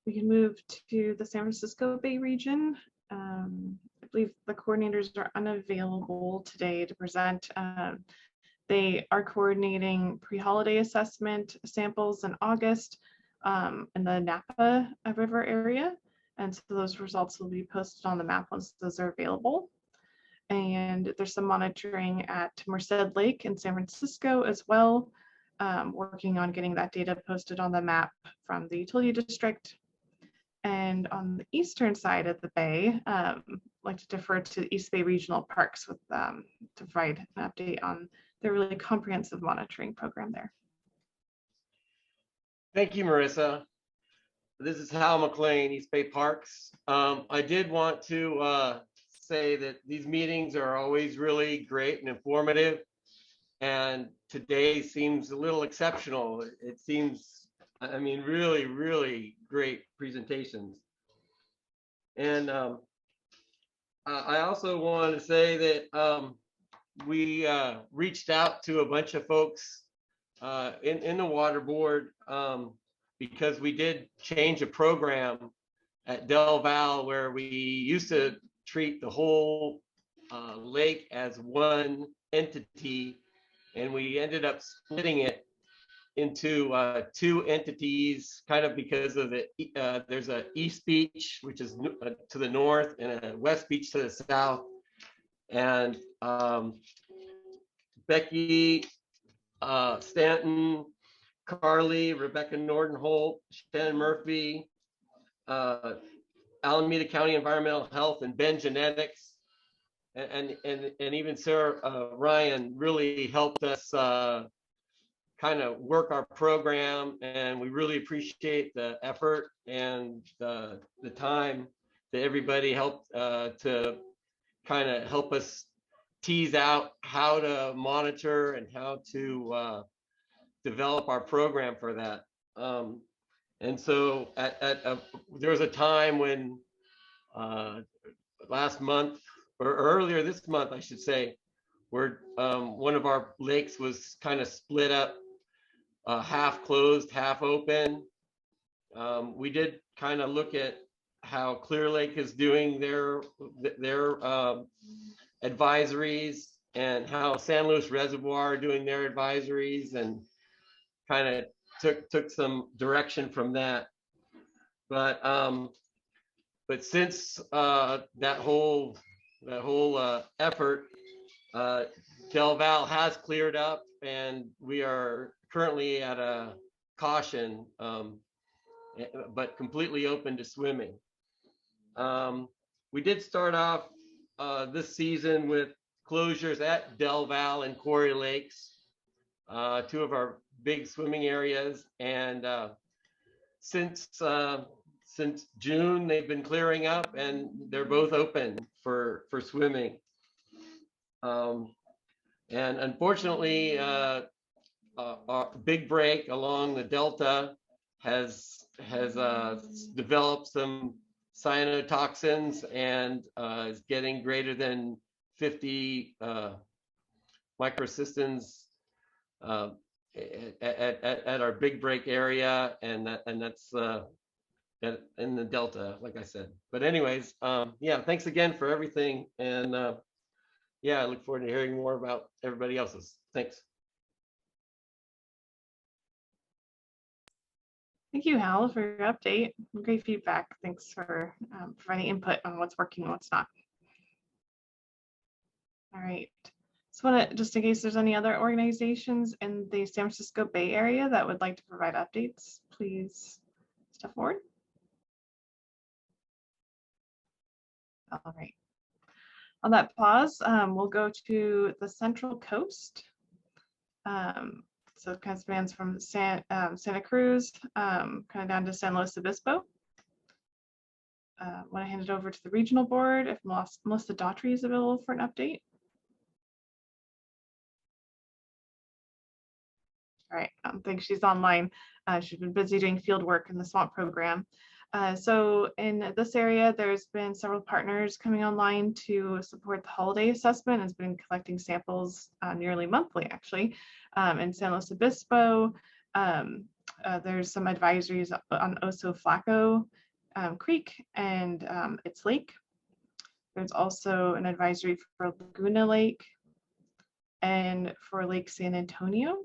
We can move to the San Francisco Bay region. I believe the coordinators are unavailable today to present. They are coordinating pre-holiday assessment samples in August in the Napa River area. And so those results will be posted on the map once those are available. And there's some monitoring at Merced Lake in San Francisco as well, working on getting that data posted on the map from the utility district. And on the eastern side of the bay, I'd like to defer to East Bay Regional Parks with to provide an update on their really comprehensive monitoring program there. Thank you, Marissa. This is Hal McLean, East Bay Parks. I did want to say that these meetings are always really great and informative. And today seems a little exceptional. It seems, I mean, really, really great presentations. And I also want to say that we reached out to a bunch of folks in the water board because we did change a program at Del Val where we used to treat the whole lake as one entity, and we ended up splitting it into two entities, kind of because of the there's a East Beach, which is to the north, and a West Beach to the south. And Becky Stanton, Carly, Rebecca Nordenholt, Shannon Murphy, Alameda County Environmental Health, and Ben Genetics, and even Sarah Ryan really helped us kind of work our program, and we really appreciate the effort and the time that everybody helped to kind of help us tease out how to monitor and how to develop our program for that. And so there was a time when last month, or earlier this month, I should say, where one of our lakes was kind of split up, half closed, half open. We did kind of look at how Clear Lake is doing their advisories, and how San Luis Reservoir are doing their advisories, and kind of took some direction from that. But since that whole effort, Del Val has cleared up, and we are currently at a caution, but completely open to swimming. We did start off this season with closures at Del Val and Quarry Lakes, two of our big swimming areas, and since June they've been clearing up, and they're both open for swimming. And unfortunately, our Big Break along the Delta has developed some cyanotoxins, and is getting greater than 50 microcystins at our Big Break area, and that's in the Delta, like I said. But anyways, yeah, thanks again for everything, and yeah, I look forward to hearing more about everybody else's. Thanks. Thank you, Hal, for your update. Great feedback. Thanks for providing input on what's working and what's not. All right. So just in case there's any other organizations in the San Francisco Bay Area that would like to provide updates, please step forward. All right. On that pause, we'll go to the Central Coast. So it kind of spans from Santa Cruz, kind of down to San Luis Obispo. Want to hand it over to the regional board if Melissa Daughtry is available for an update. All right, I think she's online. She's been busy doing field work in the SWAMP program. So in this area, there's been several partners coming online to support the holiday assessment. It's been collecting samples nearly monthly, actually. In San Luis Obispo, there's some advisories on Oso Flaco Creek and its lake. There's also an advisory for Laguna Lake and for Lake San Antonio.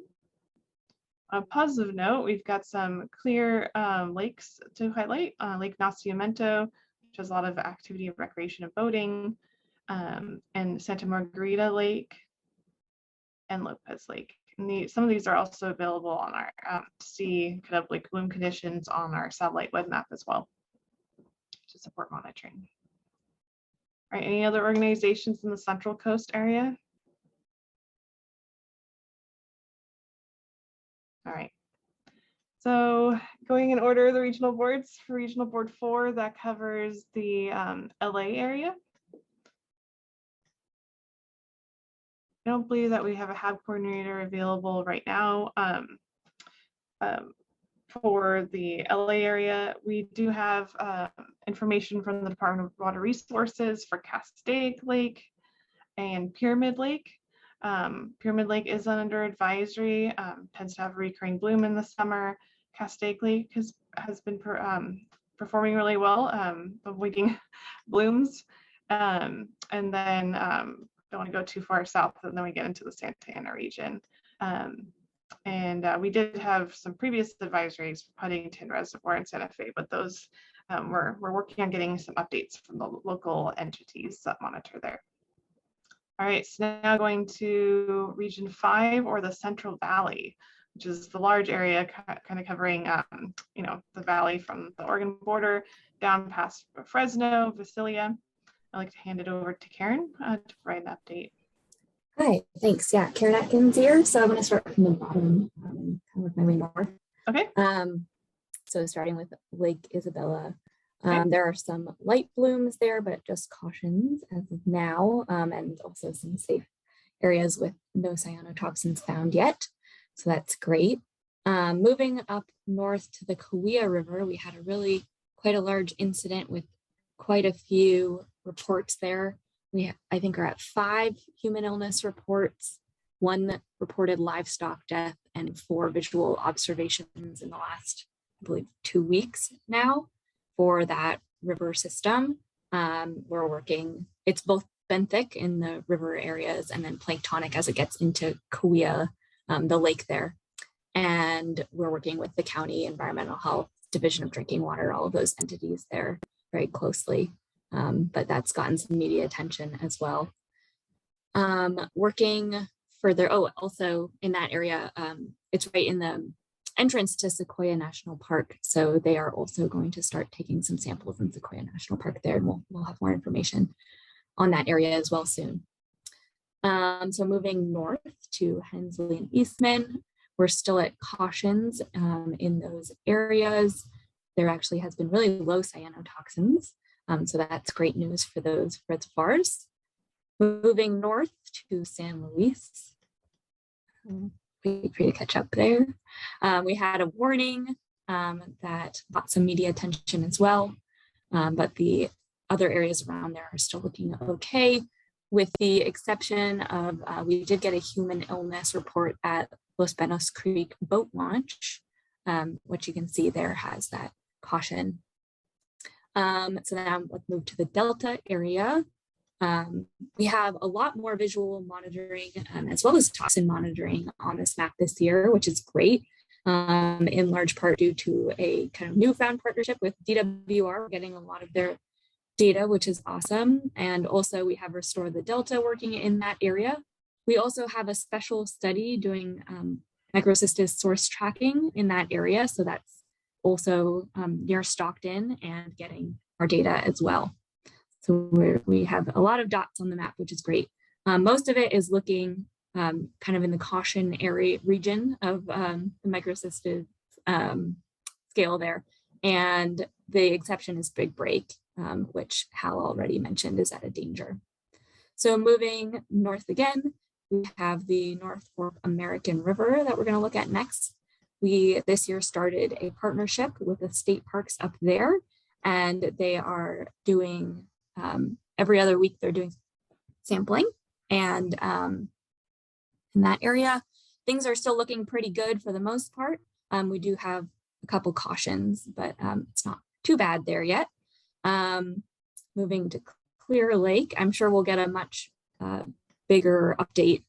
On a positive note, we've got some clear lakes to highlight. Lake Nacimiento, which has a lot of activity of recreation and boating, and Santa Margarita Lake and Lopez Lake. And some of these are also available on our to see kind of like bloom conditions on our satellite web map as well to support monitoring. All right, any other organizations in the Central Coast area? All right. So going in order, the regional boards. For Regional Board 4, that covers the LA area. I don't believe that we have a HAB coordinator available right now. For the LA area, we do have information from the Department of Water Resources for Castaic Lake and Pyramid Lake. Pyramid Lake is under advisory, tends to have a recurring bloom in the summer. Castaic Lake has been performing really well, avoiding blooms. And then don't want to go too far south, and then we get into the Santa Ana region. And we did have some previous advisories for Huntington Reservoir and Santa Fe, but those we're working on getting some updates from the local entities that monitor there. All right, so now going to Region 5, or the Central Valley, which is the large area kind of covering, you know, the valley from the Oregon border down past Fresno, Visalia. I'd like to hand it over to Karen to provide an update. Hi, thanks. Yeah, Karen Atkins here. So I'm going to start from the bottom, kind of work my way north. Okay. So starting with Lake Isabella, Okay. there are some light blooms there, but just cautions as of now, and also some safe areas with no cyanotoxins found yet. So that's great. Moving up north to the Kaweah River, we had quite a large incident with quite a few reports there. We, I think, are at 5 human illness reports, 1 reported livestock death, and 4 visual observations in the last, I believe, 2 weeks now for that river system. We're working, it's both benthic in the river areas and then planktonic as it gets into Kaweah, the lake there. And we're working with the county environmental health, Division of Drinking Water, all of those entities there very closely. But that's gotten some media attention as well. Working further, also in that area, it's right in the entrance to Sequoia National Park. So they are also going to start taking some samples in Sequoia National Park there, and we'll have more information on that area as well soon. So moving north to Hensley and Eastman, we're still at cautions in those areas. There actually has been really low cyanotoxins. So that's great news for those reservoirs. Moving north to San Luis. Wait for you to catch up there. We had a warning that got some media attention as well, but the other areas around there are still looking okay, with the exception of we did get a human illness report at Los Benos Creek boat launch, which you can see there has that caution. So now let's move to the Delta area. We have a lot more visual monitoring as well as toxin monitoring on this map this year, which is great, in large part due to a kind of newfound partnership with DWR, getting a lot of their data, which is awesome. And also we have Restore the Delta working in that area. We also have a special study doing microcystis source tracking in that area. So that's also near Stockton and getting our data as well. So we have a lot of dots on the map, which is great. Most of it is looking kind of in the caution area region of the microcystis scale there. And the exception is Big Break, which Hal already mentioned is at a danger. So moving north again, we have the North Fork American River that we're going to look at next. We this year started a partnership with the state parks up there, and they are doing every other week they're doing sampling, and in that area things are still looking pretty good for the most part. We do have a couple cautions, but it's not too bad there yet. Moving to Clear Lake, I'm sure we'll get a much bigger update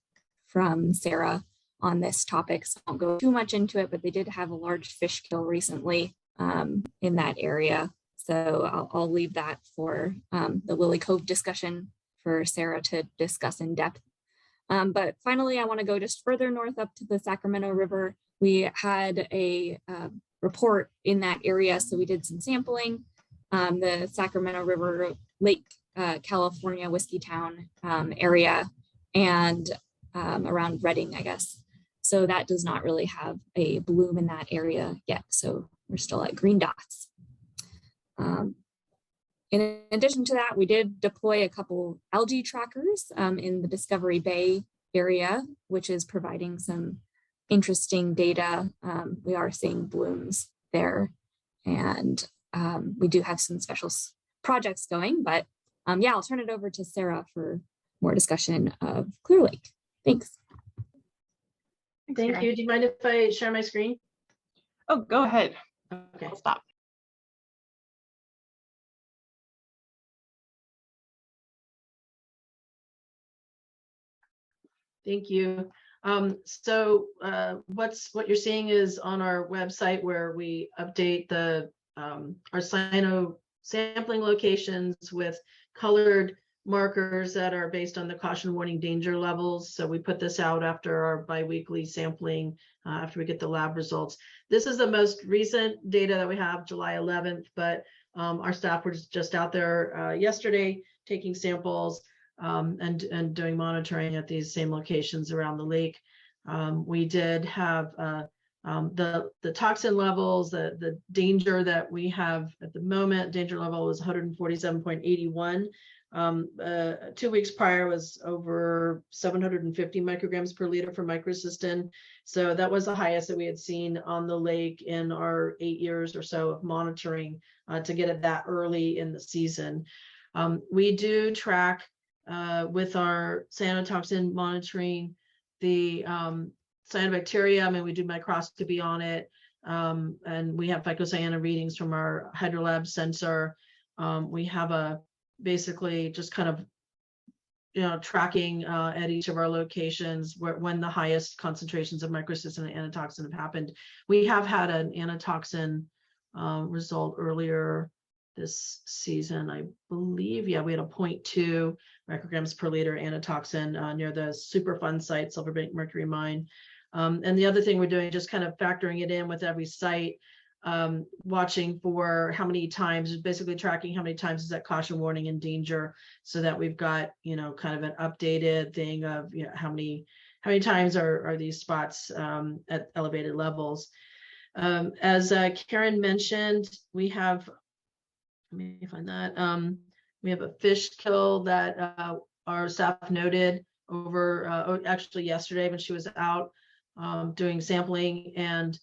from Sarah on this topic, so I won't go too much into it, but they did have a large fish kill recently in that area. So I'll leave that for the Lily Cove discussion for Sarah to discuss in depth. But finally, I want to go just further north up to the Sacramento River. We had a report in that area, so we did some sampling. The Sacramento River, Lake California, Whiskey Town area, and around Redding, I guess. So that does not really have a bloom in that area yet. So we're still at green dots. In addition to that, we did deploy a couple algae trackers in the Discovery Bay area, which is providing some interesting data. We are seeing blooms there, and we do have some special projects going, but yeah, I'll turn it over to Sarah for more discussion of Clear Lake. Thanks. Thank you. Do you mind if I share my screen? Oh, go ahead. Okay. I'll stop. Thank you. What you're seeing is on our website where we update the our cyano sampling locations with colored markers that are based on the caution warning danger levels. So we put this out after our biweekly sampling, after we get the lab results. This is the most recent data that we have, July 11th, but our staff were just out there yesterday taking samples and doing monitoring at these same locations around the lake. We did have the toxin levels, the danger that we have at the moment, danger level was 147.81. 2 weeks prior was over 750 micrograms per liter for microcystin. So that was the highest that we had seen on the lake in our 8 years or so of monitoring to get it that early in the season. We do track with our cyanotoxin monitoring the cyanobacteria. I mean, we do microscopy on it, and we have phycocyana readings from our hydrolab sensor. We have basically just kind of tracking at each of our locations when the highest concentrations of microcystin and anatoxin have happened. We have had an anatoxin result earlier this season, I believe. Yeah, we had a 0.2 micrograms per liter anatoxin near the Superfund site, Silverbank Mercury Mine. And the other thing we're doing, just kind of factoring it in with every site, watching for how many times, basically tracking how many times is that caution warning and danger, so that we've got, kind of an updated thing of, how many times are these spots at elevated levels. As Karen mentioned, we have, let me find that. We have a fish kill that our staff noted over actually yesterday when she was out doing sampling, and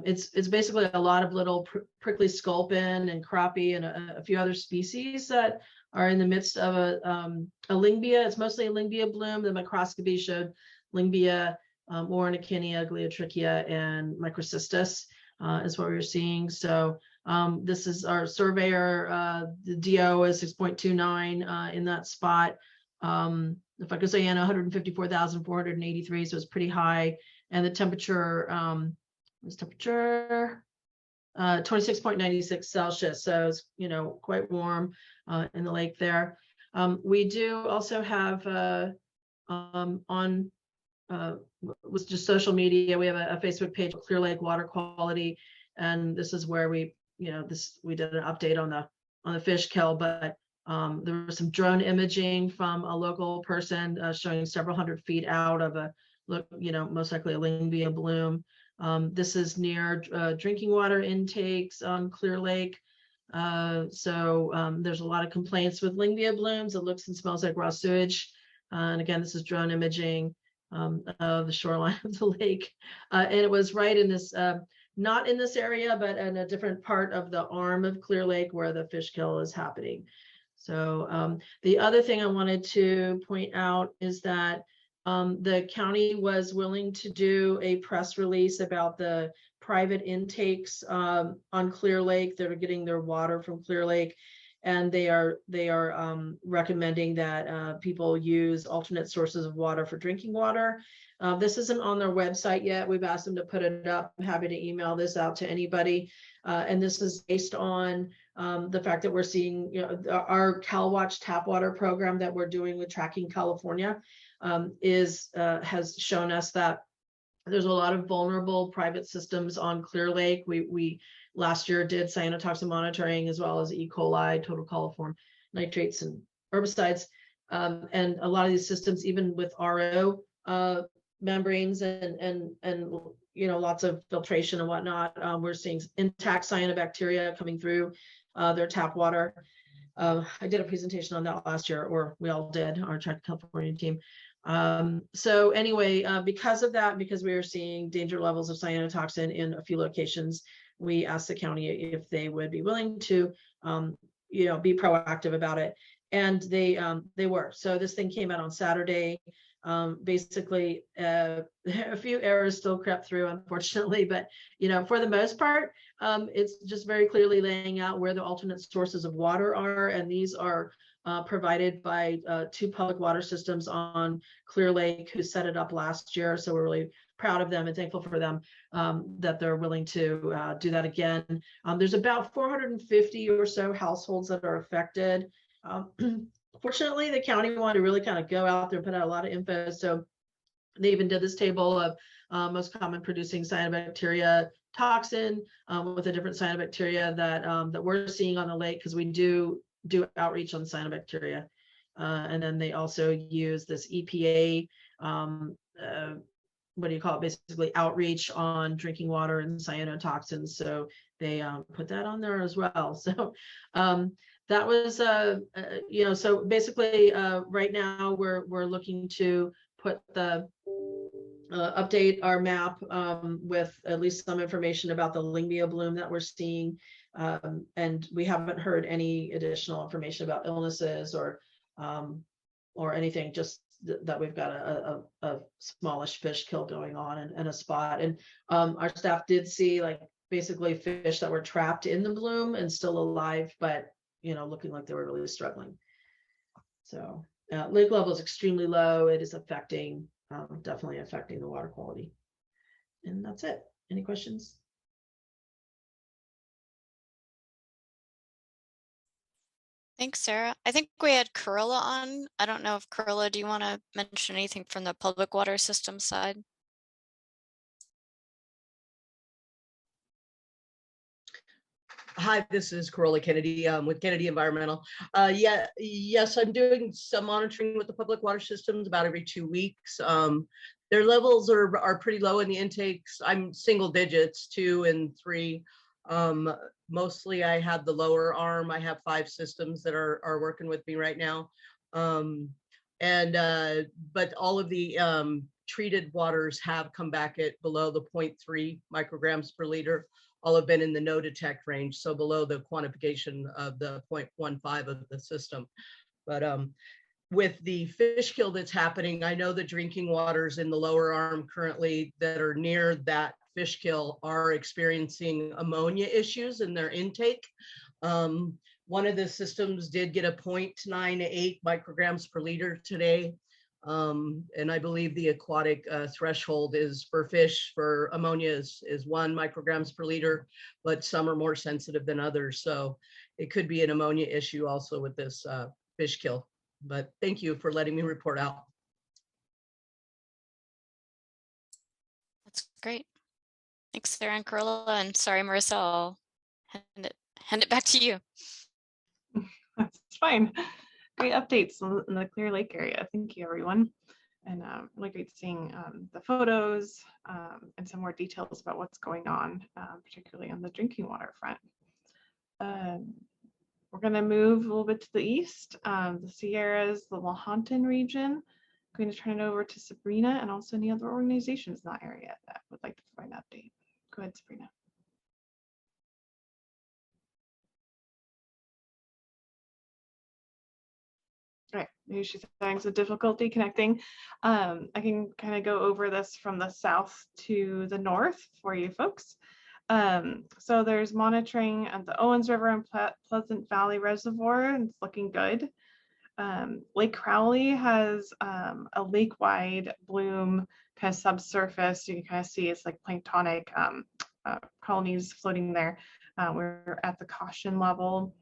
it's basically a lot of little prickly sculpin and crappie and a few other species that are in the midst of a Lyngbia. It's mostly a Lyngbia bloom. The microscopy showed Lyngbia, Ornicinia, Gliotrichia, and Microcystis is what we were seeing. So this is our surveyor. The DO is 6.29 in that spot. The phycocyana 154,483, so it's pretty high. And the temperature, 26.96 Celsius, so it's quite warm in the lake there. We do also have with just social media, we have a Facebook page, Clear Lake Water Quality, and this is where we did an update on the fish kill, but there was some drone imaging from a local person showing several hundred feet out of most likely a Lyngbia bloom. This is near drinking water intakes on Clear Lake. So there's a lot of complaints with Lyngbia blooms. It looks and smells like raw sewage. And again, this is drone imaging of the shoreline of the lake. And it was right in this, not in this area, but in a different part of the arm of Clear Lake where the fish kill is happening. So the other thing I wanted to point out is that the county was willing to do a press release about the private intakes on Clear Lake that are getting their water from Clear Lake, and they are recommending that people use alternate sources of water for drinking water. This isn't on their website yet. We've asked them to put it up. I'm happy to email this out to anybody. And this is based on the fact that we're seeing, our CalWatch tap water program that we're doing with Tracking California has shown us that there's a lot of vulnerable private systems on Clear Lake. We last year did cyanotoxin monitoring as well as E. coli, total coliform nitrates, and herbicides. And a lot of these systems, even with RO membranes and you know, lots of filtration and whatnot. We're seeing intact cyanobacteria coming through their tap water. I did a presentation on that last year, or we all did, our Track California team. So anyway, because of that, because we were seeing danger levels of cyanotoxin in a few locations, we asked the county if they would be willing to, you know, be proactive about it. And they were. So this thing came out on Saturday. Basically, a few errors still crept through, unfortunately, but you know, for the most part, it's just very clearly laying out where the alternate sources of water are, and these are provided by 2 public water systems on Clear Lake, who set it up last year. So we're really proud of them and thankful for them that they're willing to do that again. There's about 450 or so households that are affected. Fortunately, the county wanted to really kind of go out there and put out a lot of info. So they even did this table of most common producing cyanobacteria toxin with the different cyanobacteria that we're seeing on the lake, because we do outreach on cyanobacteria. And then they also use this EPA, what do you call it? Basically outreach on drinking water and cyanotoxins. So they put that on there as well. So that was, you know, so basically right now we're looking to put the update our map with at least some information about the Lingmia bloom that we're seeing. And we haven't heard any additional information about illnesses or anything, just that we've got a smallish fish kill going on and a spot. And our staff did see like basically fish that were trapped in the bloom and still alive, but you know, looking like they were really struggling. So lake level is extremely low. It is affecting, definitely affecting the water quality. And that's it. Any questions? Thanks, Sarah. I think we had Kurla on. I don't know if Kurla, do you want to mention anything from the public water system side? Hi, this is Corolla Kennedy with Kennedy Environmental. Yes, I'm doing some monitoring with the public water systems about every 2 weeks. Their levels are pretty low in the intakes. I'm single digits, 2 and 3. Mostly I have the lower arm. I have 5 systems that are working with me right now. But all of the treated waters have come back at below the 0.3 micrograms per liter. All have been in the no detect range, so below the quantification of the 0.15 of the system. But with the fish kill that's happening, I know the drinking waters in the lower arm currently that are near that fish kill are experiencing ammonia issues in their intake. One of the systems did get a 0.98 micrograms per liter today. And I believe the aquatic threshold is for fish for ammonia is 1 micrograms per liter, but some are more sensitive than others. So it could be an ammonia issue also with this fish kill. But thank you for letting me report out. That's great. Thanks, Sarah and Kurla. And sorry, Marissa, I'll hand it back to you. That's fine. Great updates in the Clear Lake area. Thank you, everyone. And really great seeing the photos and some more details about what's going on, particularly on the drinking water front. We're going to move a little bit to the east, the Sierras, the Lahontan region. I'm going to turn it over to Sabrina and also any other organizations in that area that would like to provide an update. Go ahead, Sabrina. All right, maybe she's having some difficulty connecting. I can kind of go over this from the south to the north for you folks. So there's monitoring at the Owens River and Pleasant Valley Reservoir, and it's looking good. Lake Crowley has a lake-wide bloom kind of subsurface. You can kind of see it's like planktonic colonies floating there. We're at the caution level.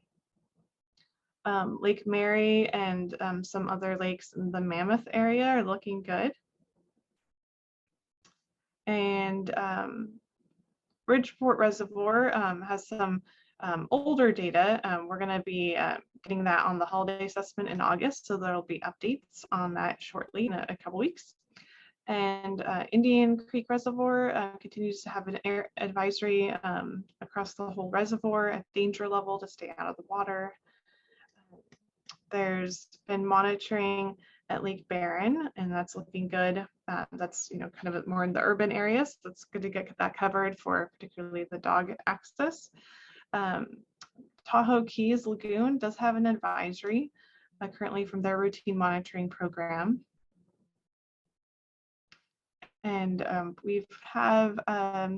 Lake Mary and some other lakes in the Mammoth area are looking good. And Bridgeport Reservoir has some older data. We're going to be getting that on the holiday assessment in August, so there'll be updates on that shortly in a couple weeks. And Indian Creek Reservoir continues to have an air advisory across the whole reservoir at danger level to stay out of the water. There's been monitoring at Lake Barron, and that's looking good. That's kind of more in the urban areas. So it's good to get that covered for particularly the dog access. Tahoe Keys Lagoon does have an advisory currently from their routine monitoring program. And we have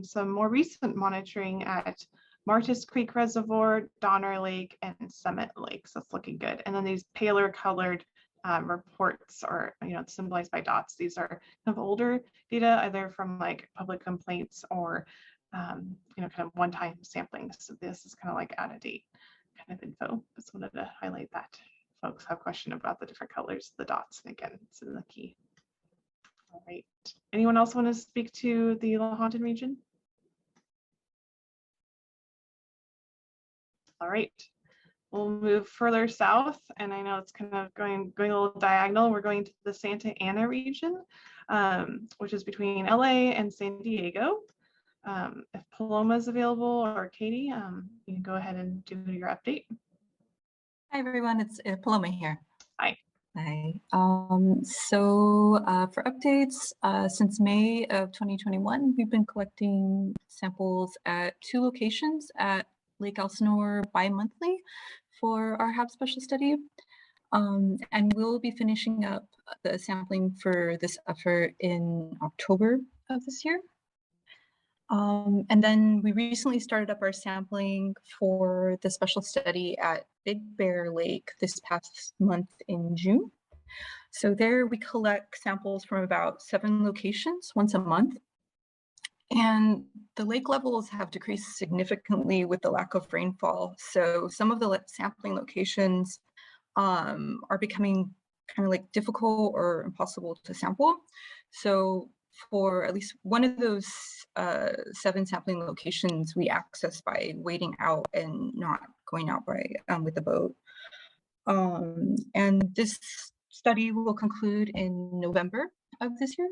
some more recent monitoring at Martis Creek Reservoir, Donner Lake, and Summit Lakes. That's looking good. And then these paler colored reports are, symbolized by dots. These are kind of older data, either from like public complaints or, kind of one-time sampling. So this is kind of like out of date kind of info. Just wanted to highlight that. Folks have a question about the different colors of the dots. And again, it's in the key. All right. Anyone else want to speak to the Lahontan region? All right. We'll move further south, and I know it's kind of going a little diagonal. We're going to the Santa Ana region, which is between LA and San Diego. If Paloma is available or Katie, you can go ahead and do your update. Hi everyone, it's Paloma here. Hi. Hi. For updates, since May of 2021, we've been collecting samples at 2 locations at Lake Elsinore bi-monthly for our HAB special study. And we'll be finishing up the sampling for this effort in October of this year. And then we recently started up our sampling for the special study at Big Bear Lake this past month in June. So there we collect samples from about 7 locations once a month. And the lake levels have decreased significantly with the lack of rainfall. So some of the sampling locations are becoming kind of like difficult or impossible to sample. So for at least one of those 7 sampling locations, we access by wading out and not going out by with the boat. And this study will conclude in November of this year.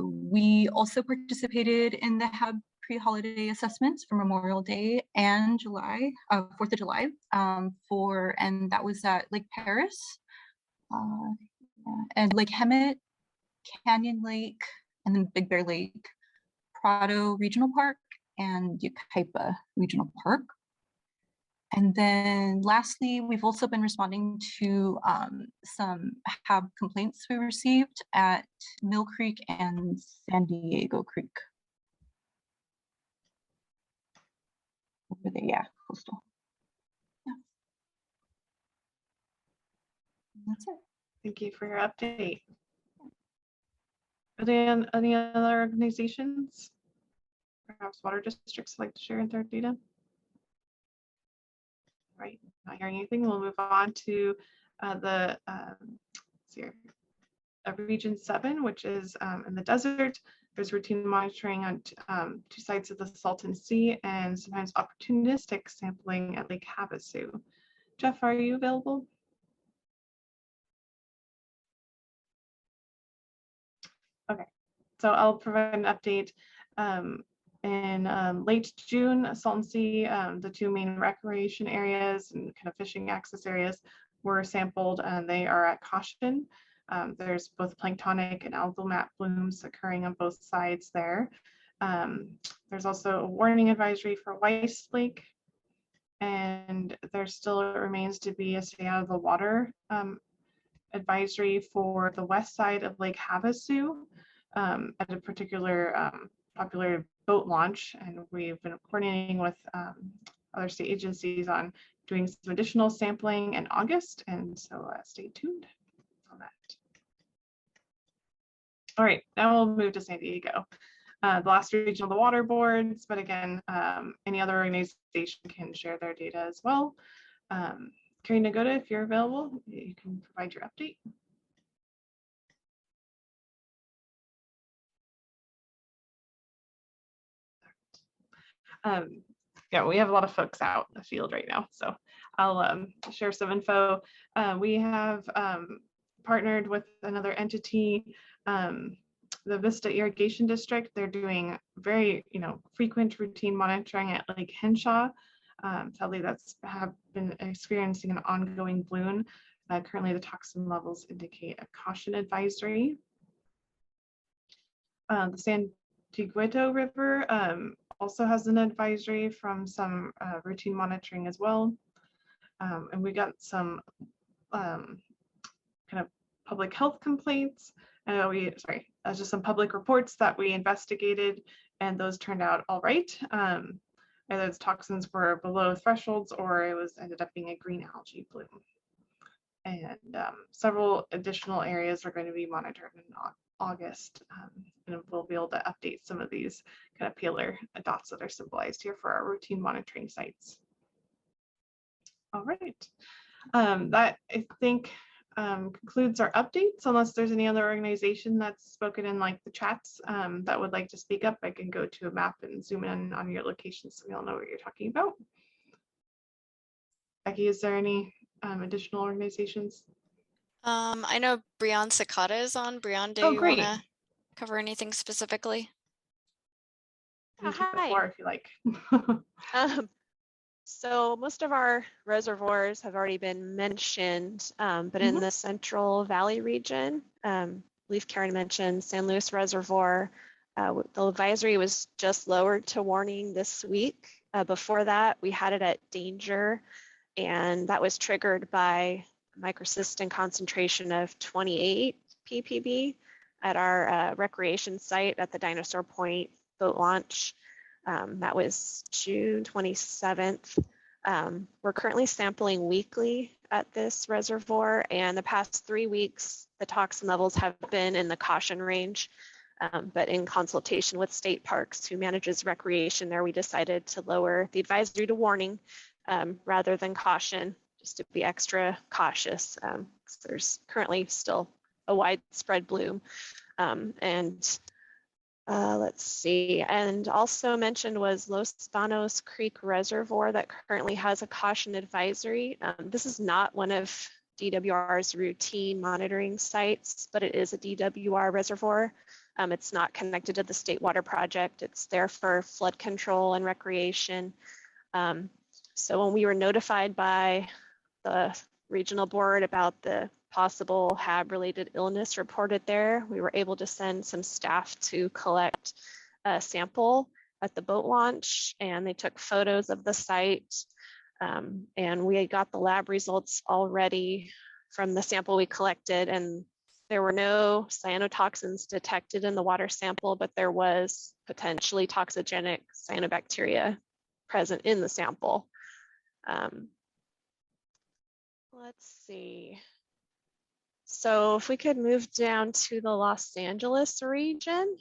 We also participated in the HAB pre-holiday assessments for Memorial Day and 4th of July, and that was at Lake Paris and Lake Hemet, Canyon Lake, and then Big Bear Lake, Prado Regional Park, and Yucaipa Regional Park. And then lastly, we've also been responding to some HAB complaints we received at Mill Creek and San Diego Creek. Over there, yeah, coastal. Yeah. And that's it. Thank you for your update. Are there any other organizations, perhaps water districts, like to share their data? Right, not hearing anything. We'll move on to Region 7, which is in the desert. There's routine monitoring on 2 sites of the Salton Sea and sometimes opportunistic sampling at Lake Havasu. Jeff, are you available? Okay, so I'll provide an update. In late June, Salton Sea, the 2 main recreation areas and kind of fishing access areas were sampled, and they are at caution. There's both planktonic and algal mat blooms occurring on both sides there. There's also a warning advisory for Weiss Lake, and there still remains to be a stay out of the water advisory for the west side of Lake Havasu at a particular popular boat launch, and we've been coordinating with other state agencies on doing some additional sampling in August, and so stay tuned on that. All right, now we'll move to San Diego. The last region of the water boards, but again, any other organization can share their data as well. Carrie Nagoda, if you're available, you can provide your update. Yeah, we have a lot of folks out in the field right now, so I'll share some info. We have partnered with another entity, the Vista Irrigation District. They're doing very, frequent routine monitoring at Lake Henshaw. Sadly, have been experiencing an ongoing bloom. Currently, the toxin levels indicate a caution advisory. The San Tigueto River also has an advisory from some routine monitoring as well. And we got some kind of public health complaints. Just some public reports that we investigated, and those turned out all right. Either those toxins were below thresholds or it ended up being a green algae bloom. And several additional areas are going to be monitored in August, and we'll be able to update some of these kind of paler dots that are symbolized here for our routine monitoring sites. All right, that I think concludes our updates. Unless there's any other organization that's spoken in like the chats that would like to speak up, I can go to a map and zoom in on your location so we all know what you're talking about. Becky, is there any additional organizations? I know Brianne Sakata is on. Brianne, do you want to cover anything specifically? Hi. If you like. So most of our reservoirs have already been mentioned, but in the Central Valley region, I believe Karen mentioned San Luis Reservoir. The advisory was just lowered to warning this week. Before that, we had it at danger, and that was triggered by microcystin concentration of 28 ppb at our recreation site at the Dinosaur Point boat launch. That was June 27th. We're currently sampling weekly at this reservoir, and the past 3 weeks, the toxin levels have been in the caution range. But in consultation with State Parks, who manages recreation there, we decided to lower the advisory to warning rather than caution, just to be extra cautious. There's currently still a widespread bloom. Let's see, and also mentioned was Los Banos Creek Reservoir that currently has a caution advisory. This is not one of DWR's routine monitoring sites, but it is a DWR reservoir. It's not connected to the State Water Project. It's there for flood control and recreation. So when we were notified by the regional board about the possible HAB-related illness reported there, we were able to send some staff to collect a sample at the boat launch, and they took photos of the site. And we got the lab results already from the sample we collected, and there were no cyanotoxins detected in the water sample, but there was potentially toxigenic cyanobacteria present in the sample. Let's see. So if we could move down to the Los Angeles region,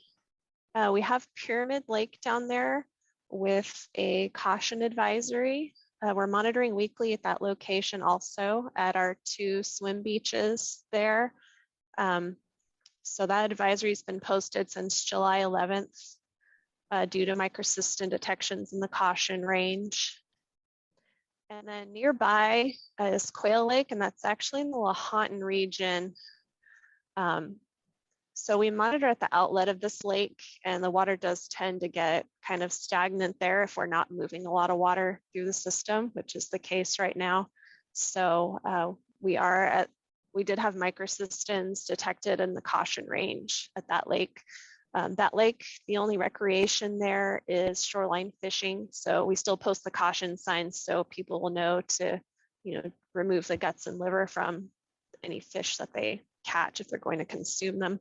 we have Pyramid Lake down there with a caution advisory. We're monitoring weekly at that location also at our 2 swim beaches there. So that advisory has been posted since July 11th due to microcystin detections in the caution range. And then nearby is Quail Lake, and that's actually in the Lahontan region. So we monitor at the outlet of this lake, and the water does tend to get kind of stagnant there if we're not moving a lot of water through the system, which is the case right now. So we did have microcystins detected in the caution range at that lake. That lake, the only recreation there is shoreline fishing. So we still post the caution signs so people will know to, remove the guts and liver from any fish that they catch if they're going to consume them.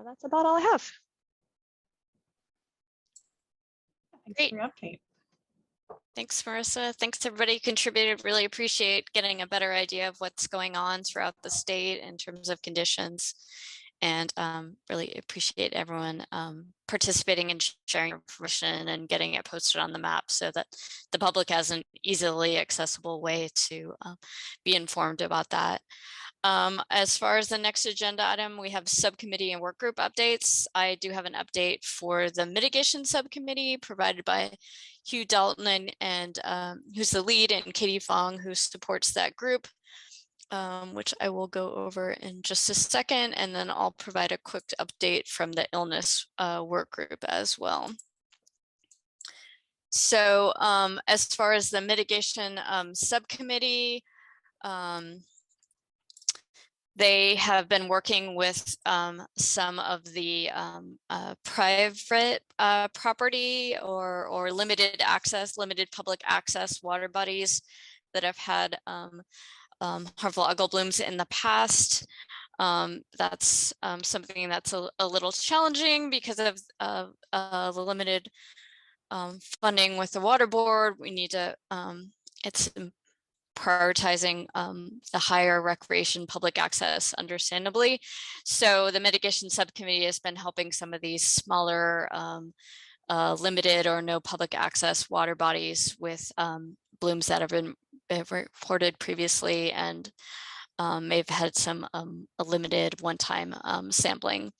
That's about all I have. Thanks for your update. Thanks, Marissa. Thanks to everybody who contributed. Really appreciate getting a better idea of what's going on throughout the state in terms of conditions. And really appreciate everyone participating and sharing information and getting it posted on the map so that the public has an easily accessible way to be informed about that. As far as the next agenda item, we have subcommittee and work group updates. I do have an update for the mitigation subcommittee provided by Hugh Dalton and who's the lead, and Katie Fong, who supports that group. which I will go over in just a second, and then I'll provide a quick update from the illness work group as well. So as far as the mitigation subcommittee, they have been working with some of the private property or limited access, limited public access water bodies that have had harmful algal blooms in the past. That's something that's a little challenging because of the limited funding with the water board. We need to, it's prioritizing the higher recreation public access, understandably. So the mitigation subcommittee has been helping some of these smaller limited or no public access water bodies with blooms that have been reported previously and may have had some a limited one-time sampling.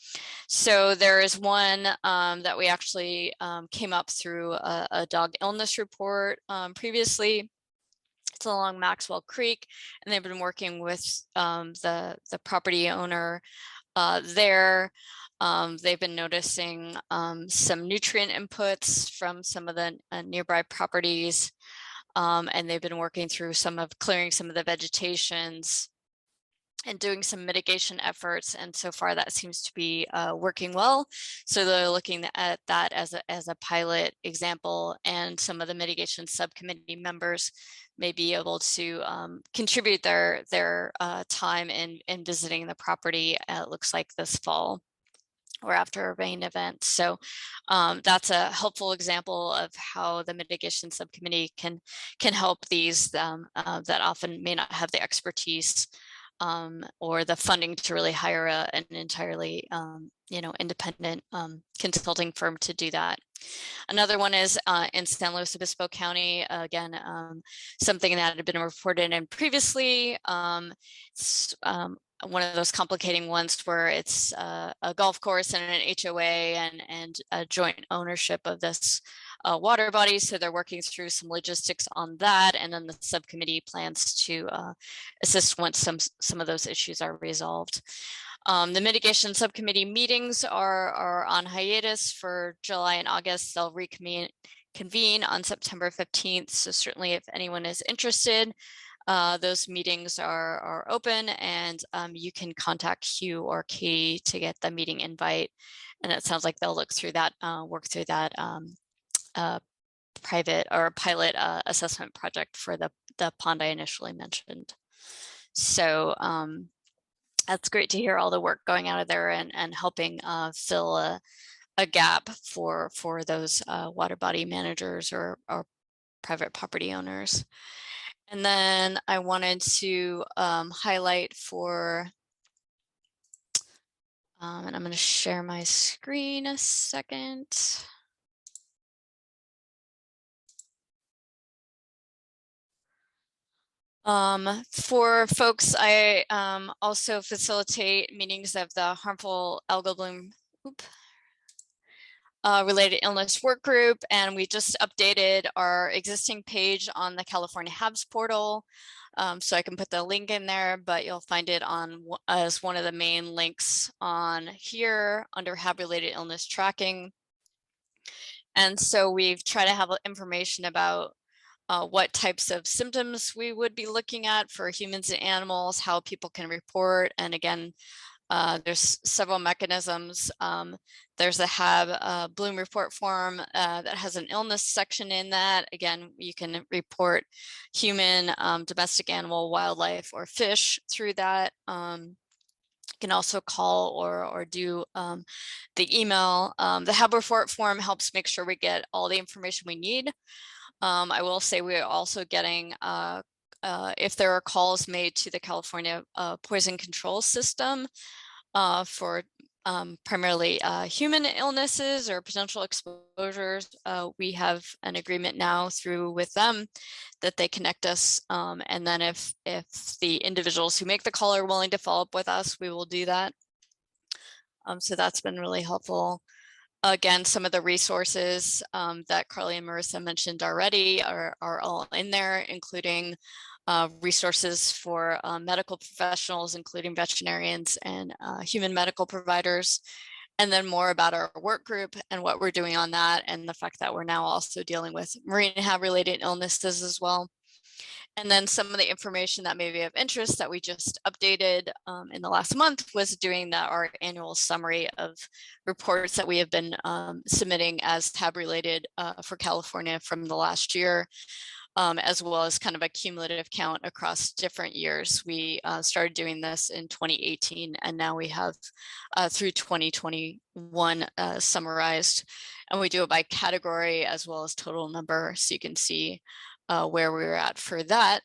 So there is one that we actually came up through a dog illness report previously. It's along Maxwell Creek, and they've been working with the property owner there. They've been noticing some nutrient inputs from some of the nearby properties, and they've been working through clearing some of the vegetations and doing some mitigation efforts, and so far that seems to be working well. So they're looking at that as a pilot example, and some of the mitigation subcommittee members may be able to contribute their time in visiting the property. It looks like this fall or after a rain event. So that's a helpful example of how the mitigation subcommittee can help these that often may not have the expertise or the funding to really hire an entirely independent consulting firm to do that. Another one is in San Luis Obispo County, again, something that had been reported in previously. It's one of those complicating ones where it's a golf course and an HOA and a joint ownership of this water body. So they're working through some logistics on that. And then the subcommittee plans to assist once some of those issues are resolved. The mitigation subcommittee meetings are on hiatus for July and August. They'll reconvene on September 15th. So certainly if anyone is interested, those meetings are open, and you can contact Hugh or Katie to get the meeting invite. And it sounds like they'll look through that, work through that private or pilot assessment project for the pond I initially mentioned. So that's great to hear all the work going out of there and helping fill a gap for those water body managers or private property owners. And then I wanted to highlight for, and I'm going to share my screen a second. For folks, I also facilitate meetings of the harmful algal bloom related illness work group, and we just updated our existing page on the California HABs portal. So I can put the link in there, but you'll find it on as one of the main links on here under HAB related illness tracking. And so we've tried to have information about what types of symptoms we would be looking at for humans and animals, how people can report. And again, there's several mechanisms. There's a HAB bloom report form that has an illness section in that. Again, you can report human, domestic animal, wildlife, or fish through that. You can also call or do the email. The HAB report form helps make sure we get all the information we need. I will say we are also getting, if there are calls made to the California poison control system for primarily human illnesses or potential exposures, we have an agreement now through with them that they connect us. And then if the individuals who make the call are willing to follow up with us, we will do that. So that's been really helpful. Again, some of the resources that Carly and Marissa mentioned already are all in there, including resources for medical professionals, including veterinarians and human medical providers, and then more about our work group and what we're doing on that, and the fact that we're now also dealing with marine HAB-related illnesses as well. And then some of the information that may be of interest that we just updated in the last month was doing our annual summary of reports that we have been submitting as HAB-related for California from the last year. As well as kind of a cumulative count across different years. We started doing this in 2018, and now we have through 2021 summarized, and we do it by category as well as total number, so you can see where we were at for that.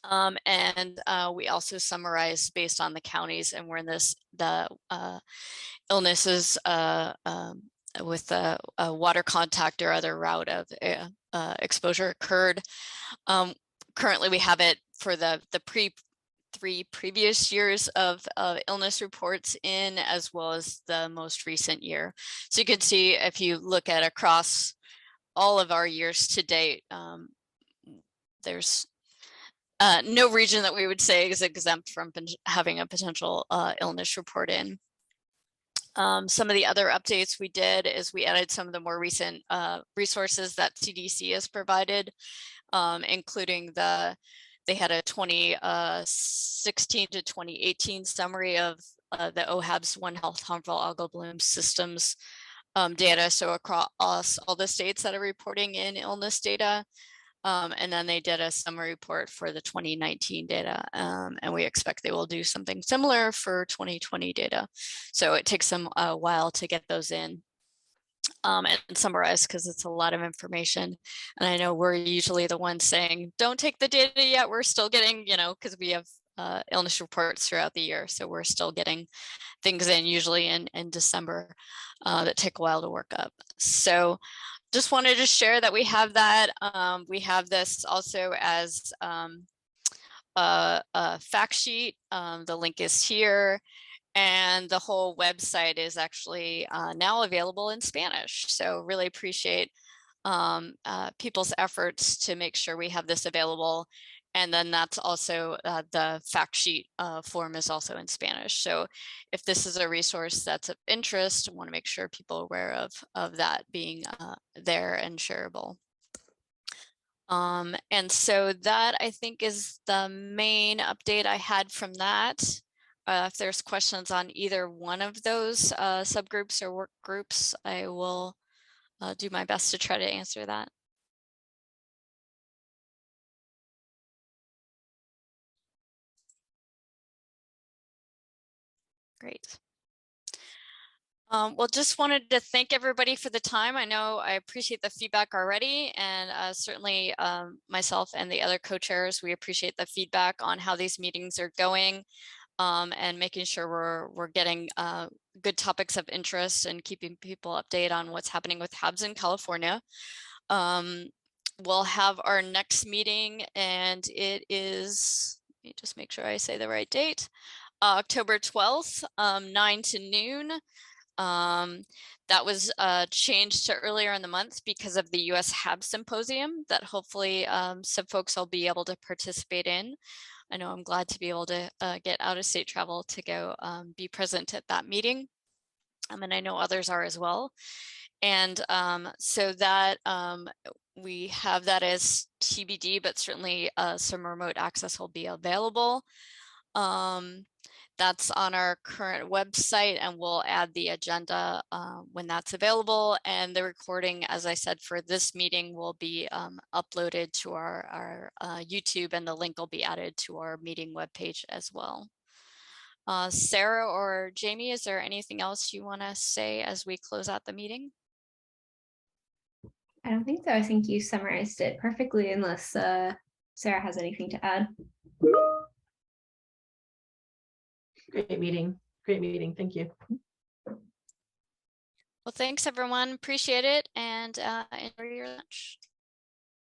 And we also summarize based on the counties, and we're in the illnesses with water contact or other route of exposure occurred. Currently, we have it for the three previous years of illness reports in, as well as the most recent year. So you can see if you look at across all of our years to date, there's no region that we would say is exempt from having a potential illness report in. Some of the other updates we did is we added some of the more recent resources that CDC has provided, including they had a 2016 to 2018 summary of the OHAB's One Health Harmful Algal Bloom Systems data. So across all the states that are reporting in illness data. And then they did a summary report for the 2019 data, and we expect they will do something similar for 2020 data. So it takes them a while to get those in and summarize, because it's a lot of information. And I know we're usually the ones saying, don't take the data yet. We're still getting, because we have illness reports throughout the year. So we're still getting things in usually in December that take a while to work up. So just wanted to share that we have that. We have this also as a fact sheet. The link is here, and the whole website is actually now available in Spanish. So really appreciate people's efforts to make sure we have this available. And then that's also the fact sheet form is also in Spanish. So if this is a resource that's of interest, I want to make sure people are aware of that being there and shareable. And so that, I think, is the main update I had from that. If there's questions on either one of those subgroups or work groups, I will do my best to try to answer that. Great. Well, just wanted to thank everybody for the time. I know I appreciate the feedback already, and certainly myself and the other co-chairs, we appreciate the feedback on how these meetings are going, and making sure we're getting good topics of interest and keeping people updated on what's happening with HABs in California. We'll have our next meeting, and it is, let me just make sure I say the right date, October 12th, 9 to noon. That was changed to earlier in the month because of the US HAB Symposium that hopefully some folks will be able to participate in. I know I'm glad to be able to get out of state travel to go be present at that meeting. And I know others are as well. And so that we have that as TBD, but certainly some remote access will be available. That's on our current website, and we'll add the agenda when that's available. And the recording, as I said, for this meeting will be uploaded to our YouTube, and the link will be added to our meeting webpage as well. Sarah or Jamie, is there anything else you want to say as we close out the meeting? I don't think so. I think you summarized it perfectly, unless Sarah has anything to add. Great meeting. Great meeting. Thank you. Well, thanks everyone. Appreciate it, and enjoy your lunch.